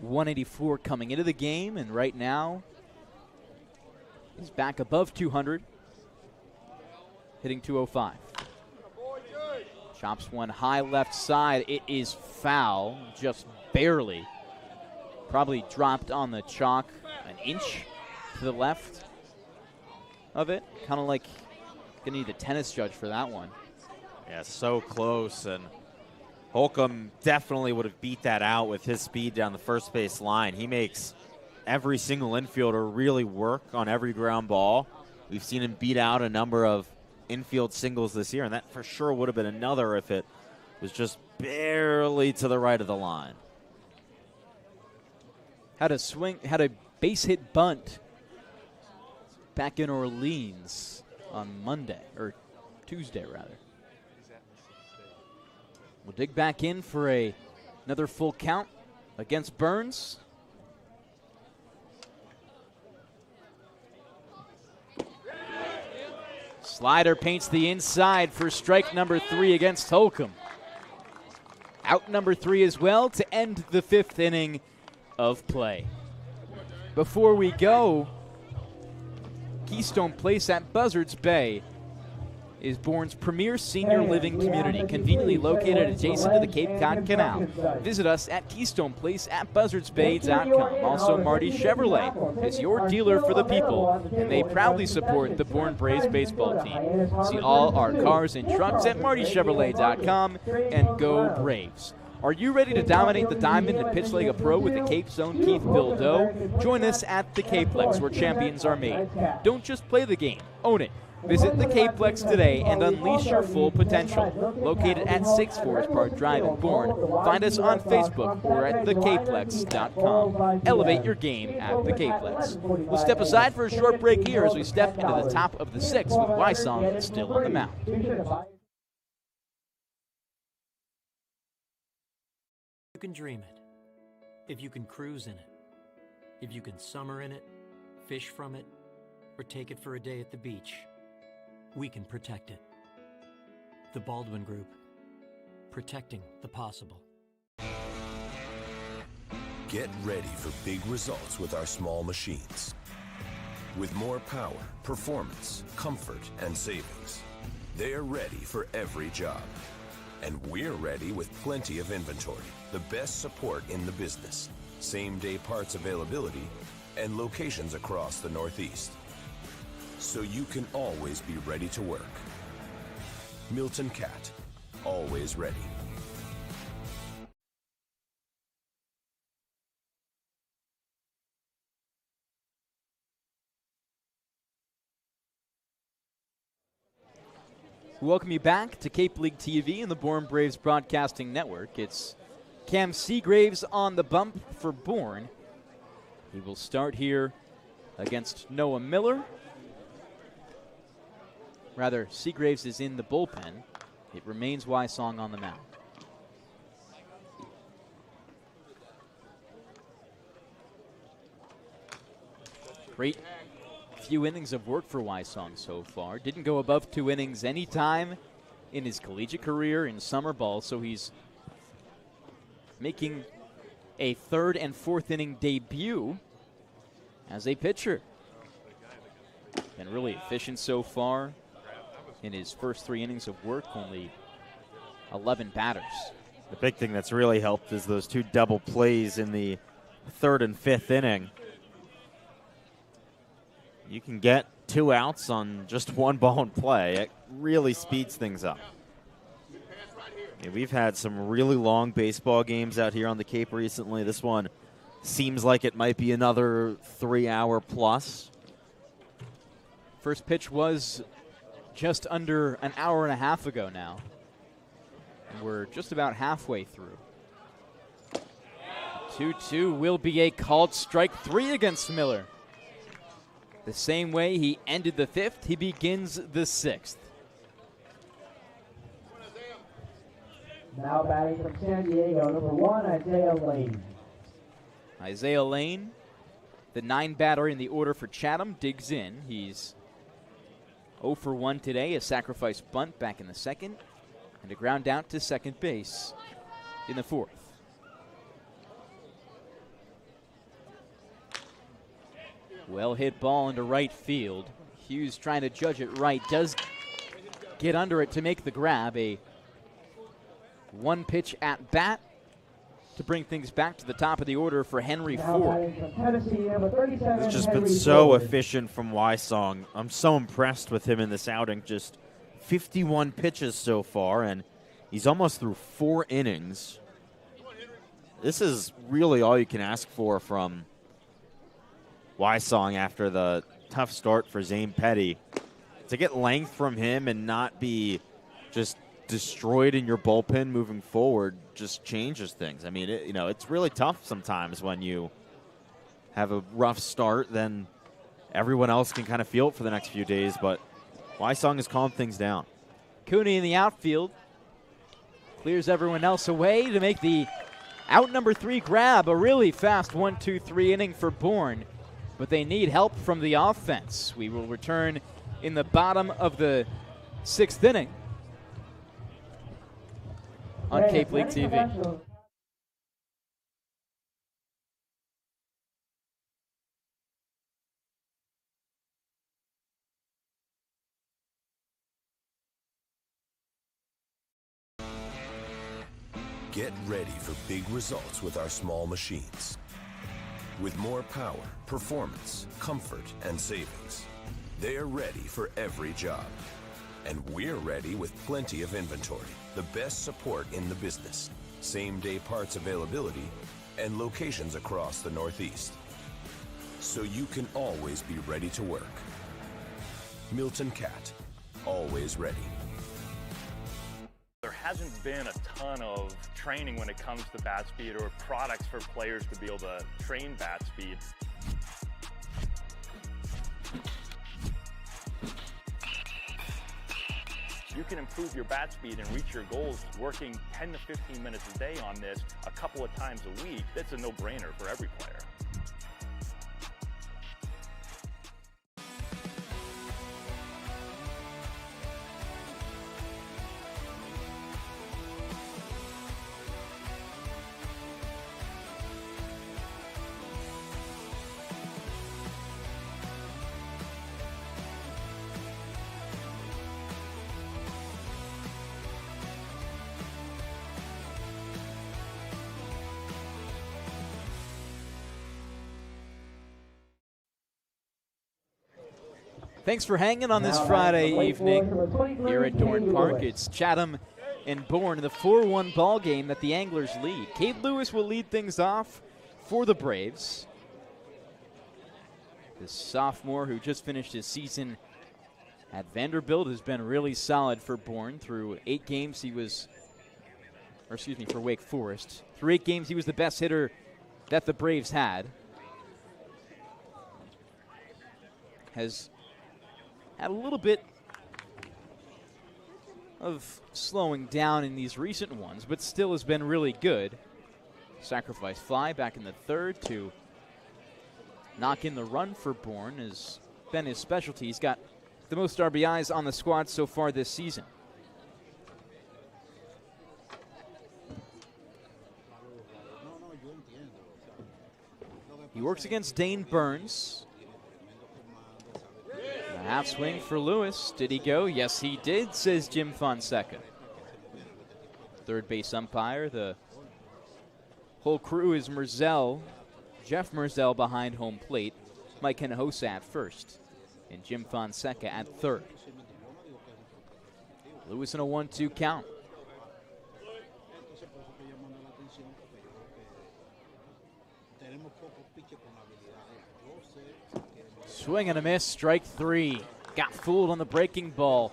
.184 coming into the game, and right now he's back above 200, hitting .205. Chops one high left side. It is foul, just barely. Probably dropped on the chalk an inch to the left of it. Kind of like going to need a tennis judge for that one. Yeah, so close. And Holcomb definitely would have beat that out with his speed down the first base line. He makes every single infielder really work on every ground ball. We've seen him beat out a number of infield singles this year, and that for sure would have been another if it was just barely to the right of the line. Had a base hit bunt back in Orleans on Monday, or Tuesday rather. We'll dig back in for another full count against Burns. Slider paints the inside for strike number 3 against Holcomb. Out number 3 as well to end the 5th inning of play. Before we go, Keystone Place at Buzzards Bay is Bourne's premier senior living community, conveniently located adjacent to the Cape Cod Canal. Visit us at Keystone Place at buzzardsbay.com. Also, Marty Chevrolet is your dealer for the people, and they proudly support the Bourne Braves baseball team. See all our cars and trucks at martychevrolet.com, and go Braves. Are you ready to dominate the diamond and pitch like a pro with the Cape Zone Keith Bildo? Join us at the Capelex, where champions are made. Don't just play the game, own it. Visit the Capelex today and unleash your full potential. Located at 6 Forest Park Drive in Bourne. Find us on Facebook or at thecapelex.com. Elevate your game at the Capelex. We'll step aside for a short break here as we step into the top of the 6th with Wysong still on the mound. You can dream it, if you can cruise in it, if you can summer in it, fish from it, or take it for a day at the beach, we can protect it. The Baldwin Group, protecting the possible. Get ready for big results with our small machines. With more power, performance, comfort, and savings, they're ready for every job. And we're ready with plenty of inventory, the best support in the business, same-day parts availability, and locations across the Northeast. So you can always be ready to work. Milton Cat, always ready. Welcome you back to Cape League TV and the Bourne Braves Broadcasting Network. It's Cam Seagraves on the bump for Bourne. He will start here against Noah Miller. Rather, Seagraves is in the bullpen. It remains Wysong on the mound. Great few innings of work for Wysong so far. Didn't go above 2 innings any time in his collegiate career in summer ball, so he's making a 3rd and 4th inning debut as a pitcher. Been really efficient so far in his first 3 innings of work, only 11 batters. The big thing that's really helped is those 2 double plays in the 3rd and 5th inning. You can get 2 outs on just 1 ball in play. It really speeds things up. Yeah, we've had some really long baseball games out here on the Cape recently. This one seems like it might be another 3-hour plus. First pitch was just under an hour and a half ago now. And we're just about halfway through. 2-2 will be a called strike 3 against Miller. The same way he ended the 5th, he begins the 6th. Now batting from San Diego, number 1, Isaiah Lane. Isaiah Lane, the 9 batter in the order for Chatham, digs in. He's 0 for 1 today, a sacrifice bunt back in the 2nd, and a ground out to second base in the 4th. Well hit ball into right field. Hughes trying to judge it right. Does get under it to make the grab. A 1 pitch at bat to bring things back to the top of the order for Henry Ford. It's just been so efficient from Wysong. I'm so impressed with him in this outing. Just 51 pitches so far, and he's almost through 4 innings. This is really all you can ask for from Wysong after the tough start for Zane Petty. To get length from him and not be just destroyed in your bullpen moving forward just changes things. I mean, it's really tough sometimes when you have a rough start, then everyone else can kind of feel it for the next few days, but Wysong has calmed things down. Cooney in the outfield clears everyone else away to make the out number 3 grab. A really fast 1-2-3 inning for Bourne, but they need help from the offense. We will return in the bottom of the 6th inning on Cape League TV. Get ready for big results with our small machines. With more power, performance, comfort, and savings, they are ready for every job. And we're ready with plenty of inventory, the best support in the business, same-day parts availability, and locations across the Northeast. So you can always be ready to work. Milton Cat, always ready. There hasn't been a ton of training when it comes to bat speed or products for players to be able to train bat speed. You can improve your bat speed and reach your goals working 10 to 15 minutes a day on this a couple of times a week. That's a no-brainer for every player. Thanks for hanging on this Friday evening here at Dorn Park. It's Chatham and Bourne, the 4-1 ball game that the Anglers lead. Cade Lewis will lead things off for the Braves. The sophomore who just finished his season at Vanderbilt has been really solid for Bourne. Through 8 games for Wake Forest. Through 8 games he was the best hitter that the Braves had. Has had a little bit of slowing down in these recent ones, but still has been really good. Sacrifice fly back in the third to knock in the run for Bourne has been his specialty. He's got the most RBIs on the squad so far this season. He works against Dane Burns. A half swing for Lewis. Did he go? Yes, he did, says Jim Fonseca. Third base umpire. The whole crew is Merzel. Jeff Merzel behind home plate. Mike Hinojosa at first. And Jim Fonseca at third. Lewis in a 1-2 count. Swing and a miss, strike three. Got fooled on the breaking ball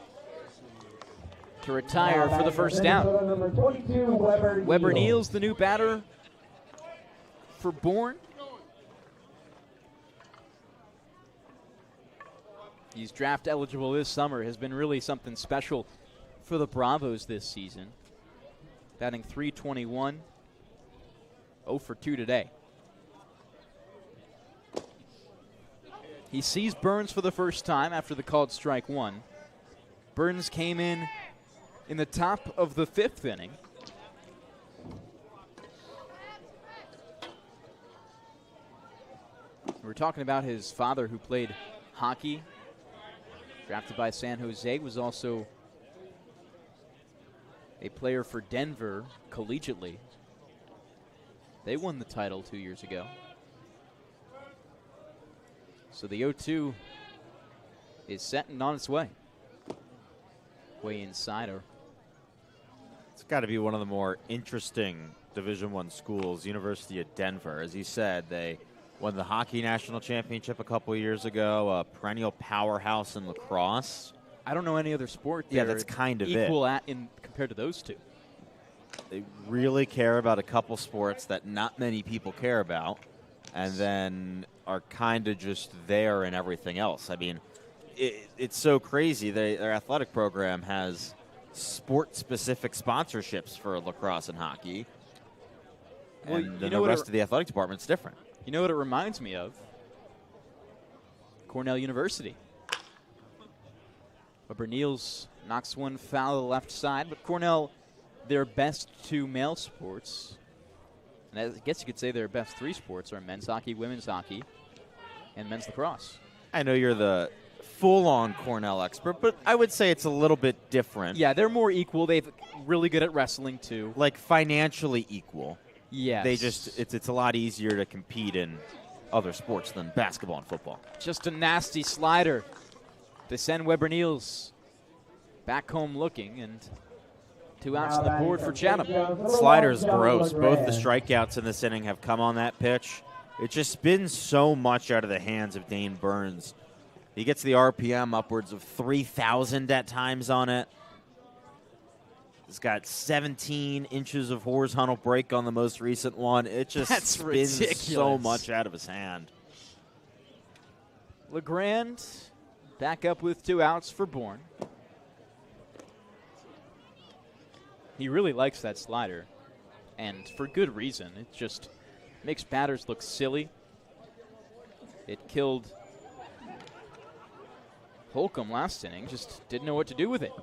to retire for the first out. Weber Neal's the new batter for Bourne. He's draft eligible this summer, has been really something special for the Bravos this season. Batting .321, 0 for 2 today. He sees Burns for the first time after the called strike one. Burns came in the top of the 5th inning. We're talking about his father who played hockey, drafted by San Jose, was also a player for Denver collegiately. They won the title 2 years ago. So the 0-2 is set and on its way. Way inside. It's got to be one of the more interesting Division I schools, University of Denver. As you said, they won the hockey national championship a couple years ago, a perennial powerhouse in lacrosse. I don't know any other sport yeah, that's kind of equal compared to those two. They really care about a couple sports that not many people care about, and then are kind of just there in everything else. I mean, it's so crazy. Their athletic program has sport-specific sponsorships for lacrosse and hockey. Well, and the rest of the athletic department's different. You know what it reminds me of? Cornell University. Weber Neal's knocks one foul to the left side, but Cornell, their best two male sports, and I guess you could say their best three sports, are men's hockey, women's hockey, and men's lacrosse. I know you're the full-on Cornell expert, but I would say it's a little bit different. Yeah, they're more equal. They're really good at wrestling, too. Like, financially equal. Yes. They just, it's a lot easier to compete in other sports than basketball and football. Just a nasty slider to send Weber Neal's back home looking, and 2 outs on the board for Chatham. Slider is gross. Both the strikeouts in this inning have come on that pitch. It just spins so much out of the hands of Dane Burns. He gets the RPM upwards of 3,000 at times on it. He's got 17 inches of horizontal break on the most recent one. It just spins ridiculous. So much out of his hand. LeGrand back up with 2 outs for Bourne. He really likes that slider, and for good reason. It just makes batters look silly. It killed Holcomb last inning, just didn't know what to do with it.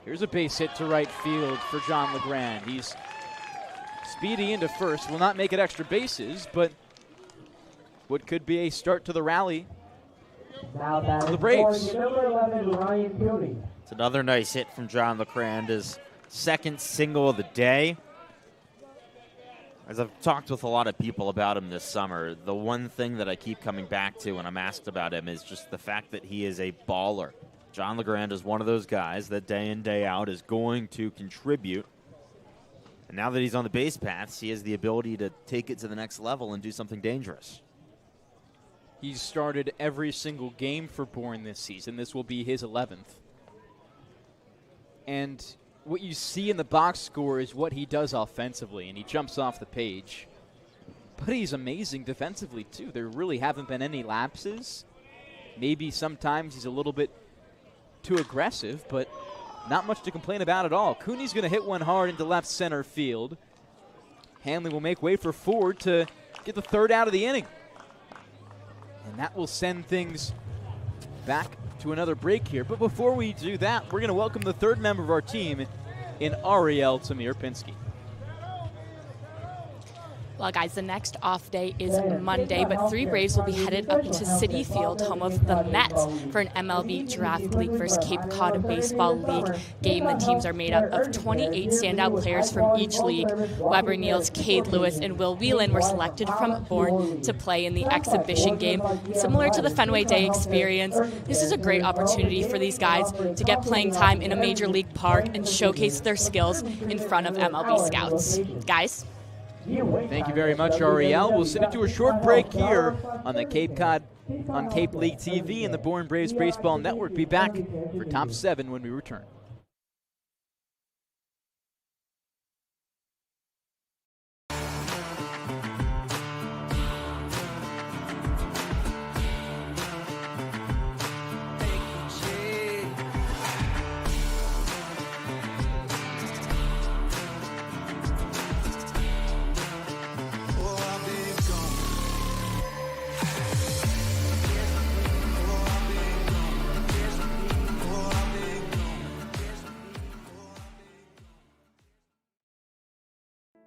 Here's a base hit to right field for John LeGrand. He's speedy into first, will not make it extra bases, but what could be a start to the rally for the Braves. It's another nice hit from John LeGrand, his second single of the day. As I've talked with a lot of people about him this summer, the one thing that I keep coming back to when I'm asked about him is just the fact that he is a baller. John LeGrand is one of those guys that day in, day out is going to contribute. And now that he's on the base paths, he has the ability to take it to the next level and do something dangerous. He's started every single game for Bourne this season. This will be his 11th. And what you see in the box score is what he does offensively, and he jumps off the page. But he's amazing defensively, too. There really haven't been any lapses. Maybe sometimes he's a little bit too aggressive, but not much to complain about at all. Cooney's going to hit one hard into left center field. Hanley will make way for Ford to get the third out of the inning. And that will send things back to another break here. But before we do that, we're going to welcome the third member of our team in Ariel Tamir-Pinsky. Well, guys, the next off day is Monday, but 3 Braves will be headed up to Citi Field, home of the Mets, for an MLB Draft League versus Cape Cod Baseball League game. The teams are made up of 28 standout players from each league. Weber Niels, Cade Lewis, and Will Whelan were selected from Bourne to play in the exhibition game. Similar to the Fenway Day experience, this is a great opportunity for these guys to get playing time in a major league park and showcase their skills in front of MLB scouts. Guys? Thank you very much, Ariel. We'll send it to a short break here on the Cape Cod, on Cape League TV and the Bourne Braves Baseball Network. Be back for Top 7 when we return.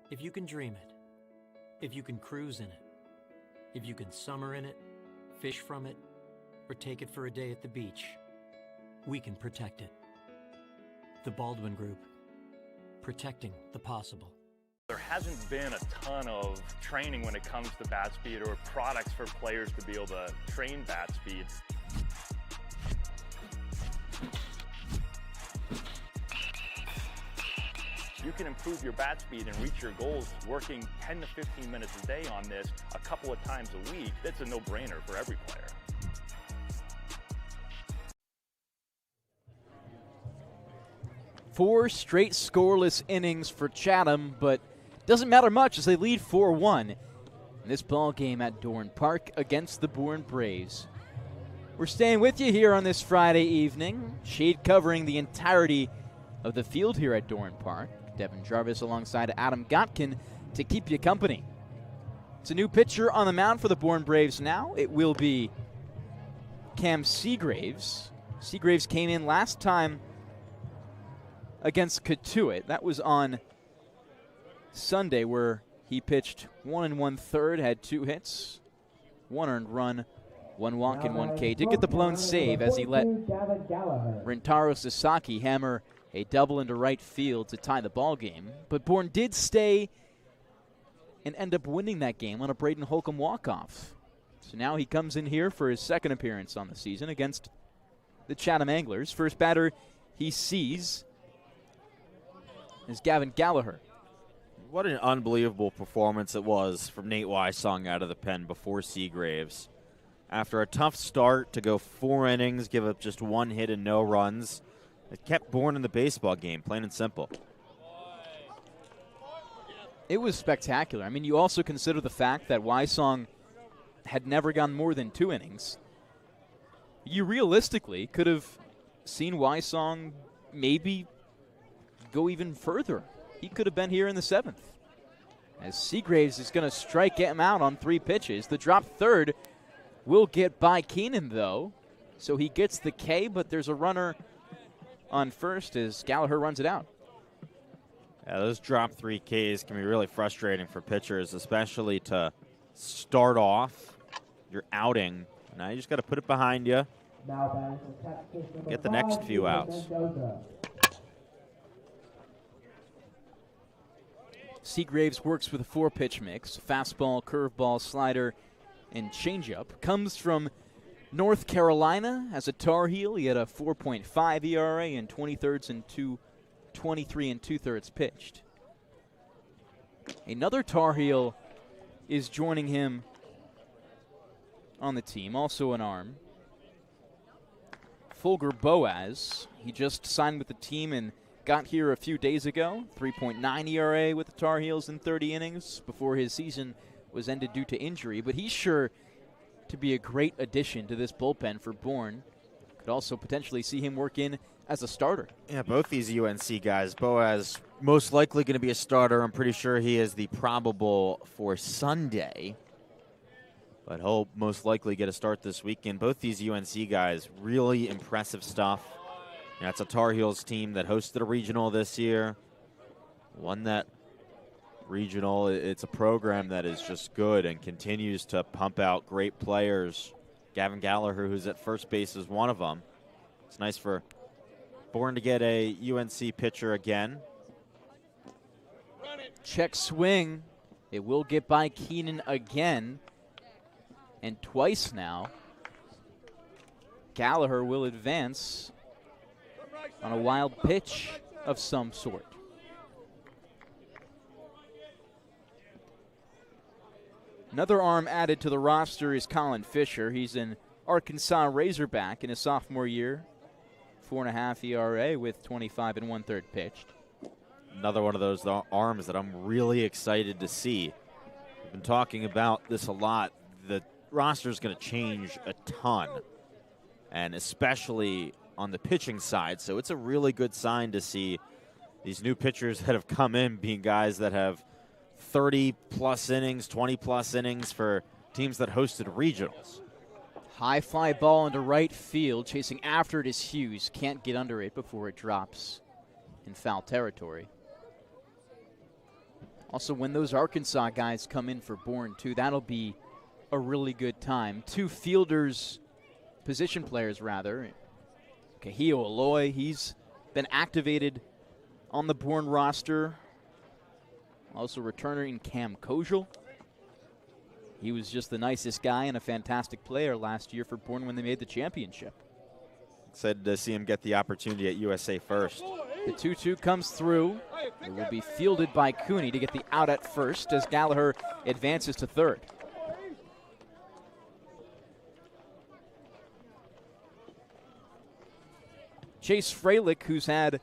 If you can dream it, if you can cruise in it, if you can summer in it, fish from it, or take it for a day at the beach, we can protect it. The Baldwin Group, protecting the possible. There hasn't been a ton of training when it comes to bat speed or products for players to be able to train bat speed. You can improve your bat speed and reach your goals working 10 to 15 minutes a day on this a couple of times a week. That's a no-brainer for every player. Four straight scoreless innings for Chatham, but doesn't matter much as they lead 4-1 in this ball game at Dorn Park against the Bourne Braves. We're staying with you here on this Friday evening. Shade covering the entirety of the field here at Dorn Park. Devon Jarvis alongside Adam Gotkin to keep you company. It's a new pitcher on the mound for the Bourne Braves now. It will be Cam Seagraves. Seagraves came in last time against Cotuit. That was on Sunday where he pitched 1 1/3, had 2 hits, 1 earned run, 1 walk and 1 K. Did get the blown save as he let Rentaro Sasaki hammer a double into right field to tie the ball game. But Bourne did stay and end up winning that game on a Braden Holcomb walk-off. So now he comes in here for his second appearance on the season against the Chatham Anglers. First batter he sees is Gavin Gallagher. What an unbelievable performance it was from Nate Wysong out of the pen before Seagraves. After a tough start to go 4 innings, give up just 1 hit and no runs, it kept Bourne in the baseball game, plain and simple. It was spectacular. I mean, you also consider the fact that Wysong had never gone more than 2 innings. You realistically could have seen Wysong maybe go even further. He could have been here in the 7th. As Seagraves is going to strike him out on 3 pitches. The drop third will get by Keenan, though. So he gets the K, but there's a runner on first as Gallagher runs it out. Yeah, those drop 3 Ks can be really frustrating for pitchers, especially to start off your outing. Now you just got to put it behind you. Get the next few outs. Seagraves works with a 4-pitch mix. Fastball, curveball, slider, and changeup. Comes from North Carolina as a Tar Heel. He had a 4.5 ERA and 23 and 2/3 pitched. Another Tar Heel is joining him on the team, also an arm. Fulger Boaz. He just signed with the team and got here a few days ago. 3.9 ERA with the Tar Heels in 30 innings before his season was ended due to injury. But he's sure to be a great addition to this bullpen for Bourne. Could also potentially see him work in as a starter. Yeah, both these UNC guys. Boaz most likely going to be a starter. I'm pretty sure he is the probable for Sunday. But he'll most likely get a start this weekend. Both these UNC guys, really impressive stuff. You know, it's a Tar Heels team that hosted a regional this year. Won that regional. It's a program that is just good and continues to pump out great players. Gavin Gallagher, who's at first base, is one of them. It's nice for Bourne to get a UNC pitcher again. Check swing. It will get by Keenan again. And twice now. Gallagher will advance on a wild pitch of some sort. Another arm added to the roster is Colin Fisher. He's an Arkansas Razorback in his sophomore year. 4.5 ERA with 25 1/3 pitched. Another one of those arms that I'm really excited to see. We've been talking about this a lot. The roster is going to change a ton, and especially on the pitching side. So it's a really good sign to see these new pitchers that have come in being guys that have 30-plus innings, 20-plus innings for teams that hosted regionals. High fly ball into right field. Chasing after it is Hughes. Can't get under it before it drops in foul territory. Also, when those Arkansas guys come in for Bourne, too, that'll be a really good time. Two fielders, position players, rather. Kahio Aloy, he's been activated on the Bourne roster. Also returning Cam Kojal. He was just the nicest guy and a fantastic player last year for Bourne when they made the championship. Excited to see him get the opportunity at USA First. The 2-2 comes through. It will be fielded by Cooney to get the out at first as Gallagher advances to third. Chase Freilich, who's had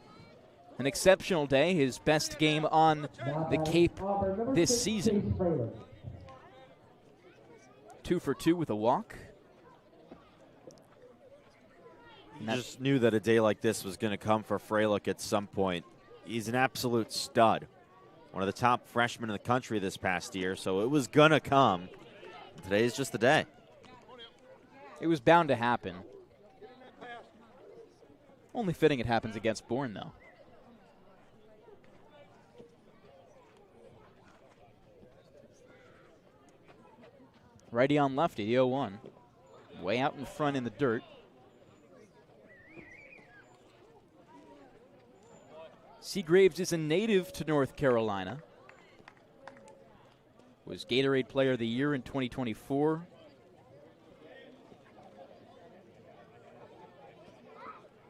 an exceptional day, his best game on the Cape this season. 2 for 2 with a walk. You just knew that a day like this was going to come for Freilich at some point. He's an absolute stud. One of the top freshmen in the country this past year, so it was going to come. Today is just the day. It was bound to happen. Only fitting it happens against Bourne, though. Righty on lefty, the 0-1. Way out in front in the dirt. Seagraves is a native to North Carolina. Was Gatorade Player of the Year in 2024.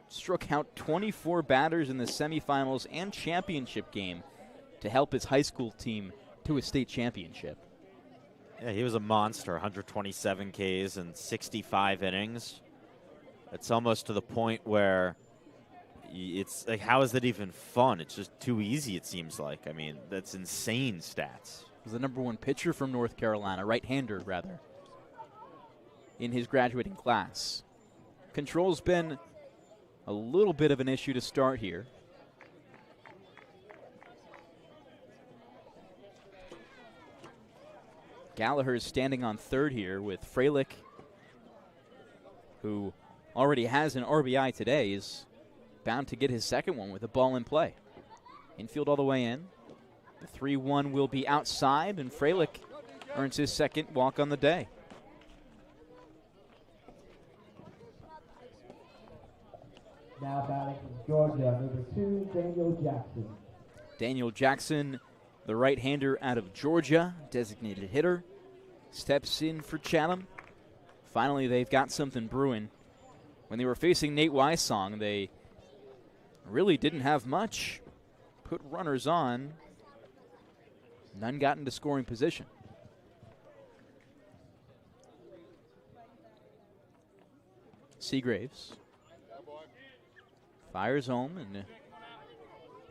Struck out 24 batters in the semifinals and championship game to help his high school team to a state championship. Yeah, he was a monster, 127 Ks and 65 innings. It's almost to the point where it's like, how is that even fun? It's just too easy, it seems like. I mean, that's insane stats. Was the #1 pitcher from North Carolina, right-hander, rather, in his graduating class. Control's been a little bit of an issue to start here. Gallagher is standing on third here with Freilich, who already has an RBI today, is bound to get his second one with a ball in play. Infield all the way in. The 3-1 will be outside, and Freilich earns his second walk on the day. Now batting from Georgia, number 2, Daniel Jackson. Daniel Jackson, the right-hander out of Georgia, designated hitter, steps in for Chatham. Finally, they've got something brewing. When they were facing Nate Wysong, they really didn't have much. Put runners on. None got into scoring position. Seagraves fires home, and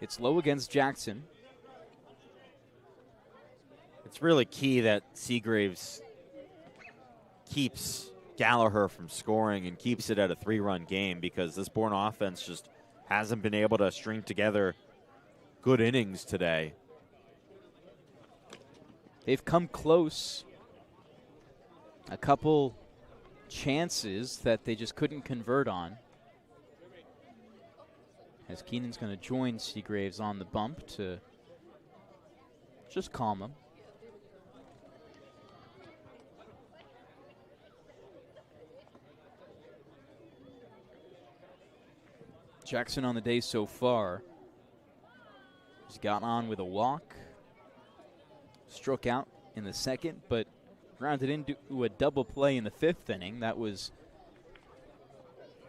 it's low against Jackson. It's really key that Seagraves keeps Gallagher from scoring and keeps it at a 3-run game, because this Bourne offense just hasn't been able to string together good innings today. They've come close. A couple chances that they just couldn't convert on. As Keenan's going to join Seagraves on the bump to just calm him. Jackson on the day so far. He's gotten on with a walk. Struck out in the second, but grounded into a double play in the 5th inning. That was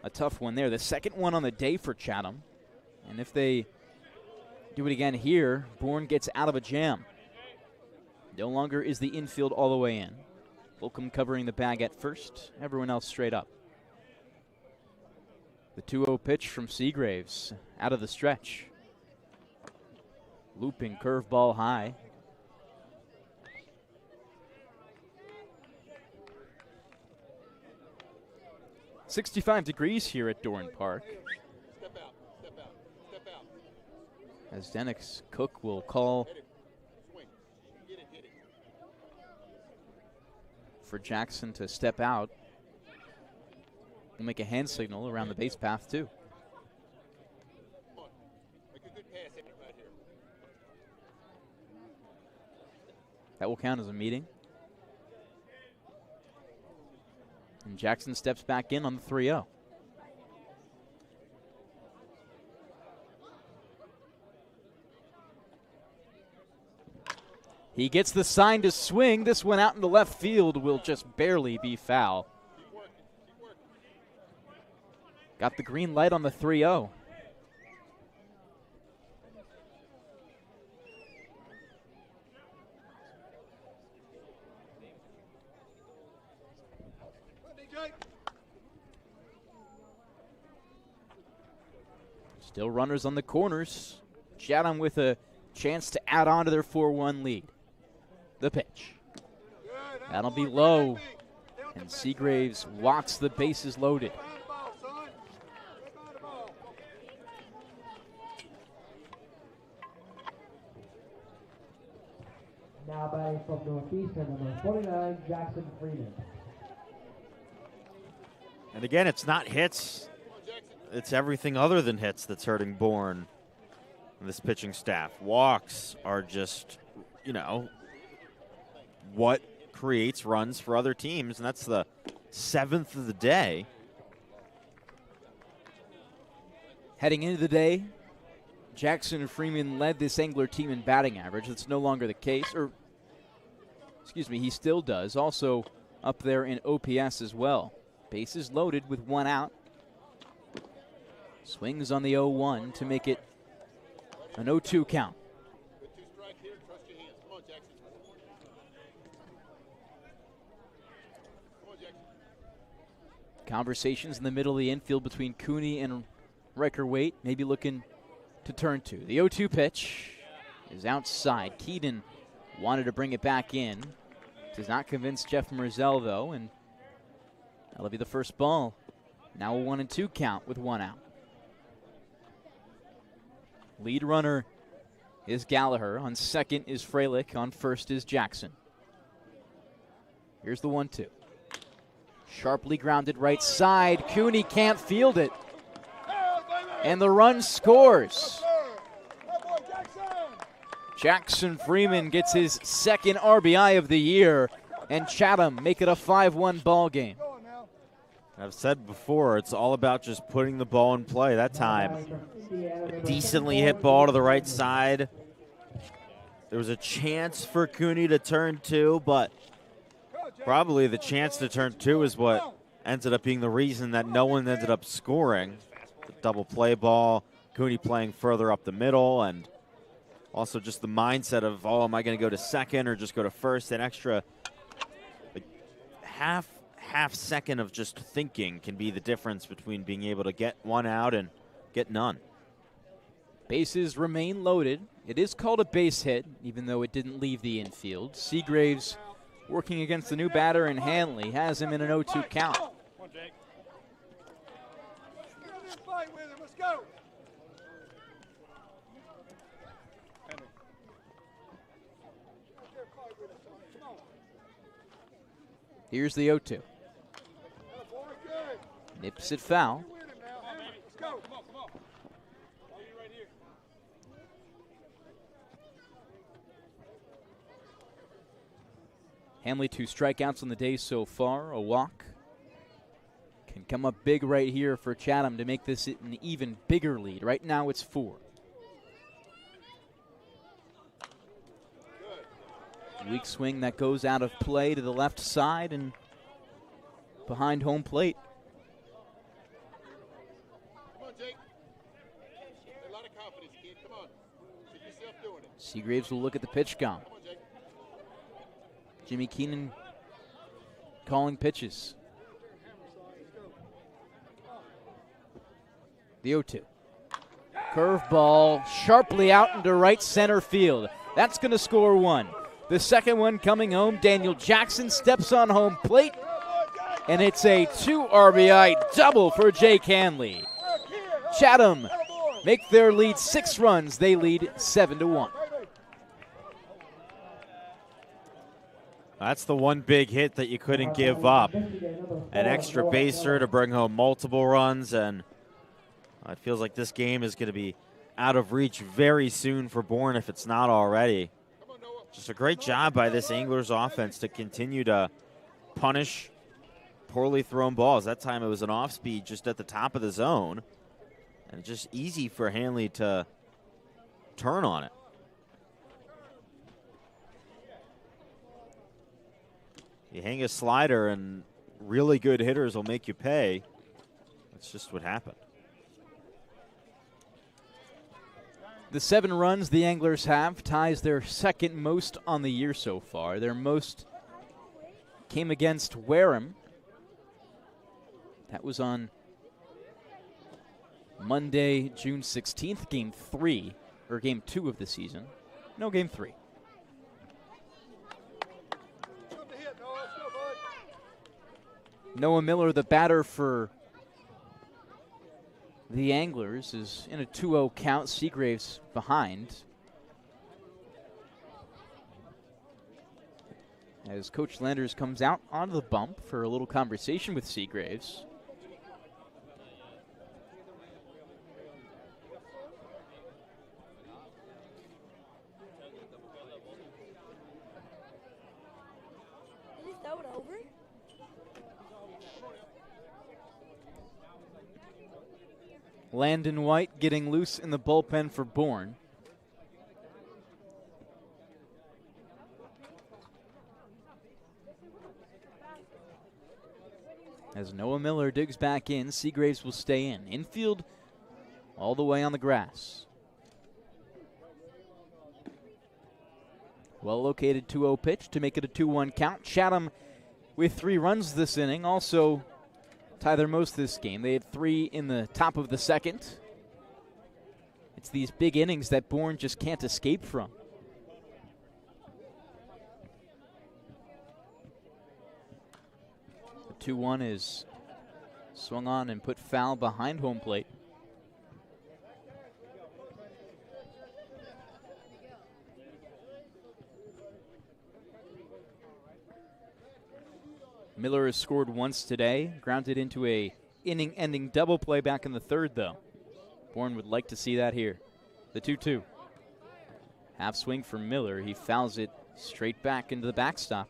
a tough one there. The second one on the day for Chatham. And if they do it again here, Bourne gets out of a jam. No longer is the infield all the way in. Holcomb covering the bag at first. Everyone else straight up. The 2-0 pitch from Seagraves out of the stretch. Looping curveball high. .65 degrees here at Doran Park. As Dennis Cook will call for Jackson to step out. We'll make a hand signal around the base path too. That will count as a meeting. And Jackson steps back in on the 3-0. He gets the sign to swing. This one out into left field will just barely be foul. Got the green light on the 3-0. Still runners on the corners. Chatham with a chance to add on to their 4-1 lead. The pitch. That'll be low. And Seagraves walks the bases loaded. Now batting from Northeastern, number 49, Jackson Freeman. And again, it's not hits. It's everything other than hits that's hurting Bourne. This pitching staff. Walks are just, you know, what creates runs for other teams, and that's the 7th of the day. Heading into the day, Jackson Freeman led this Angler team in batting average. That's no longer the case. Or, excuse me, he still does. Also up there in OPS as well. Bases loaded with 1 out. Swings on the 0-1 to make it an 0-2 count. Conversations in the middle of the infield between Cooney and Riker Waite, maybe looking to turn 2. The 0-2 pitch is outside. Keaton wanted to bring it back in. Does not convince Jeff Merzell, though, and that'll be the first ball. Now a 1-2 count with 1 out. Lead runner is Gallagher. On second is Freilich. On first is Jackson. Here's the 1-2. Sharply grounded right side. Cooney can't field it. And the run scores. Jackson Freeman gets his 2nd RBI of the year, and Chatham make it a 5-1 ball game. I've said before, it's all about just putting the ball in play that time. A decently hit ball to the right side. There was a chance for Cooney to turn 2, but probably the chance to turn 2 is what ended up being the reason that no one ended up scoring. The double play ball, Cooney playing further up the middle, and also just the mindset of, oh, am I going to go to second or just go to first? An extra half second of just thinking can be the difference between being able to get 1 out and get none. Bases remain loaded. It is called a base hit, even though it didn't leave the infield. Seagraves working against the new batter, and Hanley has him in an 0-2 count. Here's the 0-2. Nips it foul. Hanley 2 strikeouts on the day so far, a walk. Can come up big right here for Chatham to make this an even bigger lead. Right now it's 4. Weak swing that goes out of play to the left side and behind home plate. Come on, Jake. A lot of confidence, kid. Come on. See yourself doing it. Seagraves will look at the pitch count. Come on, Jake. Jimmy Keenan calling pitches. The 0-2. Curveball sharply out into right center field. That's going to score 1. The second one coming home. Daniel Jackson steps on home plate. And it's a 2 RBI double for Jake Hanley. Chatham make their lead 6 runs. They lead 7-1. That's the one big hit that you couldn't give up. An extra baser to bring home multiple runs, and it feels like this game is going to be out of reach very soon for Bourne if it's not already. Just a great job by this Anglers offense to continue to punish poorly thrown balls. That time it was an off speed just at the top of the zone, and just easy for Hanley to turn on it. You hang a slider and really good hitters will make you pay. That's just what happened. The 7 runs the Anglers have ties their second most on the year so far. Their most came against Wareham. That was on Monday, June 16th, game 3, or game 2 of the season. No, game 3. Noah Miller, the batter for the Anglers, is in a 2-0 count. Seagraves behind. As Coach Landers comes out onto the bump for a little conversation with Seagraves. Landon White getting loose in the bullpen for Bourne. As Noah Miller digs back in, Seagraves will stay in. Infield all the way on the grass. Well-located 2-0 pitch to make it a 2-1 count. Chatham with 3 runs this inning, also tie their most this game. They had 3 in the top of the second. It's these big innings that Bourne just can't escape from. The 2-1 is swung on and put foul behind home plate. Miller has scored once today, grounded into a inning-ending double play back in the 3rd, though. Bourne would like to see that here. The 2-2. Half swing for Miller. He fouls it straight back into the backstop.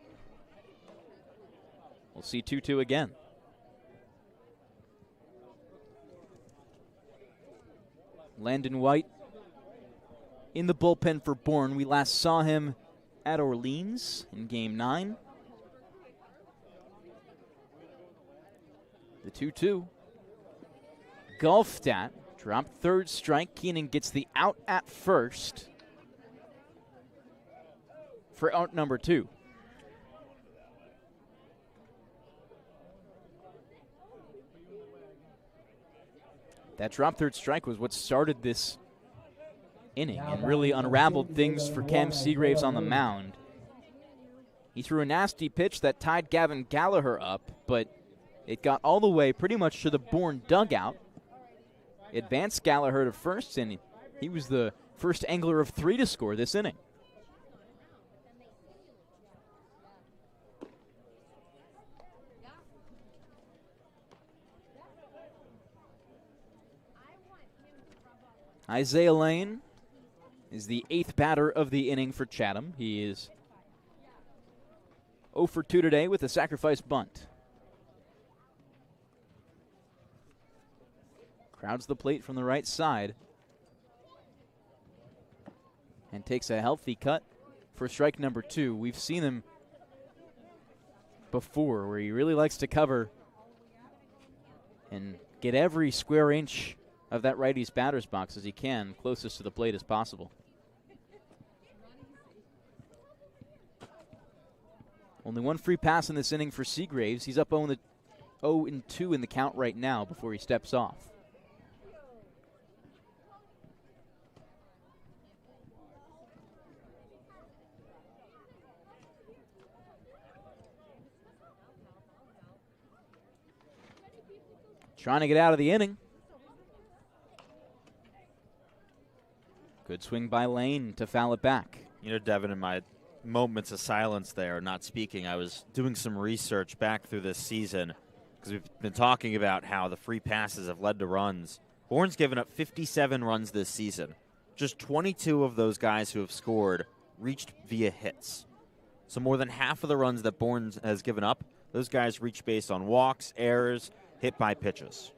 We'll see 2-2 again. Landon White in the bullpen for Bourne. We last saw him at Orleans in Game 9. The 2-2. Golfed at. Dropped 3rd strike. Keenan gets the out at first for out number 2. That drop 3rd strike was what started this inning and really unraveled things for Cam Seagraves on the mound. He threw a nasty pitch that tied Gavin Gallagher up, but it got all the way pretty much to the Bourne dugout. Advanced Gallagher to first, and he was the first Angler of 3 to score this inning. Isaiah Lane is the 8th batter of the inning for Chatham. He is 0 for 2 today with a sacrifice bunt. Crowds the plate from the right side and takes a healthy cut for strike number 2. We've seen him before where he really likes to cover and get every square inch of that righty's batter's box as he can, closest to the plate as possible. Only one free pass in this inning for Seagraves. He's up 0-2 in the count right now before he steps off. Trying to get out of the inning. Good swing by Lane to foul it back. You know, Devon, in my moments of silence there, not speaking, I was doing some research back through this season because we've been talking about how the free passes have led to runs. Bourne's given up 57 runs this season. Just 22 of those guys who have scored reached via hits. So more than half of the runs that Bourne has given up, those guys reach based on walks, errors, hit by pitches.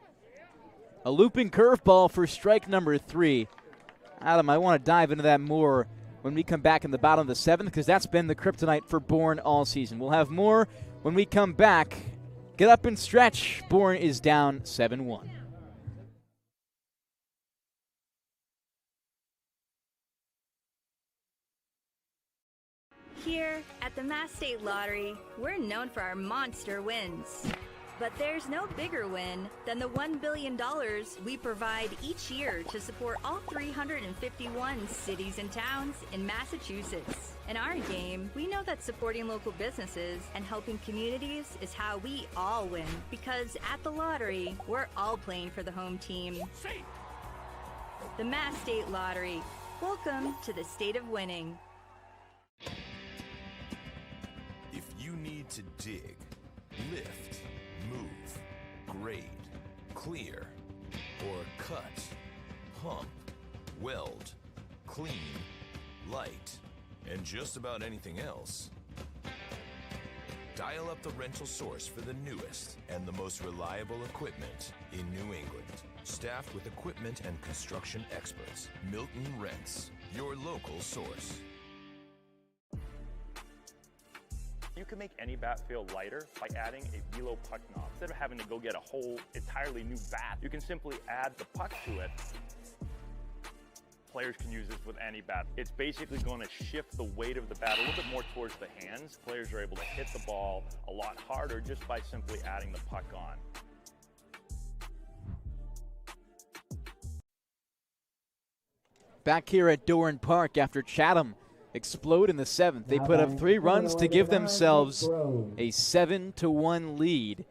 A looping curveball for strike number 3. Adam, I want to dive into that more when we come back in the bottom of the 7th because that's been the kryptonite for Bourne all season. We'll have more when we come back. Get up and stretch. Bourne is down 7-1. Here at the Mass State Lottery, we're known for our monster wins. But there's no bigger win than the $1 billion we provide each year to support all 351 cities and towns in Massachusetts. In our game, we know that supporting local businesses and helping communities is how we all win. Because at the lottery, we're all playing for the home team. The Mass State Lottery. Welcome to the state of winning. If you need to dig, lift, move, grade, clear, or cut, pump, weld, clean, light, and just about anything else, dial up the rental source for the newest and the most reliable equipment in New England. Staffed with equipment and construction experts, Milton Rents, your local source. You can make any bat feel lighter by adding a velo puck knob. Instead of having to go get a whole entirely new bat, you can simply add the puck to it. Players can use this with any bat. It's basically going to shift the weight of the bat a little bit more towards the hands. Players are able to hit the ball a lot harder just by simply adding the puck on. Back here at Doran Park after Chatham explode in the 7th. They put up 3 runs to give themselves a 7-1 lead.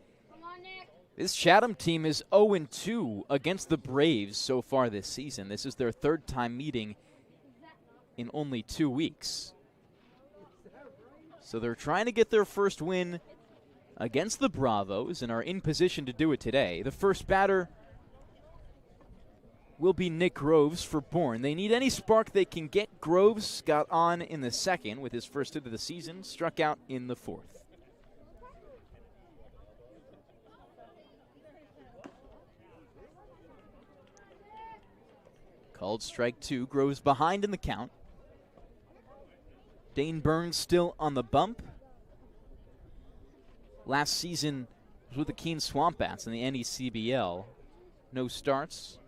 This Chatham team is 0-2 against the Braves so far this season. This is their 3rd time meeting in only 2 weeks. So they're trying to get their first win against the Bravos and are in position to do it today. The first batter will be Nick Groves for Bourne. They need any spark they can get. Groves got on in the 2nd with his first hit of the season, struck out in the 4th. Called strike 2. Groves behind in the count. Dane Burns still on the bump. Last season was with the Keene Swamp Bats in the NECBL. No starts,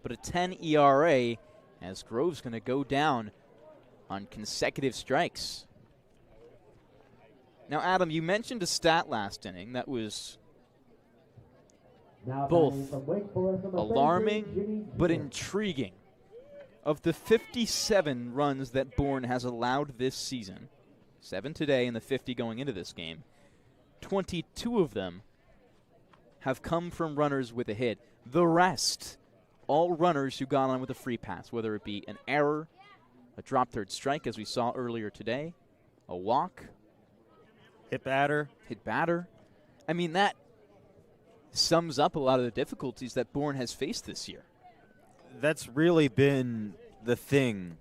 but a 10 ERA as Grove's going to go down on consecutive strikes. Now, Adam, you mentioned a stat last inning that was both alarming but intriguing. Of the 57 runs that Bourne has allowed this season, 7 today and the 50 going into this game, 22 of them have come from runners with a hit. The rest, all runners who got on with a free pass, whether it be an error, a drop third strike, as we saw earlier today, a walk, hit batter. I mean, that sums up a lot of the difficulties that Bourne has faced this year. that's really been the thing.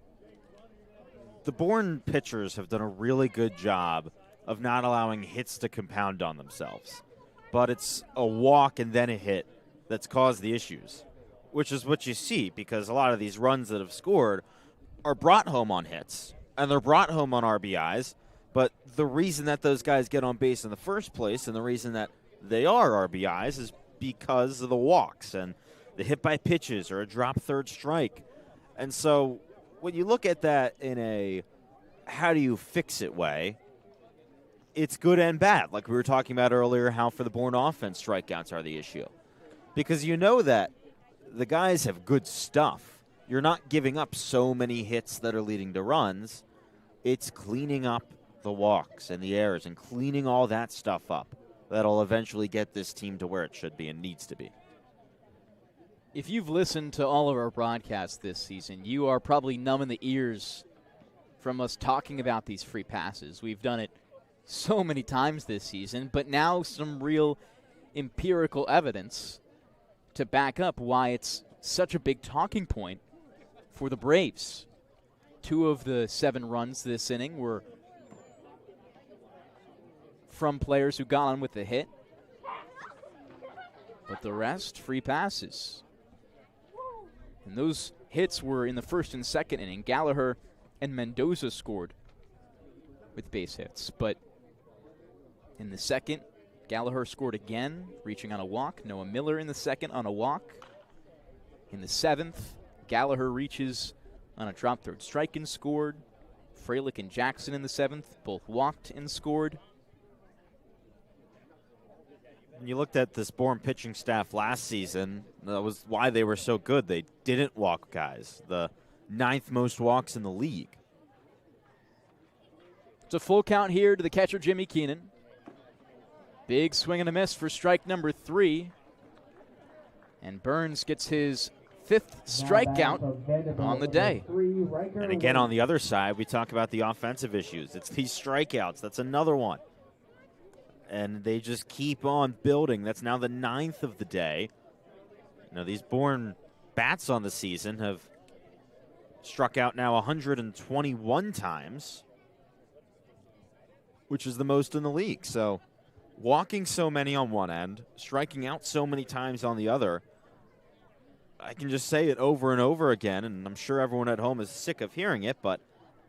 The Bourne pitchers have done a really good job of not allowing hits to compound on themselves. But it's a walk and then a hit that's caused the issues, which is what you see, because a lot of these runs that have scored are brought home on hits, and they're brought home on RBIs, but the reason that those guys get on base in the first place and the reason that they are RBIs is because of the walks and the hit by pitches or a drop third strike. And so when you look at that in a how do you fix it way, it's good and bad. Like we were talking about earlier, how for the Bourne offense, strikeouts are the issue. Because you know that the guys have good stuff. You're not giving up so many hits that are leading to runs. It's cleaning up the walks and the errors and cleaning all that stuff up that'll eventually get this team to where it should be and needs to be. If you've listened to all of our broadcasts this season, you are probably numb in the ears from us talking about these free passes. We've done it so many times this season, but now some real empirical evidence to back up why it's such a big talking point for the Braves. 2 of the 7 runs this inning were from players who got on with the hit, but the rest, free passes. And those hits were in the first and second inning. Gallagher and Mendoza scored with base hits, but in the second, Gallagher scored again, reaching on a walk. Noah Miller in the second on a walk. In the 7th, Gallagher reaches on a drop third strike and scored. Fralick and Jackson in the 7th both walked and scored. When you looked at this Bourne pitching staff last season, that was why they were so good. They didn't walk guys. The 9th most walks in the league. It's a full count here to the catcher, Jimmy Keenan. Big swing and a miss for strike number 3. And Burns gets his 5th strikeout on the day. And again, on the other side, we talk about the offensive issues. It's these strikeouts. That's another one. And they just keep on building. That's now the 9th of the day. You know, these Bourne bats on the season have struck out now 121 times, which is the most in the league. So walking so many on one end, striking out so many times on the other, I can just say it over and over again, and I'm sure everyone at home is sick of hearing it, but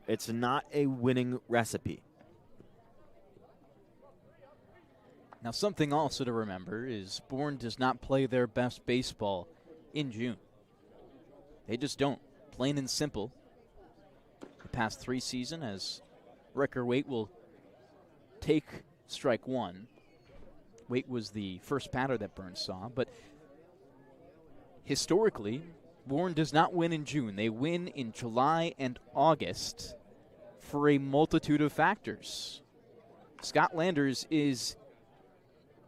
it's not a winning recipe. Now, something also to remember is Bourne does not play their best baseball in June. They just don't, plain and simple. The past 3 seasons, as Riker Waite will take strike 1. Waite was the first batter that Burns saw, but historically, Bourne does not win in June. They win in July and August for a multitude of factors. Scott Landers is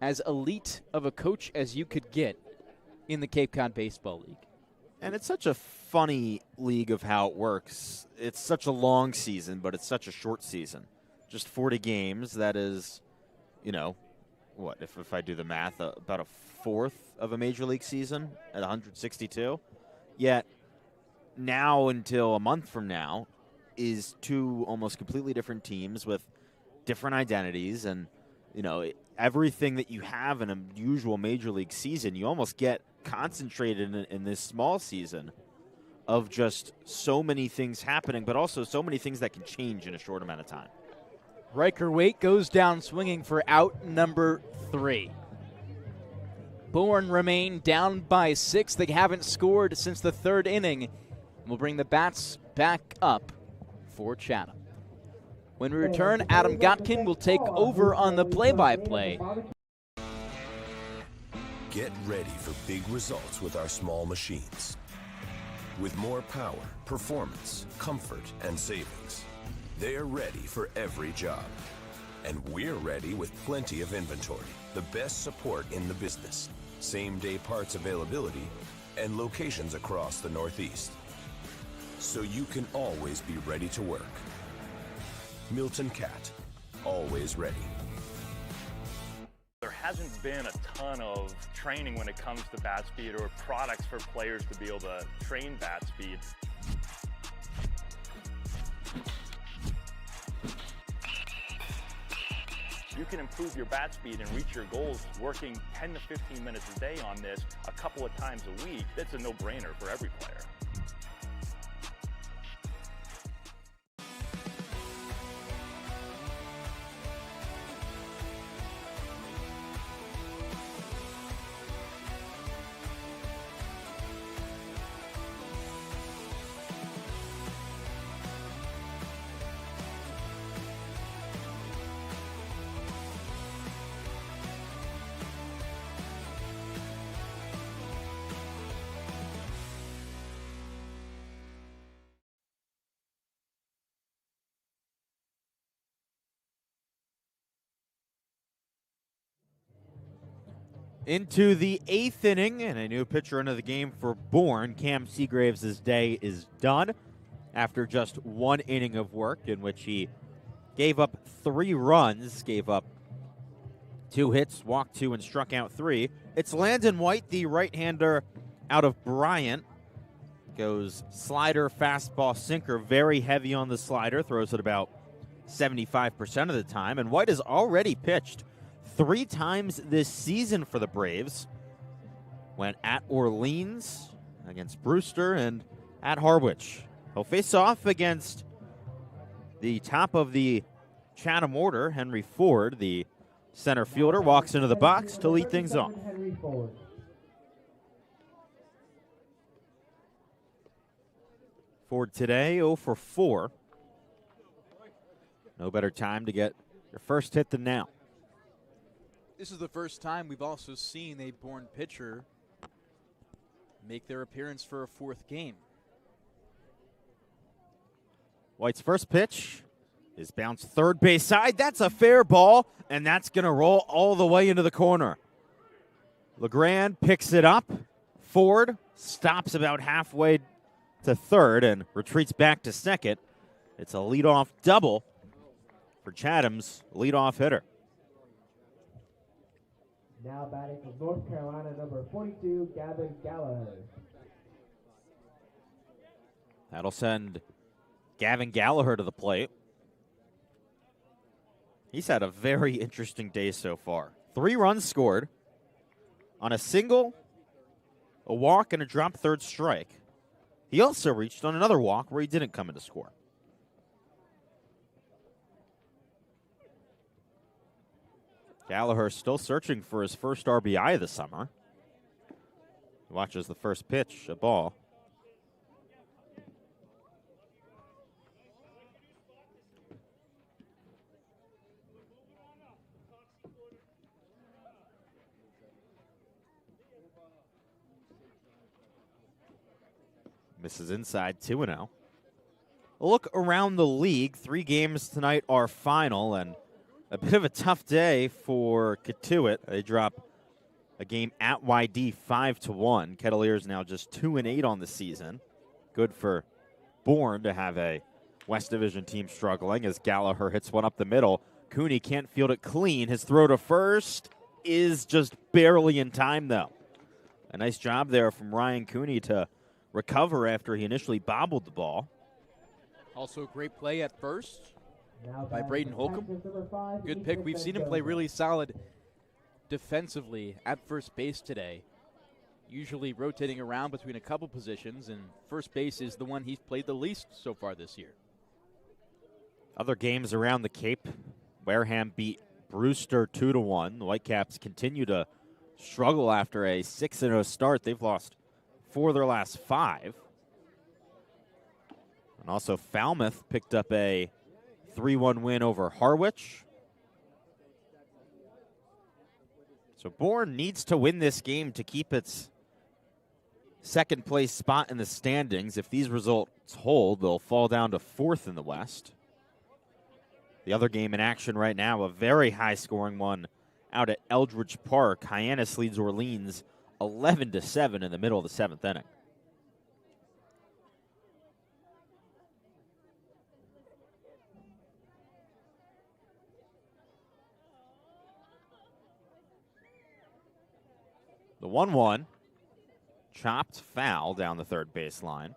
as elite of a coach as you could get in the Cape Cod Baseball League. And it's such a funny league of how it works. It's such a long season, but it's such a short season. Just 40 games, that is, you know, what, if I do the math, about a fourth of a Major League season at 162. Yet now until a month from now is 2 almost completely different teams with different identities, and, you know, everything that you have in a usual Major League season, you almost get concentrated in this small season of just so many things happening, but also so many things that can change in a short amount of time. Riker Waite goes down swinging for out number 3. Bourne remain down by 6. They haven't scored since the 3rd inning. We'll bring the bats back up for Chatham. When we return, Adam Gotkin will take over on the play-by-play. Get ready for big results with our small machines. With more power, performance, comfort, and savings. They're ready for every job. And we're ready with plenty of inventory, the best support in the business, same-day parts availability, and locations across the Northeast. So you can always be ready to work. Milton Cat, always ready. There hasn't been a ton of training when it comes to bat speed or products for players to be able to train bat speed. You can improve your bat speed and reach your goals working 10 to 15 minutes a day on this a couple of times a week. That's a no-brainer for every player. Into the 8th inning, and a new pitcher into the game for Bourne. Cam Seagraves' day is done after just 1 inning of work in which he gave up 3 runs, gave up 2 hits, walked 2, and struck out 3. It's Landon White, the right-hander out of Bryant. Goes slider, fastball, sinker, very heavy on the slider, throws it about 75% of the time, and White has already pitched 3 times this season for the Braves. Went at Orleans against Brewster and at Harwich. He'll face off against the top of the Chatham order, Henry Ford, the center fielder, walks into the box to lead things off. Ford today 0 for 4. No better time to get your first hit than now. This is the first time we've also seen a Bourne pitcher make their appearance for a 4th game. White's first pitch is bounced third base side. That's a fair ball, and that's going to roll all the way into the corner. LeGrand picks it up. Ford stops about halfway to third and retreats back to second. It's a leadoff double for Chatham's leadoff hitter. Now batting for North Carolina, number 42, Gabriella. That'll send Gavin Gallagher to the plate. He's had a very interesting day so far. 3 runs scored on a single, a walk, and a drop third strike. He also reached on another walk where he didn't come in to score. Gallagher still searching for his first RBI of the summer. He watches the first pitch, a ball. Misses inside, 2-0. A look around the league. 3 games tonight are final, and a bit of a tough day for Katuitt. They drop a game at YD 5-1. Kettleers now just 2-8 on the season. Good for Bourne to have a West Division team struggling as Gallagher hits one up the middle. Cooney can't field it clean. His throw to first is just barely in time, though. A nice job there from Ryan Cooney to recover after he initially bobbled the ball. Also great play at first by Braden Holcomb. Good pick. We've seen him play really solid defensively at first base today. Usually rotating around between a couple positions, and first base is the one he's played the least so far this year. Other games around the Cape. Wareham beat Brewster 2-1. The Whitecaps continue to struggle after a 6-0 start. They've lost 4 of their last 5. And also Falmouth picked up a 3-1 win over Harwich. So Bourne needs to win this game to keep its second place spot in the standings. If these results hold, they'll fall down to 4th in the West. The other game in action right now, a very high-scoring one out at Eldridge Park. Hyannis leads Orleans 11-7 in the middle of the 7th inning. The 1-1. Chopped foul down the third baseline.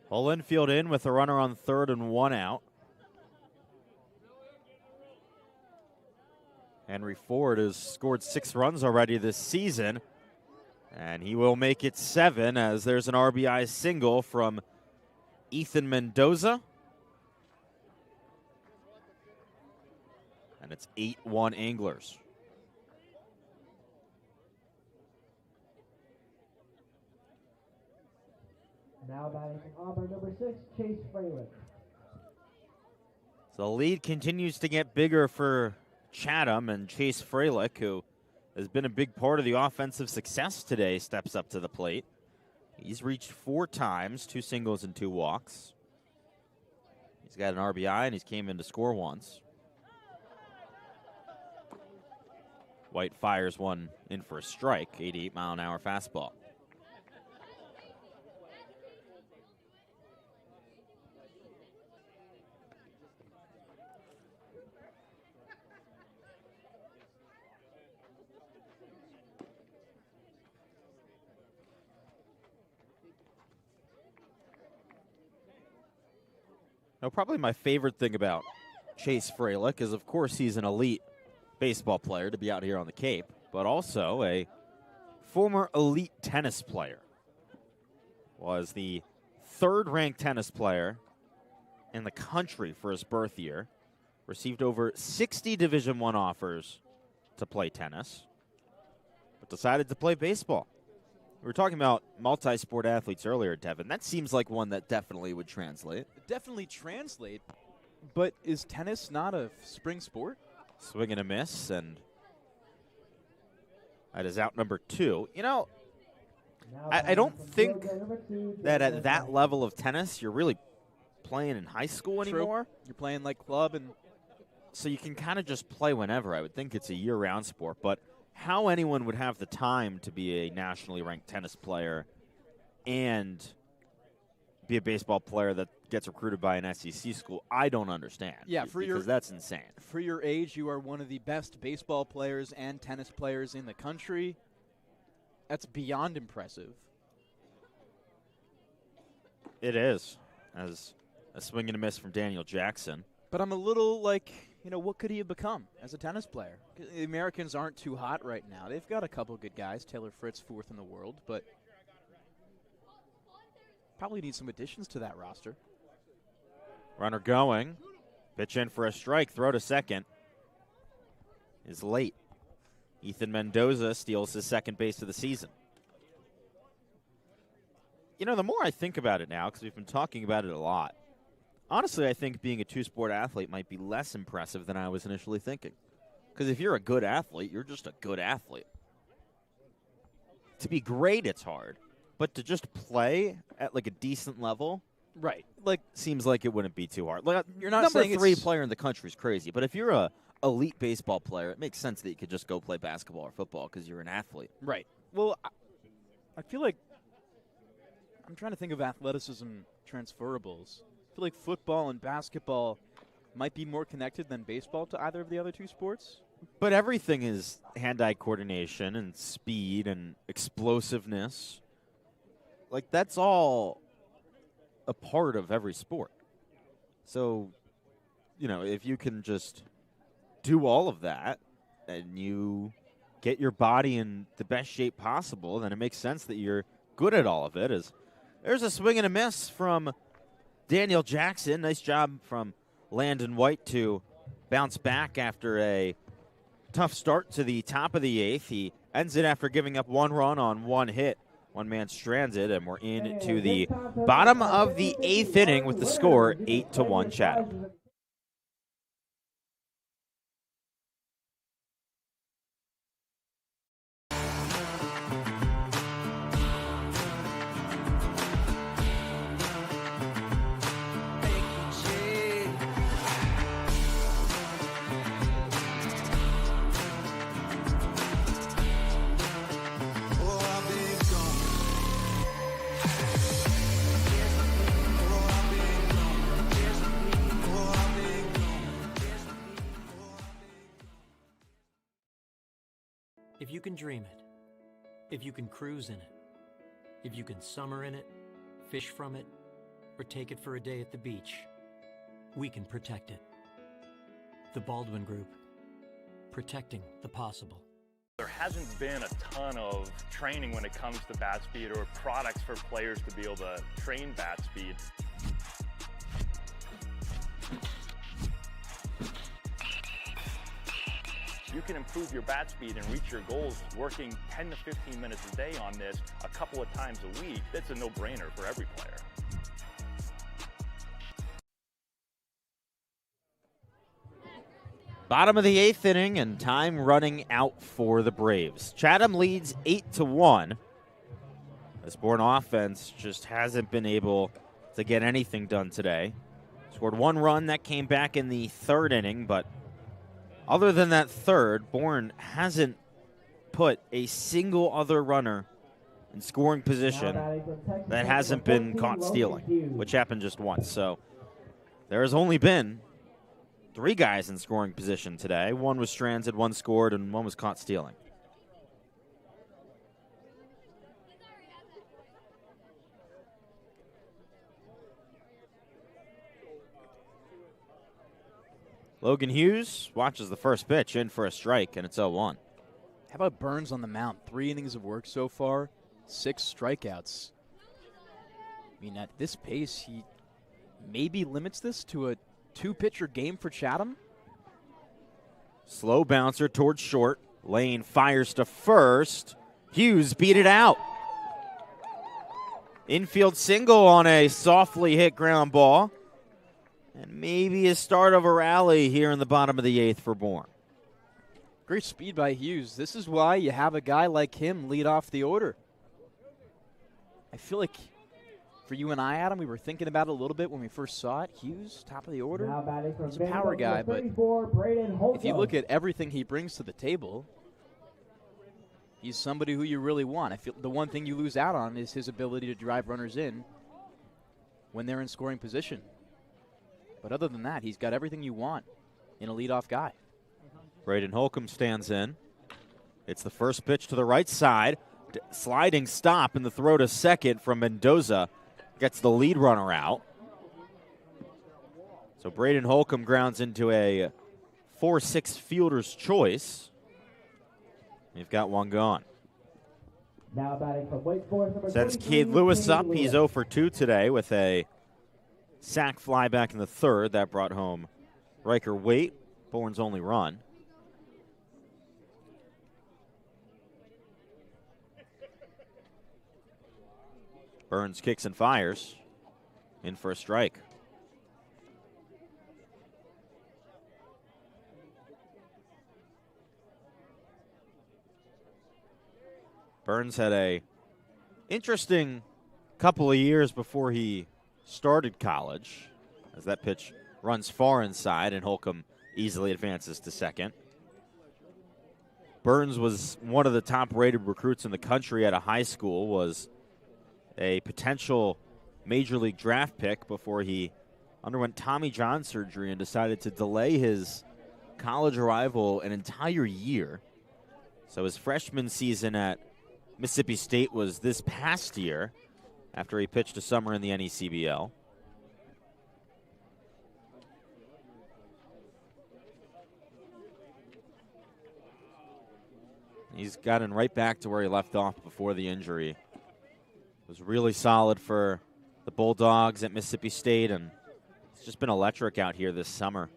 Full infield in with a runner on third and 1 out. Henry Ford has scored 6 runs already this season, and he will make it 7 as there's an RBI single from Ethan Mendoza. And it's 8-1 Anglers. Now batting from Auburn, number 6, Chase Freilich. So the lead continues to get bigger for Chatham, and Chase Freilich, who has been a big part of the offensive success today, steps up to the plate. He's reached 4 times, 2 singles and 2 walks. He's got an RBI, and he's came in to score once. White fires one in for a strike, 88-mile-an-hour fastball. Now, probably my favorite thing about Chase Freilich is, of course, he's an elite baseball player to be out here on the Cape, but also a former elite tennis player. Was the 3rd-ranked tennis player in the country for his birth year. Received over 60 Division I offers to play tennis, but decided to play baseball. We were talking about multi-sport athletes earlier, Devon. That seems like one that definitely would translate. Definitely translate, but is tennis not a spring sport? Swing and a miss, and that is out number 2. You know, I don't think that at that level of tennis you're really playing in high school anymore. True. You're playing like club, and so you can kind of just play whenever. I would think it's a year-round sport, but how anyone would have the time to be a nationally ranked tennis player and be a baseball player that gets recruited by an SEC school, I don't understand. Yeah, because that's insane. For your age, you are one of the best baseball players and tennis players in the country. That's beyond impressive. It is, as a swing and a miss from Daniel Jackson. But I'm a little like, you know, what could he have become as a tennis player? The Americans aren't too hot right now. They've got a couple good guys. Taylor Fritz, 4th in the world, but probably need some additions to that roster. Runner going. Pitch in for a strike. Throw to second. Is late. Ethan Mendoza steals his 2nd base of the season. You know, the more I think about it now, because we've been talking about it a lot, honestly, I think being a 2-sport athlete might be less impressive than I was initially thinking. Because if you're a good athlete, you're just a good athlete. To be great, it's hard. But to just play at, like, a decent level, right? Like, seems like it wouldn't be too hard. Like, you're not number saying 3 player in the country is crazy. But if you're a elite baseball player, it makes sense that you could just go play basketball or football because you're an athlete. Right. Well, I feel like I'm trying to think of athleticism transferables. I feel like football and basketball might be more connected than baseball to either of the other 2 sports. But everything is hand-eye coordination and speed and explosiveness. Like, that's all a part of every sport. So, you know, if you can just do all of that and you get your body in the best shape possible, then it makes sense that you're good at all of it. There's a swing and a miss from Daniel Jackson. Nice job from Landon White to bounce back after a tough start to the top of the 8th. He ends it after giving up 1 run on 1 hit. One man stranded, and we're into the bottom of the 8th inning with the score 8-1 Chatham. If you can dream it, if you can cruise in it, if you can summer in it, fish from it, or take it for a day at the beach, we can protect it. The Baldwin Group, protecting the possible. There hasn't been a ton of training when it comes to bat speed or products for players to be able to train bat speed. You can improve your bat speed and reach your goals working 10 to 15 minutes a day on this a couple of times a week. That's a no-brainer for every player. Bottom of the 8th inning and time running out for the Braves. Chatham leads 8-1. This Bourne offense just hasn't been able to get anything done today. Scored one run that came back in the 3rd inning, but other than that third, Bourne hasn't put a single other runner in scoring position that hasn't been caught stealing, which happened just once. So there has only been 3 guys in scoring position today. One was stranded, one scored, and one was caught stealing. Logan Hughes watches the first pitch, in for a strike, and it's 0-1. How about Burns on the mound? 3 innings of work so far, 6 strikeouts. I mean, at this pace, he maybe limits this to a 2-pitcher game for Chatham. Slow bouncer towards short. Lane fires to first. Hughes beat it out. Infield single on a softly hit ground ball. And maybe a start of a rally here in the bottom of the 8th for Bourne. Great speed by Hughes. This is why you have a guy like him lead off the order. I feel like for you and I, Adam, we were thinking about it a little bit when we first saw it. Hughes, top of the order. He's a power guy, but if you look at everything he brings to the table, he's somebody who you really want. I feel the one thing you lose out on is his ability to drive runners in when they're in scoring position. But other than that, he's got everything you want in a leadoff guy. Braden Holcomb stands in. It's the first pitch to the right side. Sliding stop in the throw to second from Mendoza. Gets the lead runner out. So Braden Holcomb grounds into a 4-6 fielder's choice. We've got one gone. Now batting from Wake Forest, number Sends 23, Cade Lewis up. Lewis. He's 0 for 2 today with a sac fly back in the 3rd. That brought home Riker Waite, Bourne's only run. Burns kicks and fires. In for a strike. Burns had a interesting couple of years before he started college, as that pitch runs far inside and Holcomb easily advances to second. Burns was one of the top-rated recruits in the country at a high school, was a potential major league draft pick before he underwent Tommy John surgery and decided to delay his college arrival an entire year. So his freshman season at Mississippi State was this past year after he pitched a summer in the NECBL. He's gotten right back to where he left off before the injury. Was really solid for the Bulldogs at Mississippi State, and it's just been electric out here this summer.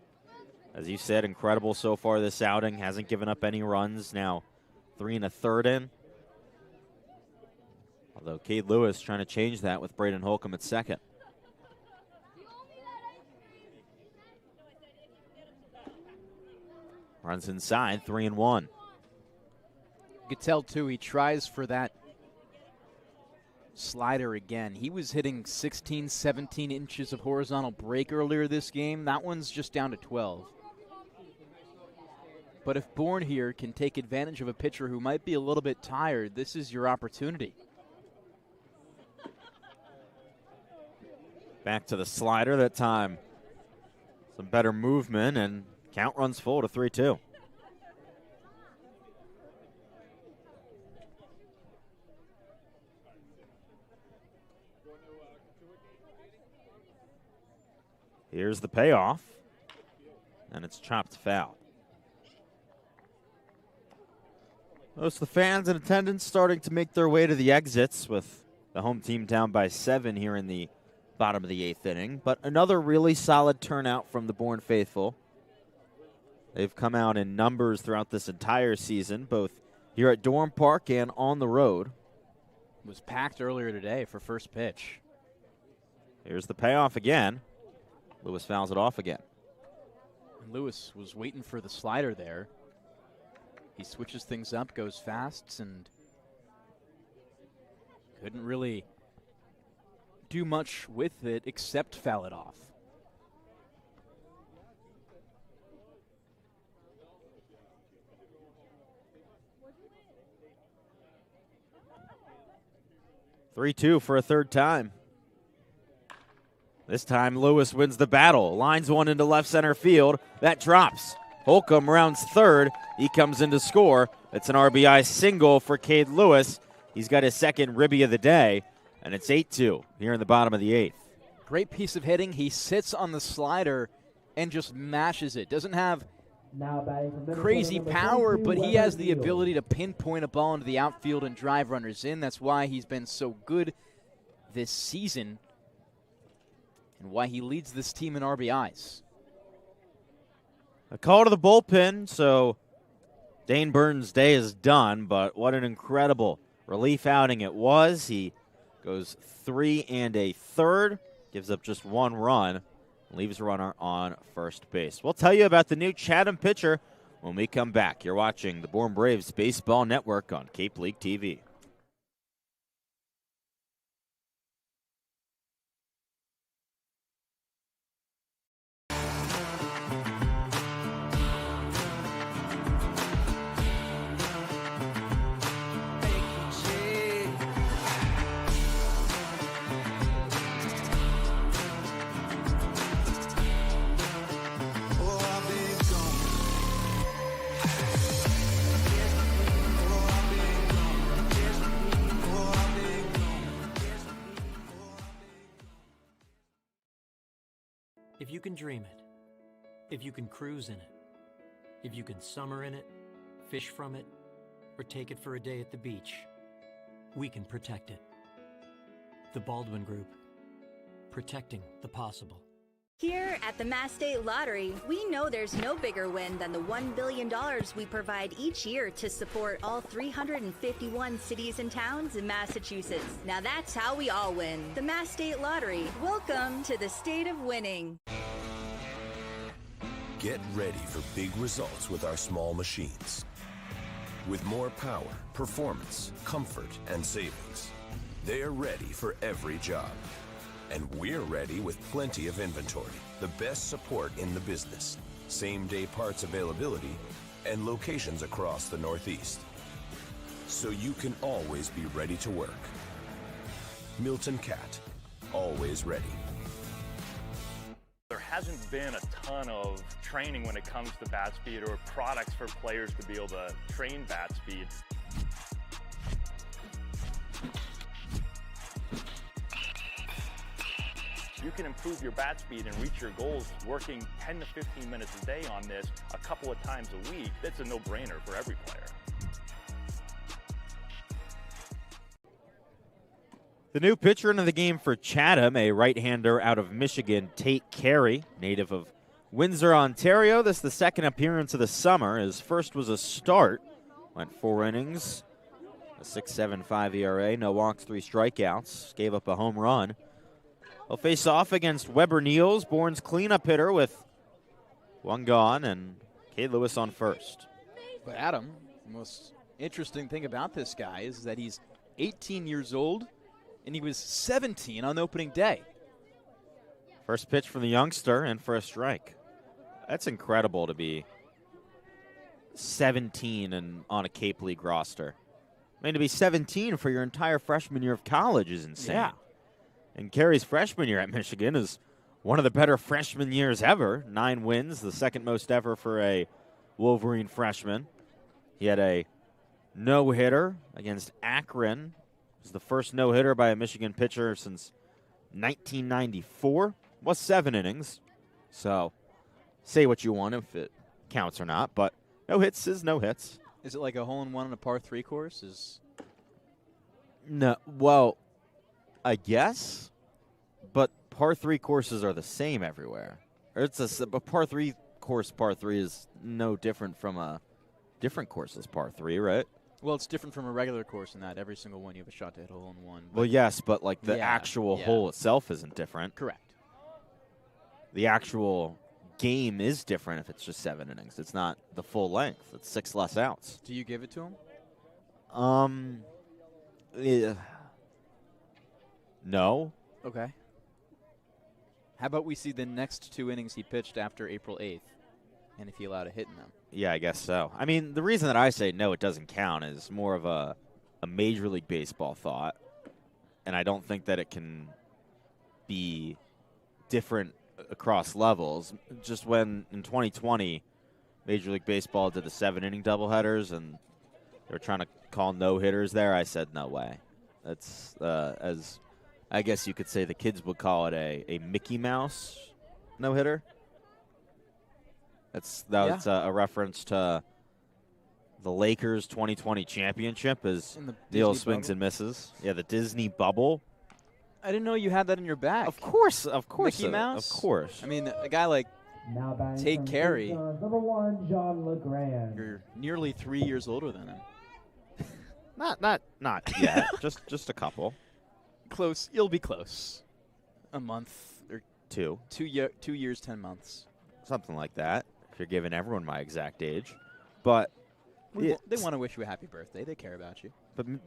As you said, incredible so far this outing. Hasn't given up any runs, now 3 1/3 in. Although Cade Lewis trying to change that with Braden Holcomb at second. Runs inside, 3-1. You could tell, too, he tries for that slider again. He was hitting 16, 17 inches of horizontal break earlier this game. That one's just down to 12. But if Bourne here can take advantage of a pitcher who might be a little bit tired, this is your opportunity. Back to the slider that time. Some better movement, and count runs full to 3-2. Here's the payoff, and it's chopped foul. Most of the fans in attendance starting to make their way to the exits, with the home team down by 7 here in the bottom of the 8th inning. But another really solid turnout from the Bourne faithful. They've come out in numbers throughout this entire season, both here at Dorn Park and on the road. It was packed earlier today for first pitch. Here's the payoff again. Lewis fouls it off again. Lewis was waiting for the slider there. He switches things up, goes fast, and couldn't really do much with it except foul it off. (3-2) for a third time. This time Lewis wins the battle. Lines one into left center field. That drops. Holcomb rounds third. He comes in to score. It's an RBI single for Cade Lewis. He's got his second ribby of the day, and it's 8-2 here in the bottom of the 8th. Great piece of hitting. He sits on the slider and just mashes it. Doesn't have crazy power, but he has the ability to pinpoint a ball into the outfield and drive runners in. That's why he's been so good this season and why he leads this team in RBIs. A call to the bullpen, so Dane Burton's day is done, but what an incredible relief outing it was. He goes 3 1/3, gives up just 1 run, leaves a runner on first base. We'll tell you about the new Chatham pitcher when we come back. You're watching the Bourne Braves Baseball Network on Cape League TV. If you can dream it, if you can cruise in it, if you can summer in it, fish from it, or take it for a day at the beach, we can protect it. The Baldwin Group, protecting the possible. Here at the Mass State Lottery, we know there's no bigger win than the $1 billion we provide each year to support all 351 cities and towns in Massachusetts. Now that's how we all win. The Mass State Lottery. Welcome to the state of winning. Get ready for big results with our small machines. With more power, performance, comfort, and savings, they're ready for every job. And we're ready with plenty of inventory, the best support in the business, same-day parts availability, and locations across the Northeast. So you can always be ready to work. Milton Cat, always ready. There hasn't been a ton of training when it comes to bat speed or products for players to be able to train bat speed. You can improve your bat speed and reach your goals working 10 to 15 minutes a day on this a couple of times a week. That's a no-brainer for every player. The new pitcher into the game for Chatham, a right-hander out of Michigan, Tate Carey, native of Windsor, Ontario. This is the second appearance of the summer. His first was a start, went 4 innings, A 6.75 ERA, no walks, 3 strikeouts. Gave up a home run. He'll face off against Weber Niels, Bourne's cleanup hitter, with 1 gone, and Cade Lewis on first. But Adam, the most interesting thing about this guy is that he's 18 years old, and he was 17 on opening day. First pitch from the youngster, and for a strike. That's incredible to be 17 and on a Cape League roster. I mean, to be 17 for your entire freshman year of college is insane. Yeah. And Carey's freshman year at Michigan is one of the better freshman years ever. 9 wins, the second most ever for a Wolverine freshman. He had a no-hitter against Akron. It was the first no-hitter by a Michigan pitcher since 1994. Was 7 innings. So, say what you want if it counts or not, but no hits is no hits. Is it like a hole-in-one on a par 3 course? No, well, I guess, but par 3 courses are the same everywhere. Or it's a par 3 course, par 3 is no different from a different course as par 3, right? Well, it's different from a regular course in that every single one you have a shot to hit a hole-in-one. Well, yes, but like the actual hole itself isn't different. Correct. The actual game is different if it's just 7 innings. It's not the full length. It's 6 less outs. Do you give it to him? Yeah. No. Okay. How about we see the next 2 innings he pitched after April 8th, and if he allowed a hit in them? Yeah, I guess so. I mean, the reason that I say no, it doesn't count is more of a Major League Baseball thought, and I don't think that it can be different across levels. Just when in 2020, Major League Baseball did the 7-inning doubleheaders, and they were trying to call no-hitters there, I said no way. That's, as I guess you could say the kids would call it a Mickey Mouse no-hitter. That's a reference to the Lakers 2020 championship as Neil swings bubble? and misses. Yeah, the Disney bubble. I didn't know you had that in your bag. Of course. Mickey Mouse? Of course. I mean, a guy like Now batting Tate from Carey, St. John's, number 1, John LeGrand. you're nearly 3 years older than him. Not yet. just a couple. Close. You'll be close. A month or 2. 2 years, 10 months. Something like that, if you're giving everyone my exact age. But They want to wish you a happy birthday. They care about you.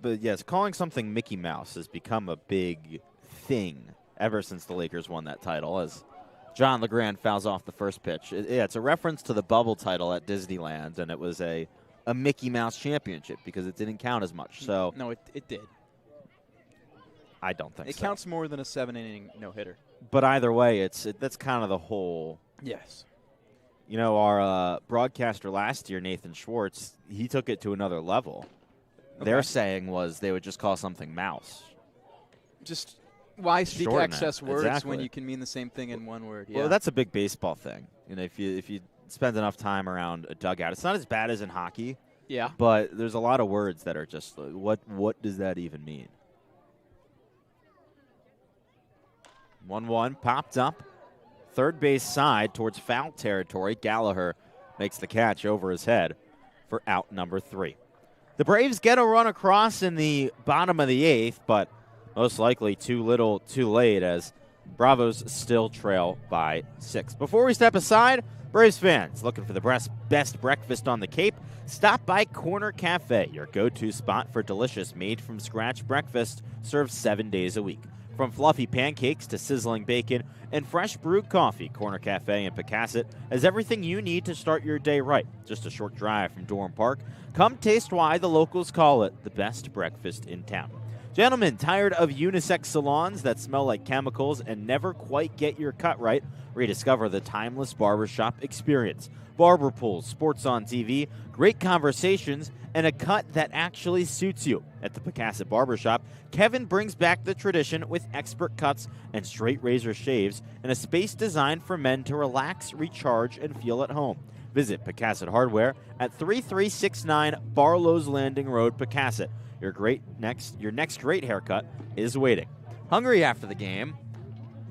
But yes, calling something Mickey Mouse has become a big thing ever since the Lakers won that title, as John LeGrand fouls off the first pitch. It's a reference to the bubble title at Disneyland, and it was a Mickey Mouse championship because it didn't count as much. So No, it did. I don't think It so. counts more than a 7-inning no-hitter. But either way, that's kind of the whole. Yes. You know, our broadcaster last year, Nathan Schwartz, he took it to another level. Okay. Their saying was they would just call something mouse. Just why speak Shorten excess it. words Exactly. when you can mean the same thing in one word? Yeah. Well, that's a big baseball thing. You know, if you spend enough time around a dugout, it's not as bad as in hockey. Yeah. But there's a lot of words that are just what does that even mean? 1-1 popped up. Third base side towards foul territory. Gallagher makes the catch over his head for out number 3. The Braves get a run across in the bottom of the 8th, but most likely too little too late as Bravos still trail by 6. Before we step aside, Braves fans looking for the best breakfast on the Cape, stop by Corner Cafe, your go-to spot for delicious made-from-scratch breakfast served 7 days a week. From fluffy pancakes to sizzling bacon and fresh brewed coffee, Corner Cafe in Pecasset has everything you need to start your day right. Just a short drive from Durham Park. Come taste why the locals call it the best breakfast in town. Gentlemen, tired of unisex salons that smell like chemicals and never quite get your cut right? Rediscover the timeless barbershop experience. Barber pools, sports on TV, great conversations, and a cut that actually suits you. At the Pecasset Barbershop, Kevin brings back the tradition with expert cuts and straight razor shaves in a space designed for men to relax, recharge, and feel at home. Visit Pecasset Hardware at 3369 Barlow's Landing Road, Pecasset. Your next great haircut is waiting. Hungry after the game?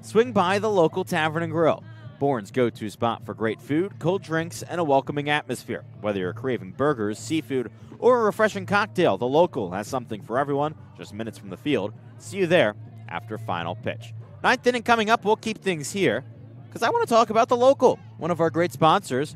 Swing by the local Tavern and Grill. Bourne's go-to spot for great food, cold drinks, and a welcoming atmosphere. Whether you're craving burgers, seafood, or a refreshing cocktail, the Local has something for everyone, just minutes from the field. See you there after final pitch. Ninth inning coming up, we'll keep things here because I want to talk about the Local, one of our great sponsors,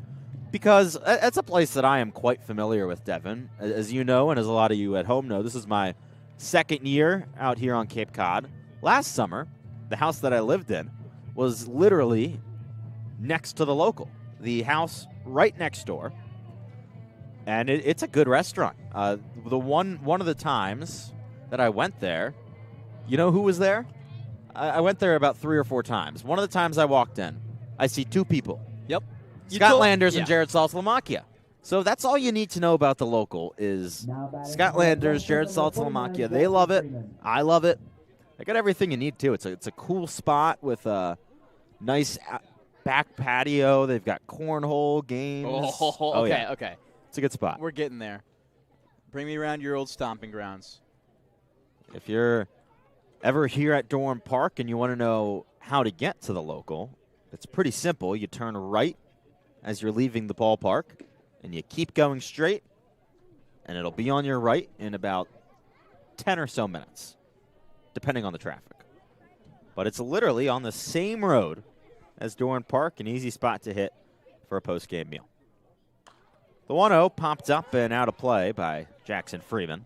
because it's a place that I am quite familiar with, Devon. As you know, and as a lot of you at home know, this is my second year out here on Cape Cod. Last summer, the house that I lived in was literally next to the Local, the house right next door. And it's a good restaurant. One of the times that I went there, you know who was there? I went there about 3 or 4 times. One of the times I walked in, I see 2 people. Yep. Scott Landers and Jared Saltalamacchia. So that's all you need to know about the Local is Scott Landers, Jared Saltalamacchia. They love it. I love it. They got everything you need, too. It's a cool spot with a nice back patio. They've got cornhole games. Okay. It's a good spot. We're getting there. Bring me around your old stomping grounds. If you're ever here at Dorn Park and you want to know how to get to the Local, it's pretty simple. You turn right as you're leaving the ballpark, and you keep going straight, and it'll be on your right in about 10 or so minutes, depending on the traffic. But it's literally on the same road as Dorn Park, an easy spot to hit for a post-game meal. The 1-0 popped up and out of play by Jackson Freeman.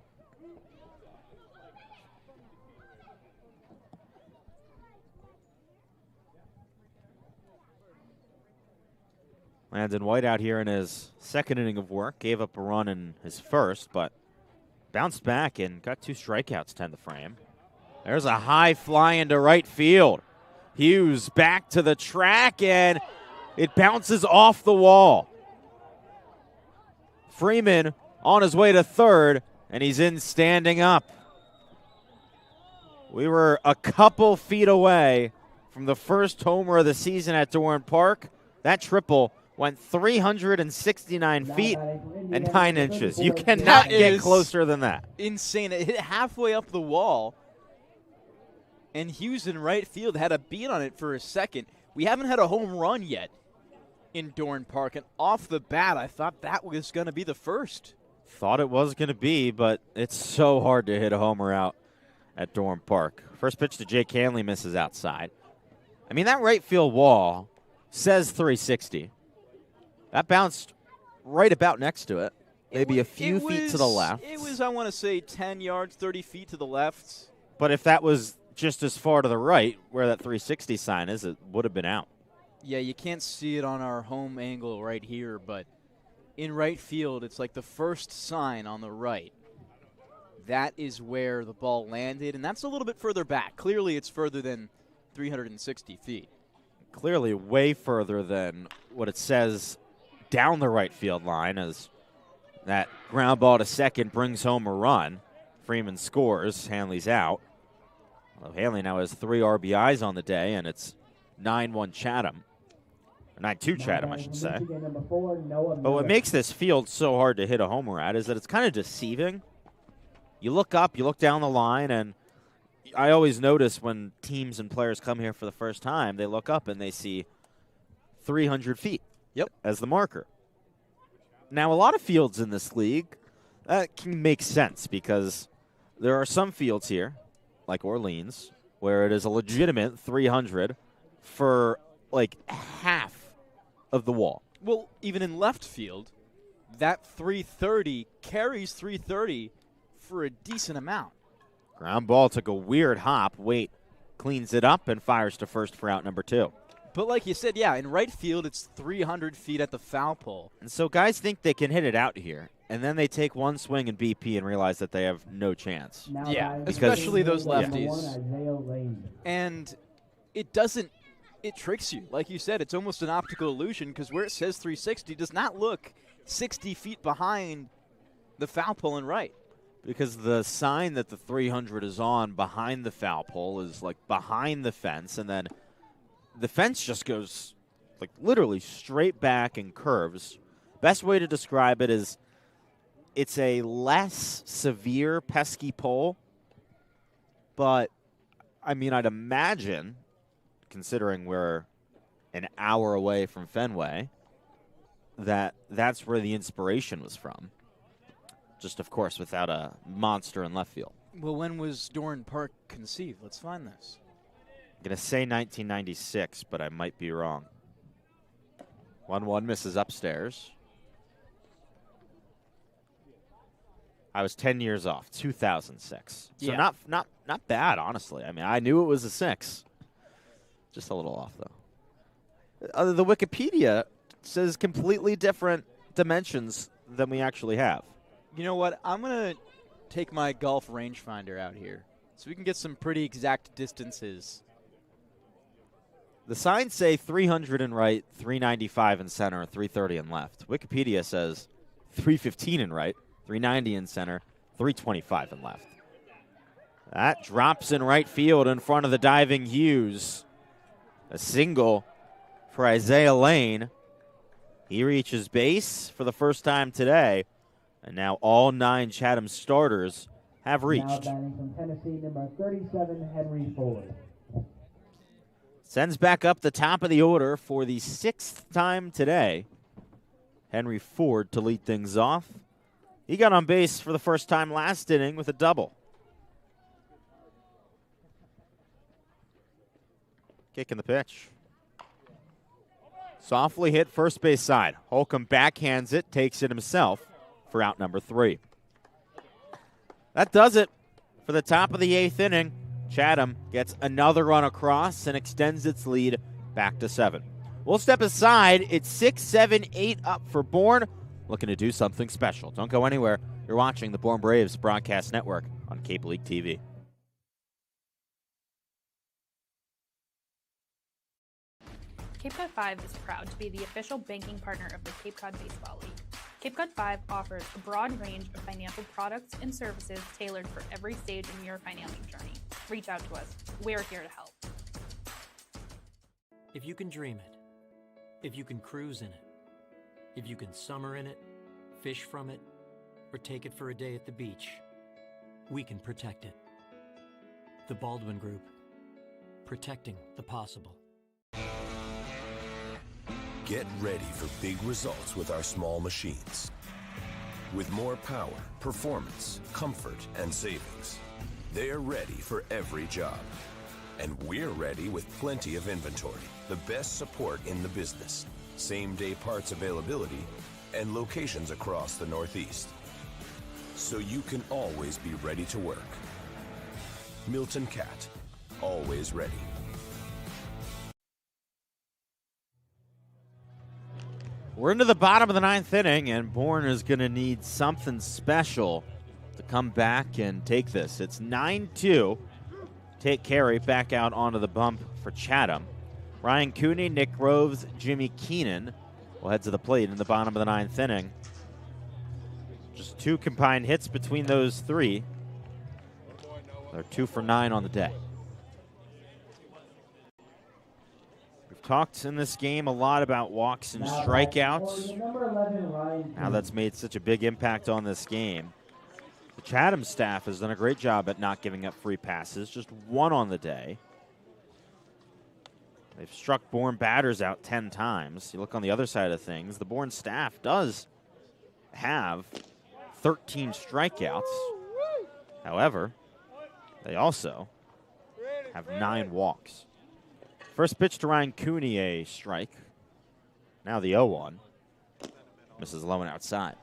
Landon White out here in his second inning of work, gave up a run in his first, but bounced back and got 2 strikeouts to end the frame. There's a high fly into right field. Hughes back to the track, and it bounces off the wall. Freeman on his way to third, and he's in standing up. We were a couple feet away from the first homer of the season at Dorn Park. That triple went 369 feet and 9 inches. You cannot get closer than that. Insane. It hit halfway up the wall, and Hughes in right field had a beat on it for a second. We haven't had a home run yet in Dorn Park, and off the bat, I thought that was going to be the first. Thought it was going to be, but it's so hard to hit a homer out at Dorn Park. First pitch to Jake Hanley misses outside. I mean, that right field wall says 360. That bounced right about next to it, maybe a few feet to the left. It was, I want to say, 10 yards, 30 feet to the left. But if that was just as far to the right, where that 360 sign is, it would have been out. Yeah, you can't see it on our home angle right here, but in right field, it's like the first sign on the right. That is where the ball landed, and that's a little bit further back. Clearly, it's further than 360 feet. Clearly way further than what it says down the right field line, as that ground ball to second brings home a run. Freeman scores. Hanley's out. Well, Hanley now has 3 RBIs on the day, and it's 9-1 Chatham. 9-2 Chatham, I should say. But what makes this field so hard to hit a homer at is that it's kind of deceiving. You look up, you look down the line, and I always notice when teams and players come here for the first time, they look up and they see 300 feet as the marker. Now, a lot of fields in this league, that can make sense because there are some fields here, like Orleans, where it is a legitimate 300 for like half of the wall. Well, even in left field, that 330 carries 330 for a decent amount. Ground ball took a weird hop. Waite cleans it up and fires to first for out number 2. But like you said, yeah, in right field, it's 300 feet at the foul pole. And so guys think they can hit it out here, and then they take one swing in BP and realize that they have no chance. Yeah, especially those lefties. And it doesn't, it tricks you. Like you said, it's almost an optical illusion because where it says 360 does not look 60 feet behind the foul pole and right. Because the sign that the 300 is on behind the foul pole is like behind the fence, and then the fence just goes like literally straight back and curves. Best way to describe it is it's a less severe pesky pole, but I mean, I'd imagine, considering where an hour away from Fenway, that's where the inspiration was from. Just, of course, without a monster in left field. Well, when was Dorn Park conceived? Let's find this. I'm going to say 1996, but I might be wrong. 1-1 misses upstairs. I was 10 years off, 2006. So Yeah. not bad, honestly. I mean, I knew it was a 6. Just a little off, though. The Wikipedia says completely different dimensions than we actually have. You know what? I'm going to take my golf rangefinder out here so we can get some pretty exact distances. The signs say 300 in right, 395 in center, 330 in left. Wikipedia says 315 in right, 390 in center, 325 in left. That drops in right field in front of the diving Hughes. A single for Isaiah Lane. He reaches base for the first time today, and now all 9 Chatham starters have reached. Now batting from Tennessee, number 37, Henry Ford. Sends back up the top of the order for the 6th time today. Henry Ford to lead things off. He got on base for the first time last inning with a double. Kicking the pitch. Softly hit first base side. Holcomb backhands it, takes it himself for out number 3. That does it for the top of the 8th inning. Chatham gets another run across and extends its lead back to 7. We'll step aside. It's 6, 7, 8 up for Bourne. Looking to do something special. Don't go anywhere. You're watching the Bourne Braves Broadcast Network on Cape League TV. Cape Cod 5 is proud to be the official banking partner of the Cape Cod Baseball League. Cape Cod 5 offers a broad range of financial products and services tailored for every stage in your financial journey. Reach out to us. We're here to help. If you can dream it, if you can cruise in it, if you can summer in it, fish from it, or take it for a day at the beach, we can protect it. The Baldwin Group, protecting the possible. Get ready for big results with our small machines. With more power, performance, comfort, and savings, they're ready for every job. And we're ready with plenty of inventory, the best support in the business, same-day parts availability, and locations across the Northeast. So you can always be ready to work. Milton Cat, always ready. We're into the bottom of the 9th inning, and Bourne is going to need something special to come back and take this. It's 9-2. Take Carey back out onto the bump for Chatham. Ryan Cooney, Nick Groves, Jimmy Keenan will head to the plate in the bottom of the 9th inning. Just 2 combined hits between those 3. They're 2 for 9 on the day. We've talked in this game a lot about walks and strikeouts. Now that's made such a big impact on this game. The Chatham staff has done a great job at not giving up free passes, just 1 on the day. They've struck Bourne batters out 10 times. You look on the other side of things, the Bourne staff does have 13 strikeouts. However, they also have 9 walks. First pitch to Ryan Cooney, a strike. Now the 0-1. Misses low and outside.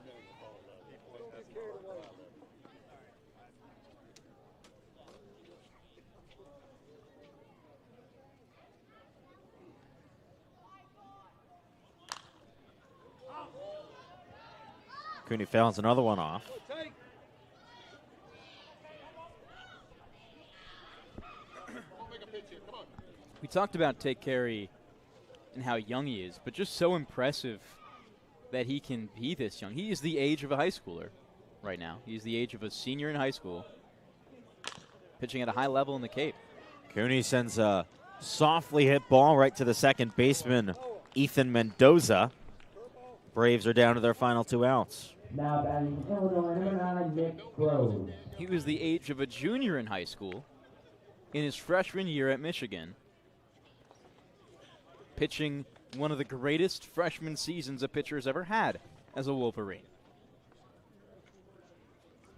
Cooney fouls another one off. We talked about Take Carey and how young he is, but just so impressive that he can be this young. He is the age of a high schooler right now. He's the age of a senior in high school, pitching at a high level in the Cape. Cooney sends a softly hit ball right to the second baseman, Ethan Mendoza. Braves are down to their final 2 outs. Now batting from Illinois, number 9, Nick Groves. He was the age of a junior in high school in his freshman year at Michigan. pitching one of the greatest freshman seasons a pitcher has ever had as a Wolverine.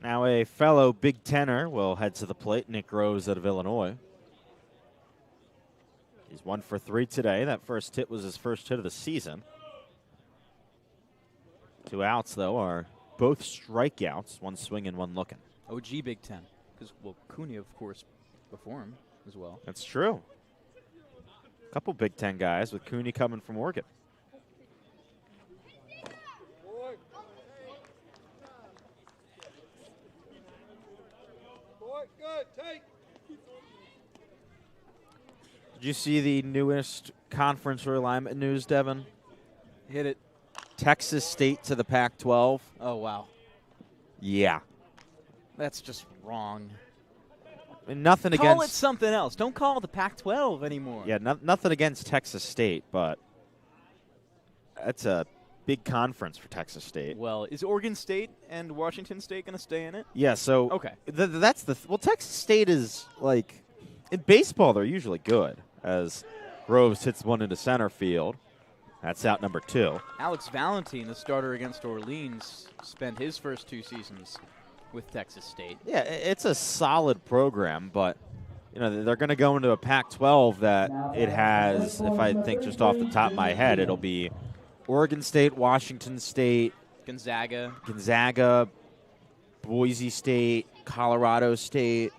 Now a fellow Big Tenner will head to the plate, Nick Rose out of Illinois. He's 1 for 3 today. That first hit was his first hit of the season. 2 outs, though, are both strikeouts, 1 swinging, 1 looking. OG Big Ten, because, well, Cunha, of course, before him as well. That's true. A couple Big Ten guys with Cunha coming from Oregon. Did you see the newest conference realignment news, Devon? Hit it. Texas State to the Pac-12. Oh, wow. Yeah. That's just wrong. And nothing call against. Call it something else. Don't call it the Pac-12 anymore. Yeah, nothing against Texas State, but that's a big conference for Texas State. Well, is Oregon State and Washington State going to stay in it? Yeah, so okay. That's the well, Texas State is like in baseball they're usually good. As Groves hits one into center field. That's out number 2. Alex Valentine, the starter against Orleans, spent his first 2 seasons with Texas State. Yeah, it's a solid program, but you know they're going to go into a Pac-12 that it has, if I think just off the top of my head, it'll be Oregon State, Washington State, Gonzaga, Boise State, Colorado State.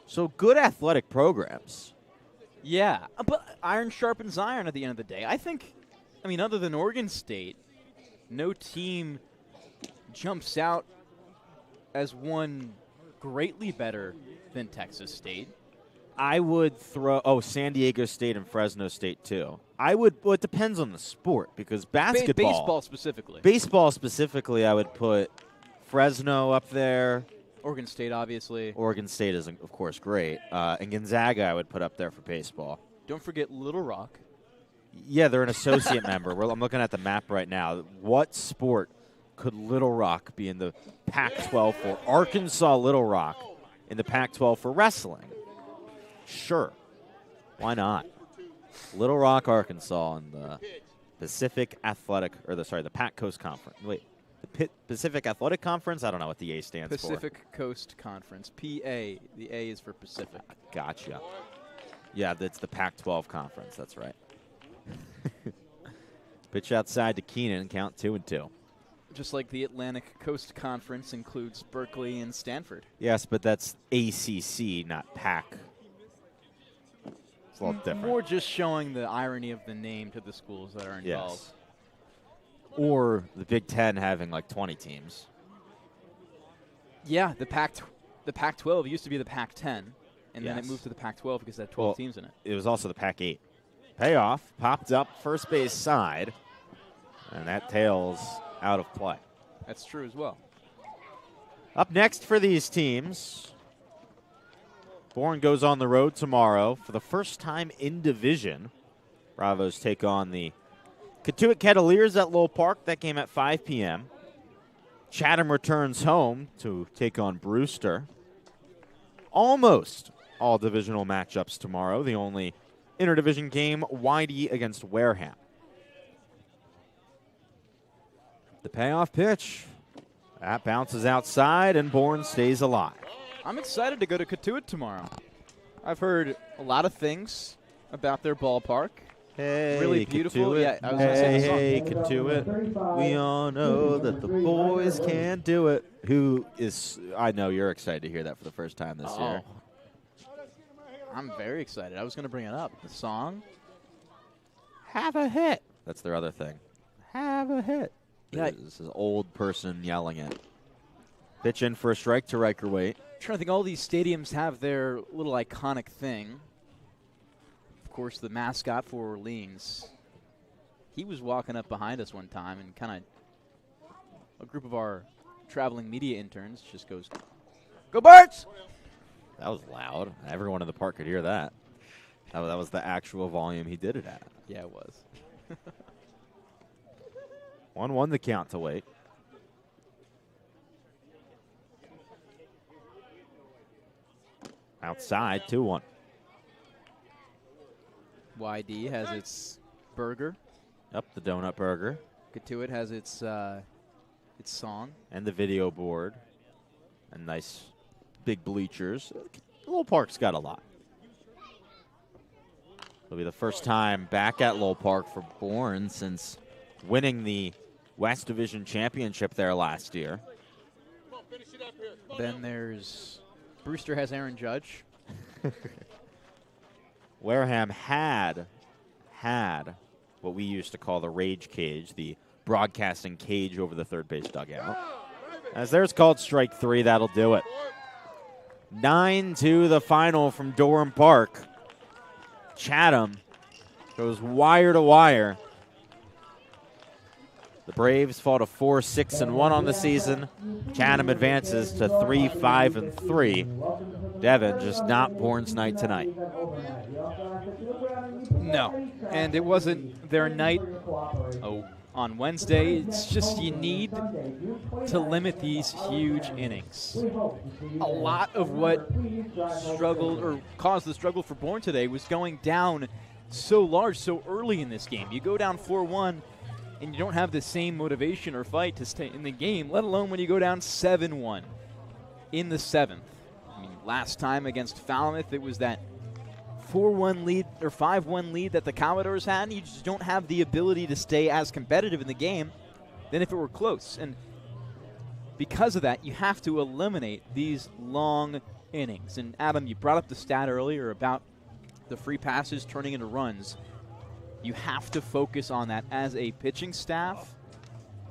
So good athletic programs. Yeah, but iron sharpens iron at the end of the day. I mean, other than Oregon State, no team jumps out as one greatly better than Texas State. I would throw, San Diego State and Fresno State, too. Well, it depends on the sport, because basketball. Baseball specifically, I would put Fresno up there. Oregon State, obviously. Oregon State is, of course, great. And Gonzaga, I would put up there for baseball. Don't forget Little Rock. Yeah, they're an associate member. I'm looking at the map right now. What sport could Little Rock be in the Pac-12 for? Arkansas Little Rock in the Pac-12 for wrestling. Sure. Why not? Little Rock, Arkansas in the Pacific Athletic, the Pac Coast Conference. Wait. The Pacific Athletic Conference? I don't know what the A stands for. Pacific Coast Conference. PA. The A is for Pacific. Gotcha. Yeah, that's the Pac-12 Conference. That's right. Pitch outside to Keenan. Count 2-2. Just like the Atlantic Coast Conference includes Berkeley and Stanford. Yes, but that's ACC, not PAC. It's a little different. More just showing the irony of the name to the schools that are involved. Yes. Or the Big Ten having like 20 teams. Yeah, the Pac-12 used to be the Pac-10, and then it moved to the Pac-12 because it had 12 teams in it. It was also the Pac-8. Payoff, popped up first base side, and that tail's out of play. That's true as well. Up next for these teams, Bourne goes on the road tomorrow for the first time in division. Bravos take on the Katuitt Kettleers at Lowell Park. That game at 5 p.m. Chatham returns home to take on Brewster. Almost all divisional matchups tomorrow. The only interdivision game, Whitey against Wareham. The payoff pitch. That bounces outside, and Bourne stays alive. I'm excited to go to Katuitt tomorrow. I've heard a lot of things about their ballpark. Hey, really beautiful. Katuitt. Yeah, I was gonna say the song. Hey, Katuitt. We all know that the boys can do it. I know you're excited to hear that for the first time this year. I'm very excited. I was going to bring it up. The song. Have a hit. That's their other thing. Have a hit. Yeah. This is an old person yelling it. Pitch in for a strike to Riker Waite. I'm trying to think, all these stadiums have their little iconic thing. Of course, the mascot for Orleans. He was walking up behind us one time, and kind of a group of our traveling media interns just goes, "Go Birds!" That was loud. Everyone in the park could hear that. That was the actual volume he did it at. Yeah, it was. 1-1 the count to Waite. Outside, 2-1. YD has its burger. Up the donut burger. Katuitt has its song. And the video board. And nice big bleachers. Lowell Park's got a lot. It'll be the first time back at Lowell Park for Bourne since winning the West Division Championship there last year. Then there's Brewster has Aaron Judge. Wareham had what we used to call the rage cage, the broadcasting cage over the third base dugout. As there's called strike 3, that'll do it. 9-2 the final from Durham Park. Chatham goes wire to wire. The Braves fall to 4-6-1 on the season. Chatham advances to 3-5-3. Devon, just not Bourne's night tonight. No, and it wasn't their night on Wednesday. It's just you need to limit these huge innings. A lot of what struggled or caused the struggle for Bourne today was going down so large so early in this game. You go down 4-1 and you don't have the same motivation or fight to stay in the game, let alone when you go down 7-1 in the 7th. I mean, last time against Falmouth, it was that 4-1 lead or 5-1 lead that the Commodores had, and you just don't have the ability to stay as competitive in the game than if it were close. And because of that, you have to eliminate these long innings. And Adam, you brought up the stat earlier about the free passes turning into runs. You have to focus on that as a pitching staff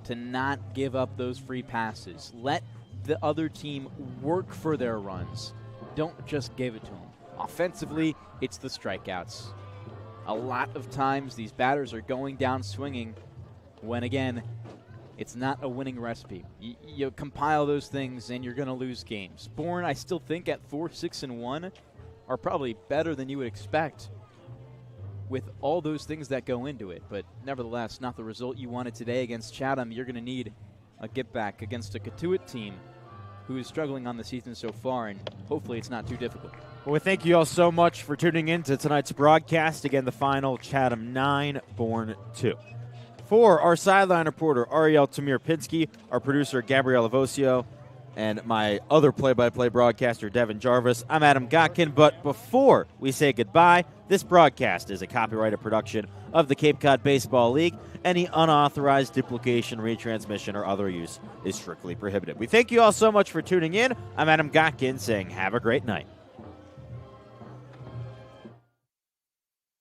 to not give up those free passes. Let the other team work for their runs. Don't just give it to them. Offensively, it's the strikeouts. A lot of times these batters are going down swinging when, again, it's not a winning recipe. You compile those things and you're going to lose games. Bourne, I still think at 4-6-1 are probably better than you would expect with all those things that go into it. But nevertheless, not the result you wanted today against Chatham. You're going to need a get-back against a Katuitt team who is struggling on the season so far, and hopefully it's not too difficult. Well, we thank you all so much for tuning in to tonight's broadcast. Again, the final, Chatham 9, Bourne 2. For our sideline reporter, Ariel Tamir-Pinsky, our producer, Gabriella Voccio, and my other play-by-play broadcaster, Devon Jarvis, I'm Adam Gotkin. But before we say goodbye, this broadcast is a copyrighted production of the Cape Cod Baseball League. Any unauthorized duplication, retransmission, or other use is strictly prohibited. We thank you all so much for tuning in. I'm Adam Gotkin saying have a great night.